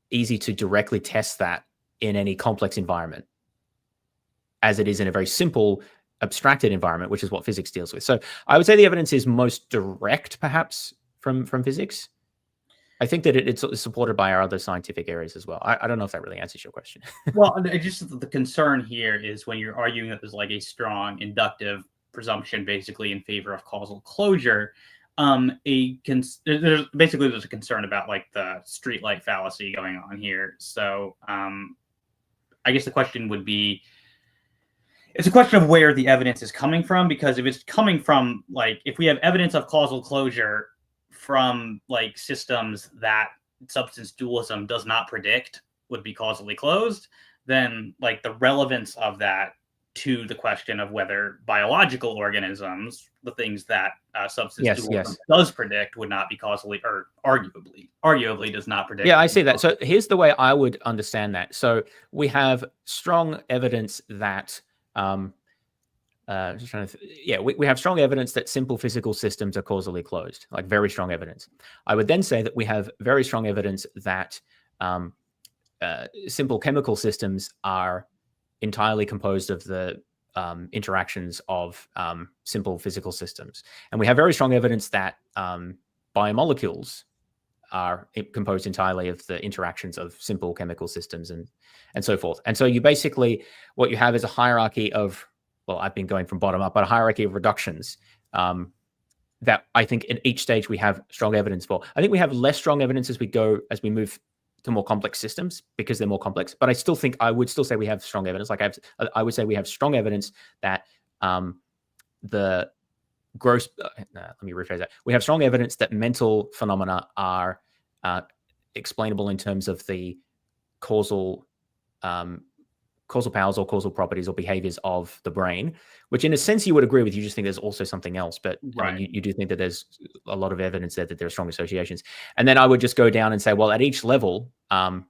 easy to directly test that in any complex environment as it is in a very simple abstracted environment, which is what physics deals with. So I would say the evidence is most direct, perhaps, from physics. I think that it's supported by our other scientific areas as well. I don't know if that really answers your question. Well, just the concern here is when you're arguing that there's like a strong inductive presumption basically in favor of causal closure, there's a concern about like the streetlight fallacy going on here. So I guess the question would be, it's a question of where the evidence is coming from, because if it's coming from, like, if we have evidence of causal closure from like systems that substance dualism does not predict would be causally closed, then like the relevance of that to the question of whether biological organisms, the things that substance dualism does predict, would not be causally, or arguably does not predict. Yeah, I see that. So here's the way I would understand that. So we have strong evidence that we have strong evidence that simple physical systems are causally closed, like very strong evidence. I would then say that we have very strong evidence that simple chemical systems are entirely composed of the interactions of simple physical systems. And we have very strong evidence that biomolecules are composed entirely of the interactions of simple chemical systems and so forth. And so you basically, what you have is a hierarchy of, well, I've been going from bottom up, but a hierarchy of reductions that I think in each stage we have strong evidence for. I think we have less strong evidence as we move to more complex systems because they're more complex. But I would still say we have strong evidence. Like I would say we have strong evidence that the gross. Let me rephrase that. We have strong evidence that mental phenomena are explainable in terms of the causal powers or causal properties or behaviors of the brain, which in a sense you would agree with. You just think there's also something else, but right. I mean, you do think that there's a lot of evidence there that there are strong associations. And then I would just go down and say, well, at each level, I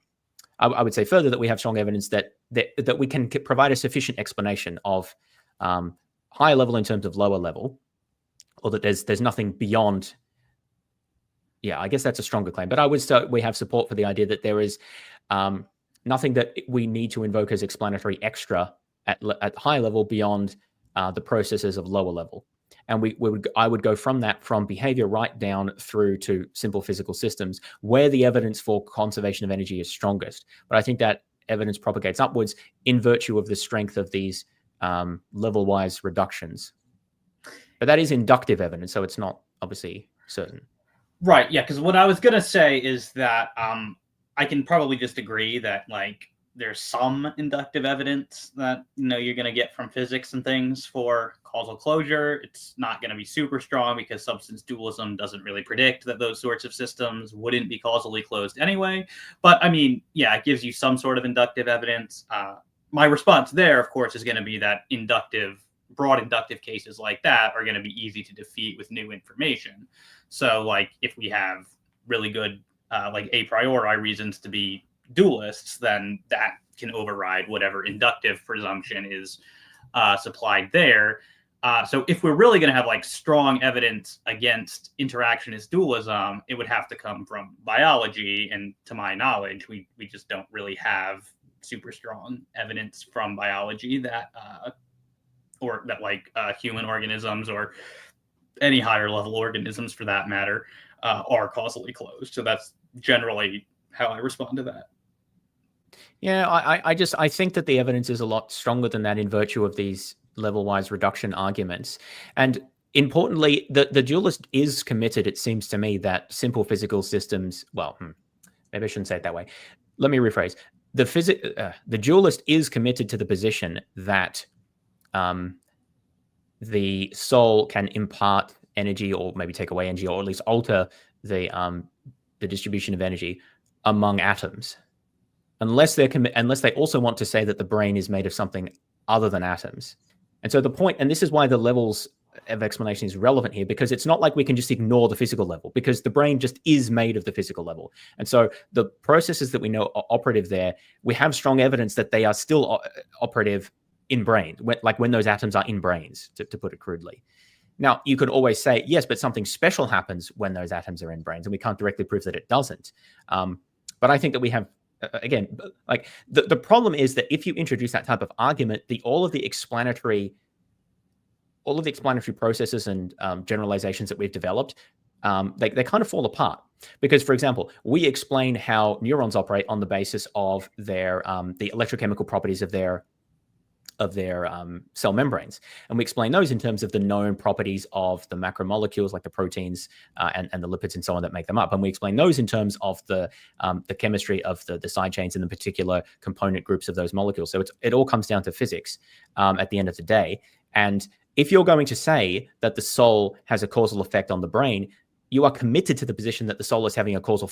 would say further that we have strong evidence that we can provide a sufficient explanation of higher level in terms of lower level, or that there's nothing beyond. Yeah, I guess that's a stronger claim. But I would say we have support for the idea that there is nothing that we need to invoke as explanatory extra at high level beyond the processes of lower level. And I would go from behavior right down through to simple physical systems where the evidence for conservation of energy is strongest. But I think that evidence propagates upwards in virtue of the strength of these level-wise reductions. But that is inductive evidence, so it's not obviously certain. Right, yeah, because what I was going to say is that I can probably just agree that, like, there's some inductive evidence that, you know, you're going to get from physics and things for causal closure. It's not going to be super strong because substance dualism doesn't really predict that those sorts of systems wouldn't be causally closed anyway. But, I mean, yeah, it gives you some sort of inductive evidence. My response there, of course, is going to be that broad inductive cases like that are going to be easy to defeat with new information. So, like, if we have really good, like, a priori reasons to be dualists, then that can override whatever inductive presumption is supplied there. So if we're really going to have, like, strong evidence against interactionist dualism, it would have to come from biology. And to my knowledge, we just don't really have super strong evidence from biology that human organisms or any higher level organisms for that matter are causally closed. So that's generally how I respond to that. Yeah, I think that the evidence is a lot stronger than that in virtue of these level-wise reduction arguments. And importantly, the dualist is committed, it seems to me, that simple physical systems, maybe I shouldn't say it that way. Let me rephrase. The dualist is committed to the position that the soul can impart energy, or maybe take away energy, or at least alter the distribution of energy among atoms, unless they also want to say that the brain is made of something other than atoms. And so the point, and this is why the levels of explanation is relevant here, because it's not like we can just ignore the physical level, because the brain just is made of the physical level. And so the processes that we know are operative there, we have strong evidence that they are still operative in brain, when those atoms are in brains, to put it crudely. Now, you could always say, yes, but something special happens when those atoms are in brains, and we can't directly prove that it doesn't. But I think that we have, again, like the problem is that if you introduce that type of argument, all of the explanatory processes and generalizations that we've developed, they kind of fall apart. Because, for example, we explain how neurons operate on the basis of their the electrochemical properties of their cell membranes. And we explain those in terms of the known properties of the macromolecules, like the proteins and the lipids and so on that make them up. And we explain those in terms of the chemistry of the side chains and the particular component groups of those molecules. So it all comes down to physics at the end of the day. And if you're going to say that the soul has a causal effect on the brain, you are committed to the position that the soul is having a causal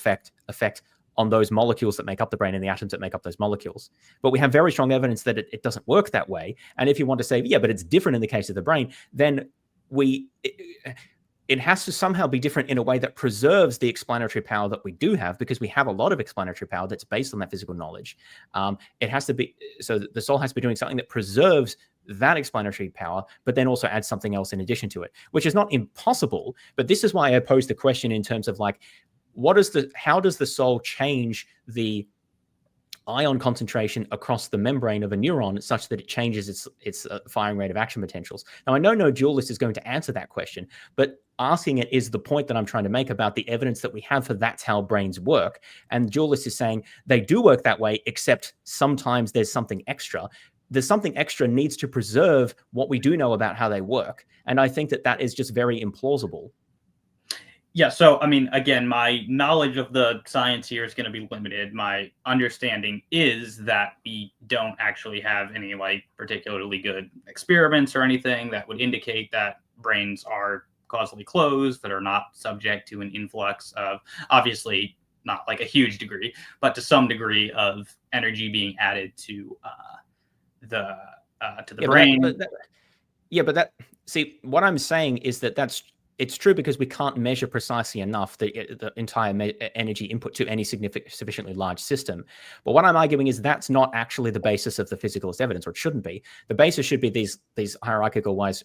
effect on those molecules that make up the brain and the atoms that make up those molecules. But we have very strong evidence that it doesn't work that way. And if you want to say, yeah, but it's different in the case of the brain, then it has to somehow be different in a way that preserves the explanatory power that we do have, because we have a lot of explanatory power that's based on that physical knowledge. It has to be, so the soul has to be doing something that preserves that explanatory power, but then also adds something else in addition to it, which is not impossible. But this is why I pose the question in terms of, like, how does the soul change the ion concentration across the membrane of a neuron such that it changes its firing rate of action potentials? Now, I know no dualist is going to answer that question, but asking it is the point that I'm trying to make about the evidence that we have for that's how brains work. And the dualist is saying they do work that way, except sometimes there's something extra. There's something extra needs to preserve what we do know about how they work. And I think that is just very implausible. Yeah, so, I mean, again, my knowledge of the science here is going to be limited. My understanding is that we don't actually have any, like, particularly good experiments or anything that would indicate that brains are causally closed, that are not subject to an influx of, obviously not like a huge degree, but to some degree of energy being added to the brain. See, what I'm saying is it's true because we can't measure precisely enough the entire energy input to any sufficiently large system. But what I'm arguing is that's not actually the basis of the physicalist evidence, or it shouldn't be. The basis should be these hierarchical wise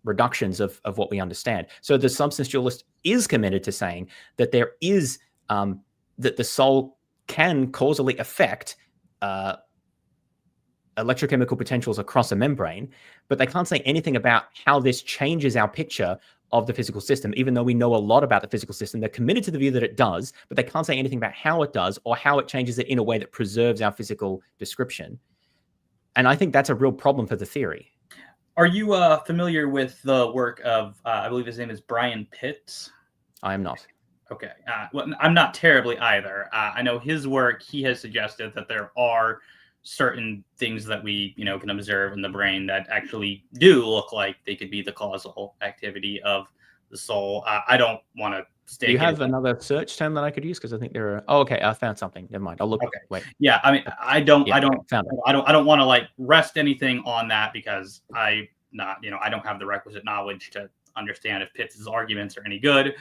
reductions of what we understand. So the substance dualist is committed to saying that there is that the soul can causally affect electrochemical potentials across a membrane, but they can't say anything about how this changes our picture of the physical system, even though we know a lot about the physical system. They're committed to the view that it does, but they can't say anything about how it does or how it changes it in a way that preserves our physical description. And I think that's a real problem for the theory. Are you familiar with the work of, I believe his name is Brian Pitts? I am not. Okay. Well, I'm not terribly either. I know his work, he has suggested that there are certain things that we, can observe in the brain that actually do look like they could be the causal activity of the soul. I don't want to stay. Do you have another search term that I could use? Because I think there are. Oh, okay. I found something. Never mind. I'll look. Okay. Wait. Yeah. I mean, I don't want to like rest anything on that because I don't have the requisite knowledge to understand if Pitts' arguments are any good.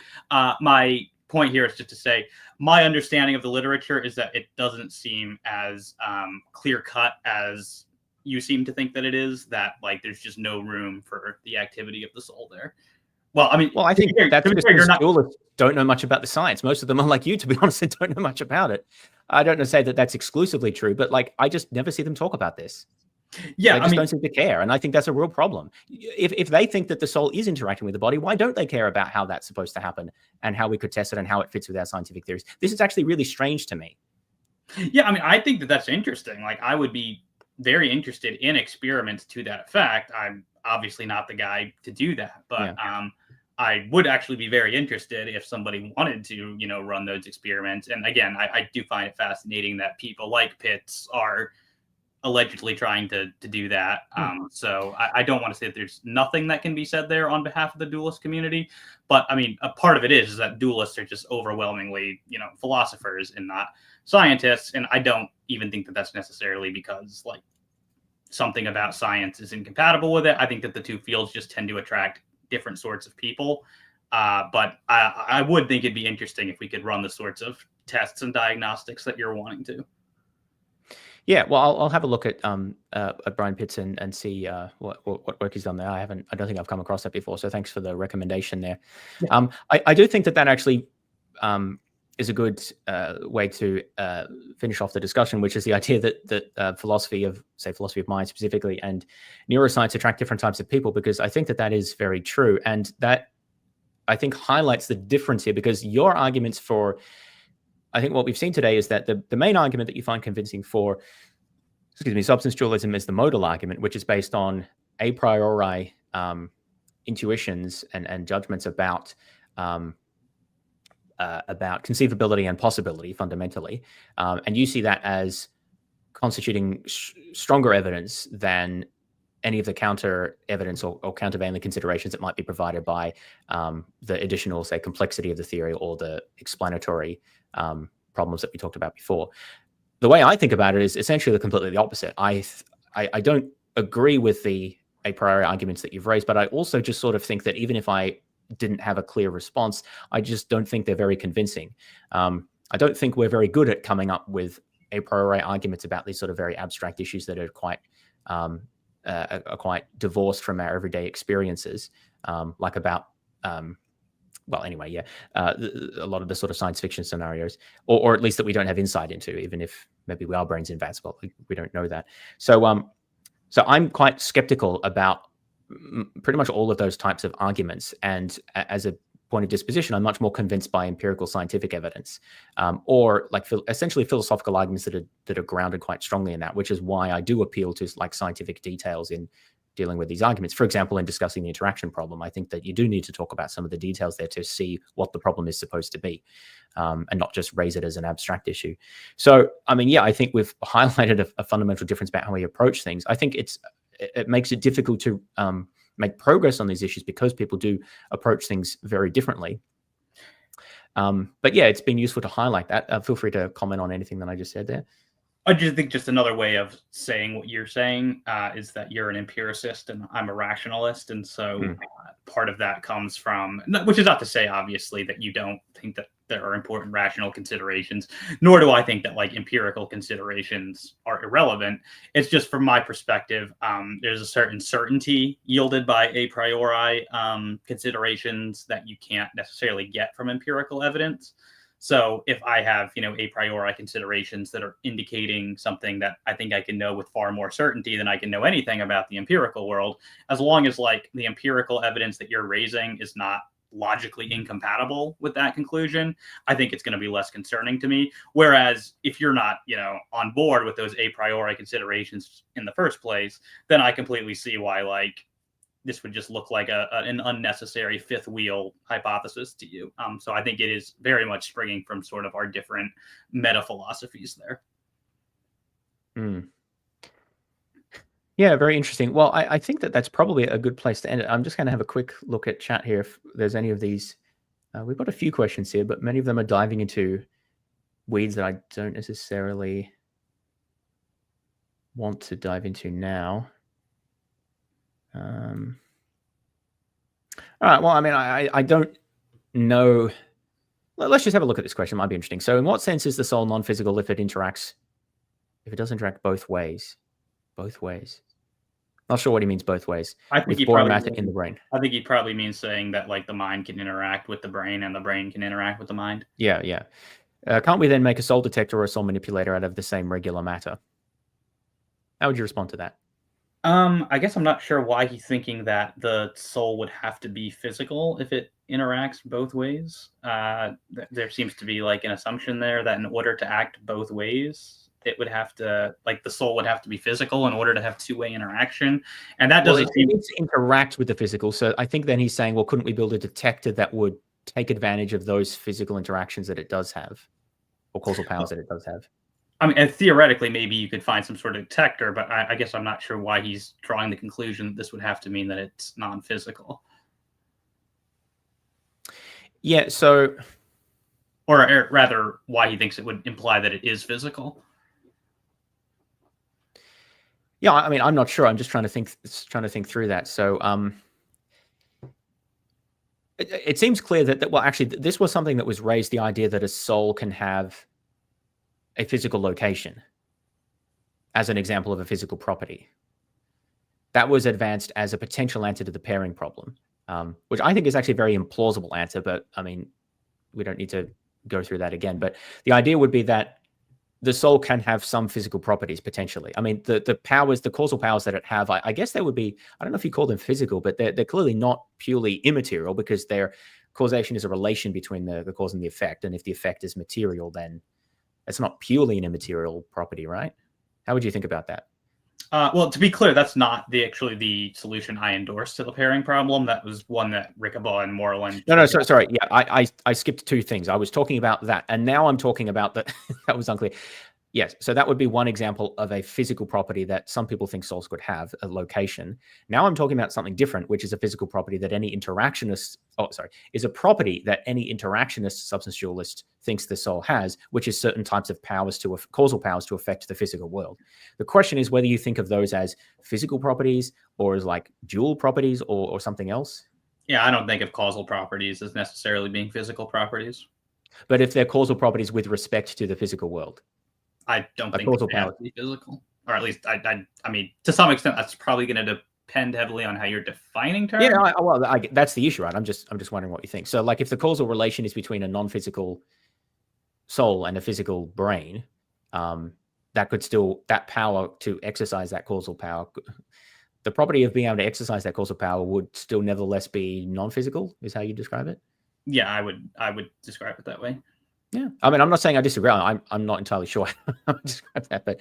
My point here is just to say my understanding of the literature is that it doesn't seem as clear cut as you seem to think that it is, that like there's just no room for the activity of the soul there. Well, I mean, I think that's because dualists don't know much about the science. Most of them are like you, to be honest, and don't know much about it. I don't know say that that's exclusively true, but like I just never see them talk about this. Yeah, they just don't seem to care, and I think that's a real problem. If they think that the soul is interacting with the body, why don't they care about how that's supposed to happen and how we could test it and how it fits with our scientific theories? This is actually really strange to me. Yeah, I mean, I think that that's interesting. Like, I would be very interested in experiments to that effect. I'm obviously not the guy to do that, but I would actually be very interested if somebody wanted to, run those experiments. And again, I do find it fascinating that people like Pitts are allegedly trying to do that. So I don't want to say that there's nothing that can be said there on behalf of the dualist community. But I mean, a part of it is that dualists are just overwhelmingly, philosophers and not scientists. And I don't even think that that's necessarily because like something about science is incompatible with it. I think that the two fields just tend to attract different sorts of people. But I would think it'd be interesting if we could run the sorts of tests and diagnostics that you're wanting to. Yeah, well, I'll have a look at Brian Pitts and see what work he's done there. I don't think I've come across that before. So thanks for the recommendation there. Yeah. I do think that actually is a good way to finish off the discussion, which is the idea that philosophy of mind specifically and neuroscience attract different types of people, because I think that is very true, and that I think highlights the difference here, because your arguments for, I think what we've seen today is that the main argument that you find convincing for, substance dualism is the modal argument, which is based on a priori intuitions and judgments about conceivability and possibility fundamentally. And you see that as constituting stronger evidence than any of the counter evidence or countervailing considerations that might be provided by the additional, say, complexity of the theory or the explanatory problems that we talked about before. The way I think about it is essentially completely the opposite. I don't agree with the a priori arguments that you've raised, but I also just sort of think that even if I didn't have a clear response, I just don't think they're very convincing. I don't think we're very good at coming up with a priori arguments about these sort of very abstract issues that are quite divorced from our everyday experiences, like about a lot of the sort of science fiction scenarios, or at least that we don't have insight into, even if maybe our brain's in vats, but we don't know that. So I'm quite skeptical about pretty much all of those types of arguments. And as a point of disposition, I'm much more convinced by empirical scientific evidence, or like essentially philosophical arguments that are grounded quite strongly in that, which is why I do appeal to like scientific details in dealing with these arguments. For example, in discussing the interaction problem, I think that you do need to talk about some of the details there to see what the problem is supposed to be, and not just raise it as an abstract issue. So, I mean, yeah, I think we've highlighted a fundamental difference about how we approach things. I think it makes it difficult to make progress on these issues because people do approach things very differently. But yeah, it's been useful to highlight that. Feel free to comment on anything that I just said there. I just think just another way of saying what you're saying is that you're an empiricist and I'm a rationalist. And so part of that comes from, which is not to say, obviously, that you don't think that there are important rational considerations, nor do I think that like empirical considerations are irrelevant. It's just from my perspective, there's a certain certainty yielded by a priori considerations that you can't necessarily get from empirical evidence. So if I have, a priori considerations that are indicating something that I think I can know with far more certainty than I can know anything about the empirical world, as long as like the empirical evidence that you're raising is not logically incompatible with that conclusion, I think it's going to be less concerning to me. Whereas if you're not, on board with those a priori considerations in the first place, then I completely see why like this would just look like an unnecessary fifth wheel hypothesis to you. So I think it is very much springing from sort of our different meta philosophies there. Yeah, very interesting. Well, I think that's probably a good place to end it. I'm just going to have a quick look at chat here if there's any of these. We've got a few questions here, but many of them are diving into weeds that I don't necessarily want to dive into now. All right. Well, I mean, I don't know. Let's just have a look at this question. It might be interesting. So in what sense is the soul non-physical if it does interact both ways? Both ways. Not sure what he means both ways. I think he probably probably in the brain. I think he probably means saying that like the mind can interact with the brain and the brain can interact with the mind. Yeah. Can't we then make a soul detector or a soul manipulator out of the same regular matter? How would you respond to that? I guess I'm not sure why he's thinking that the soul would have to be physical if it interacts both ways. There seems to be like an assumption there that in order to act both ways, it would have to, like the soul would have to be physical in order to have two-way interaction. And that doesn't it needs to interact with the physical. So I think then he's saying, well, couldn't we build a detector that would take advantage of those physical interactions that it does have, or causal powers that it does have? I mean, and theoretically, maybe you could find some sort of detector, but I guess I'm not sure why he's drawing the conclusion that this would have to mean that it's non-physical. Yeah, so... Or rather, why he thinks it would imply that it is physical. Yeah, I mean, I'm not sure. I'm just trying to think through that. So it seems clear that, well, actually, this was something that was raised, the idea that a soul can have a physical location as an example of a physical property. That was advanced as a potential answer to the pairing problem, which I think is actually a very implausible answer, but I mean, we don't need to go through that again. But the idea would be that the soul can have some physical properties potentially. I mean, the powers, the causal powers that it have, I guess they would be, I don't know if you call them physical, but they're clearly not purely immaterial because their causation is a relation between the cause and the effect. And if the effect is material, then it's not purely an immaterial property, right? How would you think about that? Well, to be clear, that's not actually the solution I endorsed to the pairing problem. That was one that Rickabaugh and Moreland. No, sorry. Yeah, I skipped two things. I was talking about that, and now I'm talking about that. That was unclear. Yes, so that would be one example of a physical property that some people think souls could have, a location. Now I'm talking about something different, which is a physical property that any interactionist, is a property that any interactionist substance dualist thinks the soul has, which is certain types of powers causal powers to affect the physical world. The question is whether you think of those as physical properties or as like dual properties or something else. Yeah, I don't think of causal properties as necessarily being physical properties. But if they're causal properties with respect to the physical world. I don't think they have to be physical, or at least I mean, to some extent, that's probably going to depend heavily on how you're defining terms. Yeah, that's the issue, right? I'm just wondering what you think. So, like, if the causal relation is between a non-physical soul and a physical brain, that power to exercise that causal power, the property of being able to exercise that causal power would still nevertheless be non-physical. Is how you describe it? Yeah, I would describe it that way. Yeah, I mean, I'm not saying I disagree. I'm not entirely sure how to describe that, but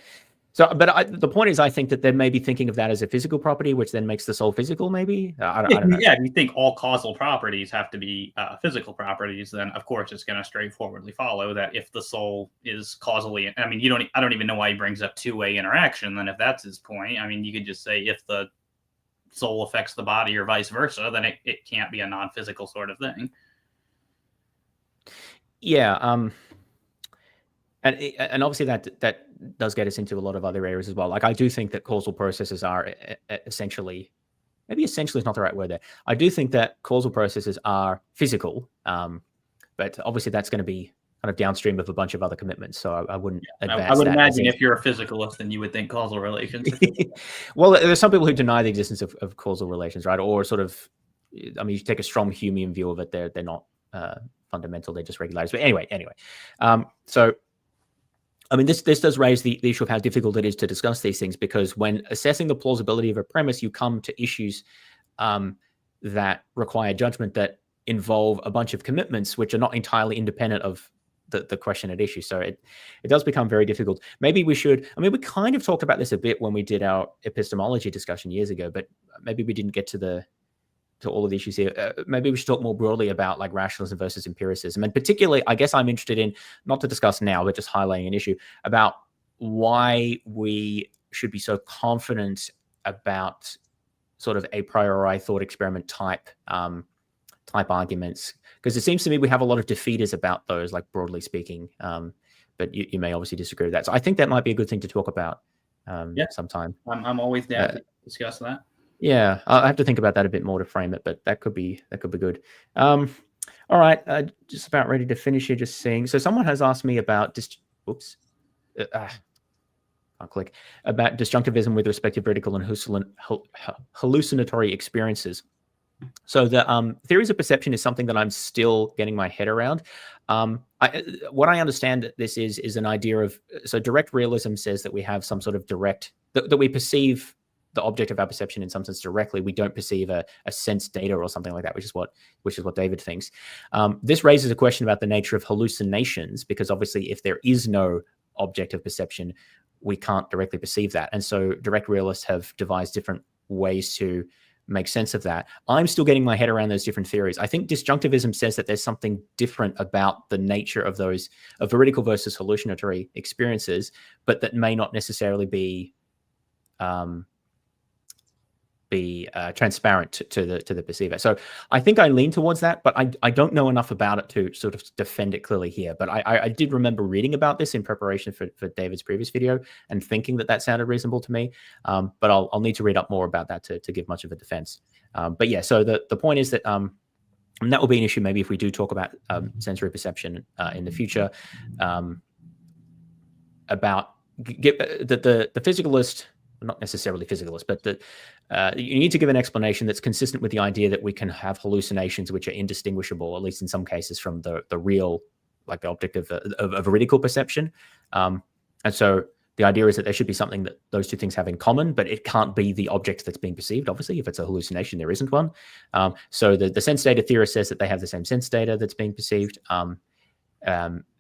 the point is, I think that they may be thinking of that as a physical property, which then makes the soul physical. Maybe I don't know. Yeah, if you think all causal properties have to be physical properties, then of course it's going to straightforwardly follow that if the soul is causally, I mean, I don't even know why he brings up two-way interaction. Then if that's his point, I mean, you could just say if the soul affects the body or vice versa, then it can't be a non-physical sort of thing. Yeah, and obviously that does get us into a lot of other areas as well. Like I do think that causal processes are essentially, maybe essentially is not the right word there. I do think that causal processes are physical, but but obviously that's going to be kind of downstream of a bunch of other commitments. So I wouldn't advance I would that imagine if you're a physicalist, then you would think causal relations. Well, there's some people who deny the existence of causal relations, right? Or sort of, I mean, you take a strong Humean view of it. They're not fundamental. They're just regulators. But anyway. So, I mean, this does raise the issue of how difficult it is to discuss these things, because when assessing the plausibility of a premise, you come to issues that require judgment that involve a bunch of commitments which are not entirely independent of the question at issue. So it does become very difficult. Maybe we should, I mean, we kind of talked about this a bit when we did our epistemology discussion years ago, but maybe we didn't get to all of the issues here. Maybe we should talk more broadly about like rationalism versus empiricism. And particularly, I guess I'm interested in, not to discuss now, but just highlighting an issue about why we should be so confident about sort of a priori thought experiment type arguments, because it seems to me we have a lot of defeaters about those, like broadly speaking. But you may obviously disagree with that. So I think that might be a good thing to talk about sometime. I'm always down to discuss that. Yeah, I have to think about that a bit more to frame it, but that could be good. All right, just about ready to finish here. Just seeing. So someone has asked me about about disjunctivism with respect to vertical and hallucinatory experiences. So the theories of perception is something that I'm still getting my head around. What I understand this is an idea of, so direct realism says that we have some sort of direct, that we perceive the object of our perception in some sense directly. We don't perceive a sense data or something like that, which is what David thinks. This raises a question about the nature of hallucinations, because obviously if there is no object of perception, we can't directly perceive that. And so direct realists have devised different ways to make sense of that. I'm still getting my head around those different theories. I think disjunctivism says that there's something different about the nature of those, of veridical versus hallucinatory experiences, but that may not necessarily be transparent to the perceiver. So I think I lean towards that, but I don't know enough about it to sort of defend it clearly here. But I did remember reading about this in preparation for David's previous video and thinking that sounded reasonable to me. But I'll need to read up more about that to give much of a defense. But yeah, so the point is that and that will be an issue maybe if we do talk about sensory perception in the future, about the physicalist, not necessarily physicalist, but that you need to give an explanation that's consistent with the idea that we can have hallucinations which are indistinguishable, at least in some cases, from the real, like the object of veridical perception. And so the idea is that there should be something that those two things have in common, but it can't be the object that's being perceived. Obviously, if it's a hallucination, there isn't one. So the sense data theorist says that they have the same sense data that's being perceived. And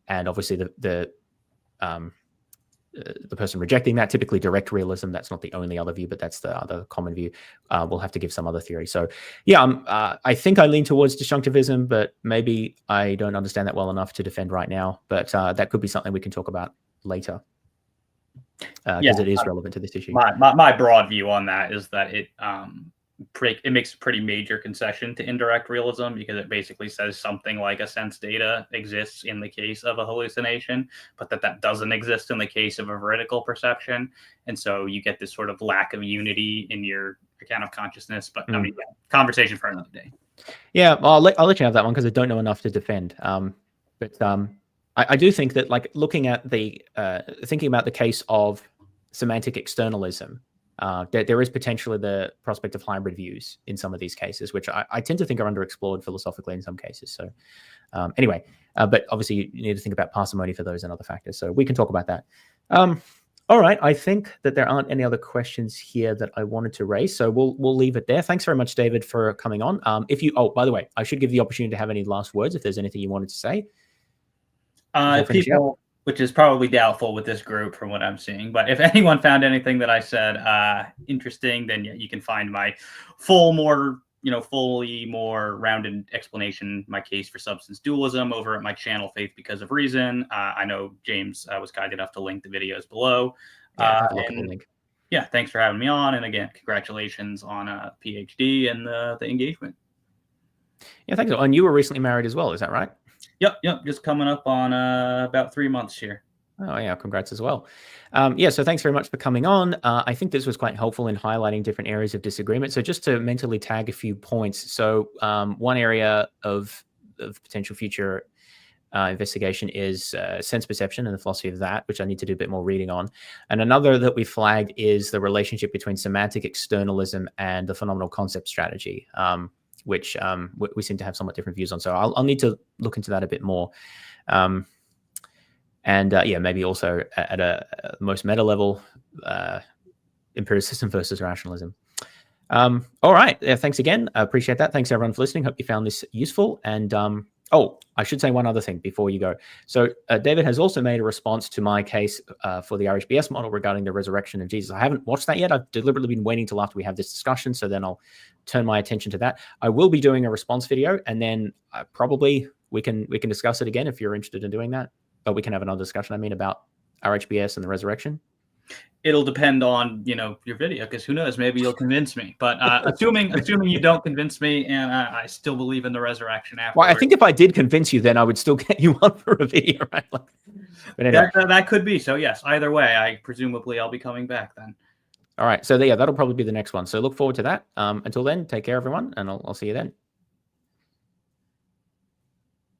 obviously the person rejecting that, typically direct realism, that's not the only other view, but that's the other common view, will have to give some other theory. So yeah, I think I lean towards disjunctivism, but maybe I don't understand that well enough to defend right now. But that could be something we can talk about later, because it is relevant to this issue. My broad view on that is that it makes a pretty major concession to indirect realism, because it basically says something like a sense data exists in the case of a hallucination, but that doesn't exist in the case of a veridical perception. And so you get this sort of lack of unity in your account of consciousness. But I mean, conversation for another day. Yeah, I'll let you have that one, because I don't know enough to defend. But I do think that, like, looking at thinking about the case of semantic externalism, there is potentially the prospect of hybrid views in some of these cases, which I tend to think are underexplored philosophically in some cases. So anyway, but obviously you need to think about parsimony for those and other factors. So we can talk about that. All right, I think that there aren't any other questions here that I wanted to raise, so we'll leave it there. Thanks very much, David, for coming on. By the way, I should give the opportunity to have any last words if there's anything you wanted to say. People, which is probably doubtful with this group from what I'm seeing, but if anyone found anything that I said interesting, then you can find my fully more rounded explanation, my case for substance dualism, over at my channel Faith Because of Reason. I know James was kind enough to link the videos below. Yeah, thanks for having me on, and again, congratulations on a PhD and the engagement. Yeah, thanks. And you were recently married as well, is that right? Yep. Just coming up on about 3 months here. Oh yeah, congrats as well. So thanks very much for coming on. I think this was quite helpful in highlighting different areas of disagreement. So just to mentally tag a few points. So one area of potential future investigation is sense perception and the philosophy of that, which I need to do a bit more reading on. And another that we flagged is the relationship between semantic externalism and the phenomenal concept strategy, which we seem to have somewhat different views on. So I'll need to look into that a bit more. Yeah, maybe also at a most meta level, empiricism versus rationalism. All right. Yeah, thanks again. I appreciate that. Thanks everyone for listening. Hope you found this useful. And oh, I should say one other thing before you go. So David has also made a response to my case for the RHBS model regarding the resurrection of Jesus. I haven't watched that yet. I've deliberately been waiting till after we have this discussion. So then I'll turn my attention to that. I will be doing a response video, and then probably we can discuss it again if you're interested in doing that. But we can have another discussion, I mean, about RHBS and the resurrection. It'll depend on, your video, because who knows, maybe you'll convince me. But assuming you don't convince me, and I still believe in the resurrection afterwards. Well, I think if I did convince you, then I would still get you on for a video, right? But anyway. That could be. So yes, either way, I'll be coming back then. All right. So yeah, that'll probably be the next one. So look forward to that. Until then, take care, everyone, and I'll see you then.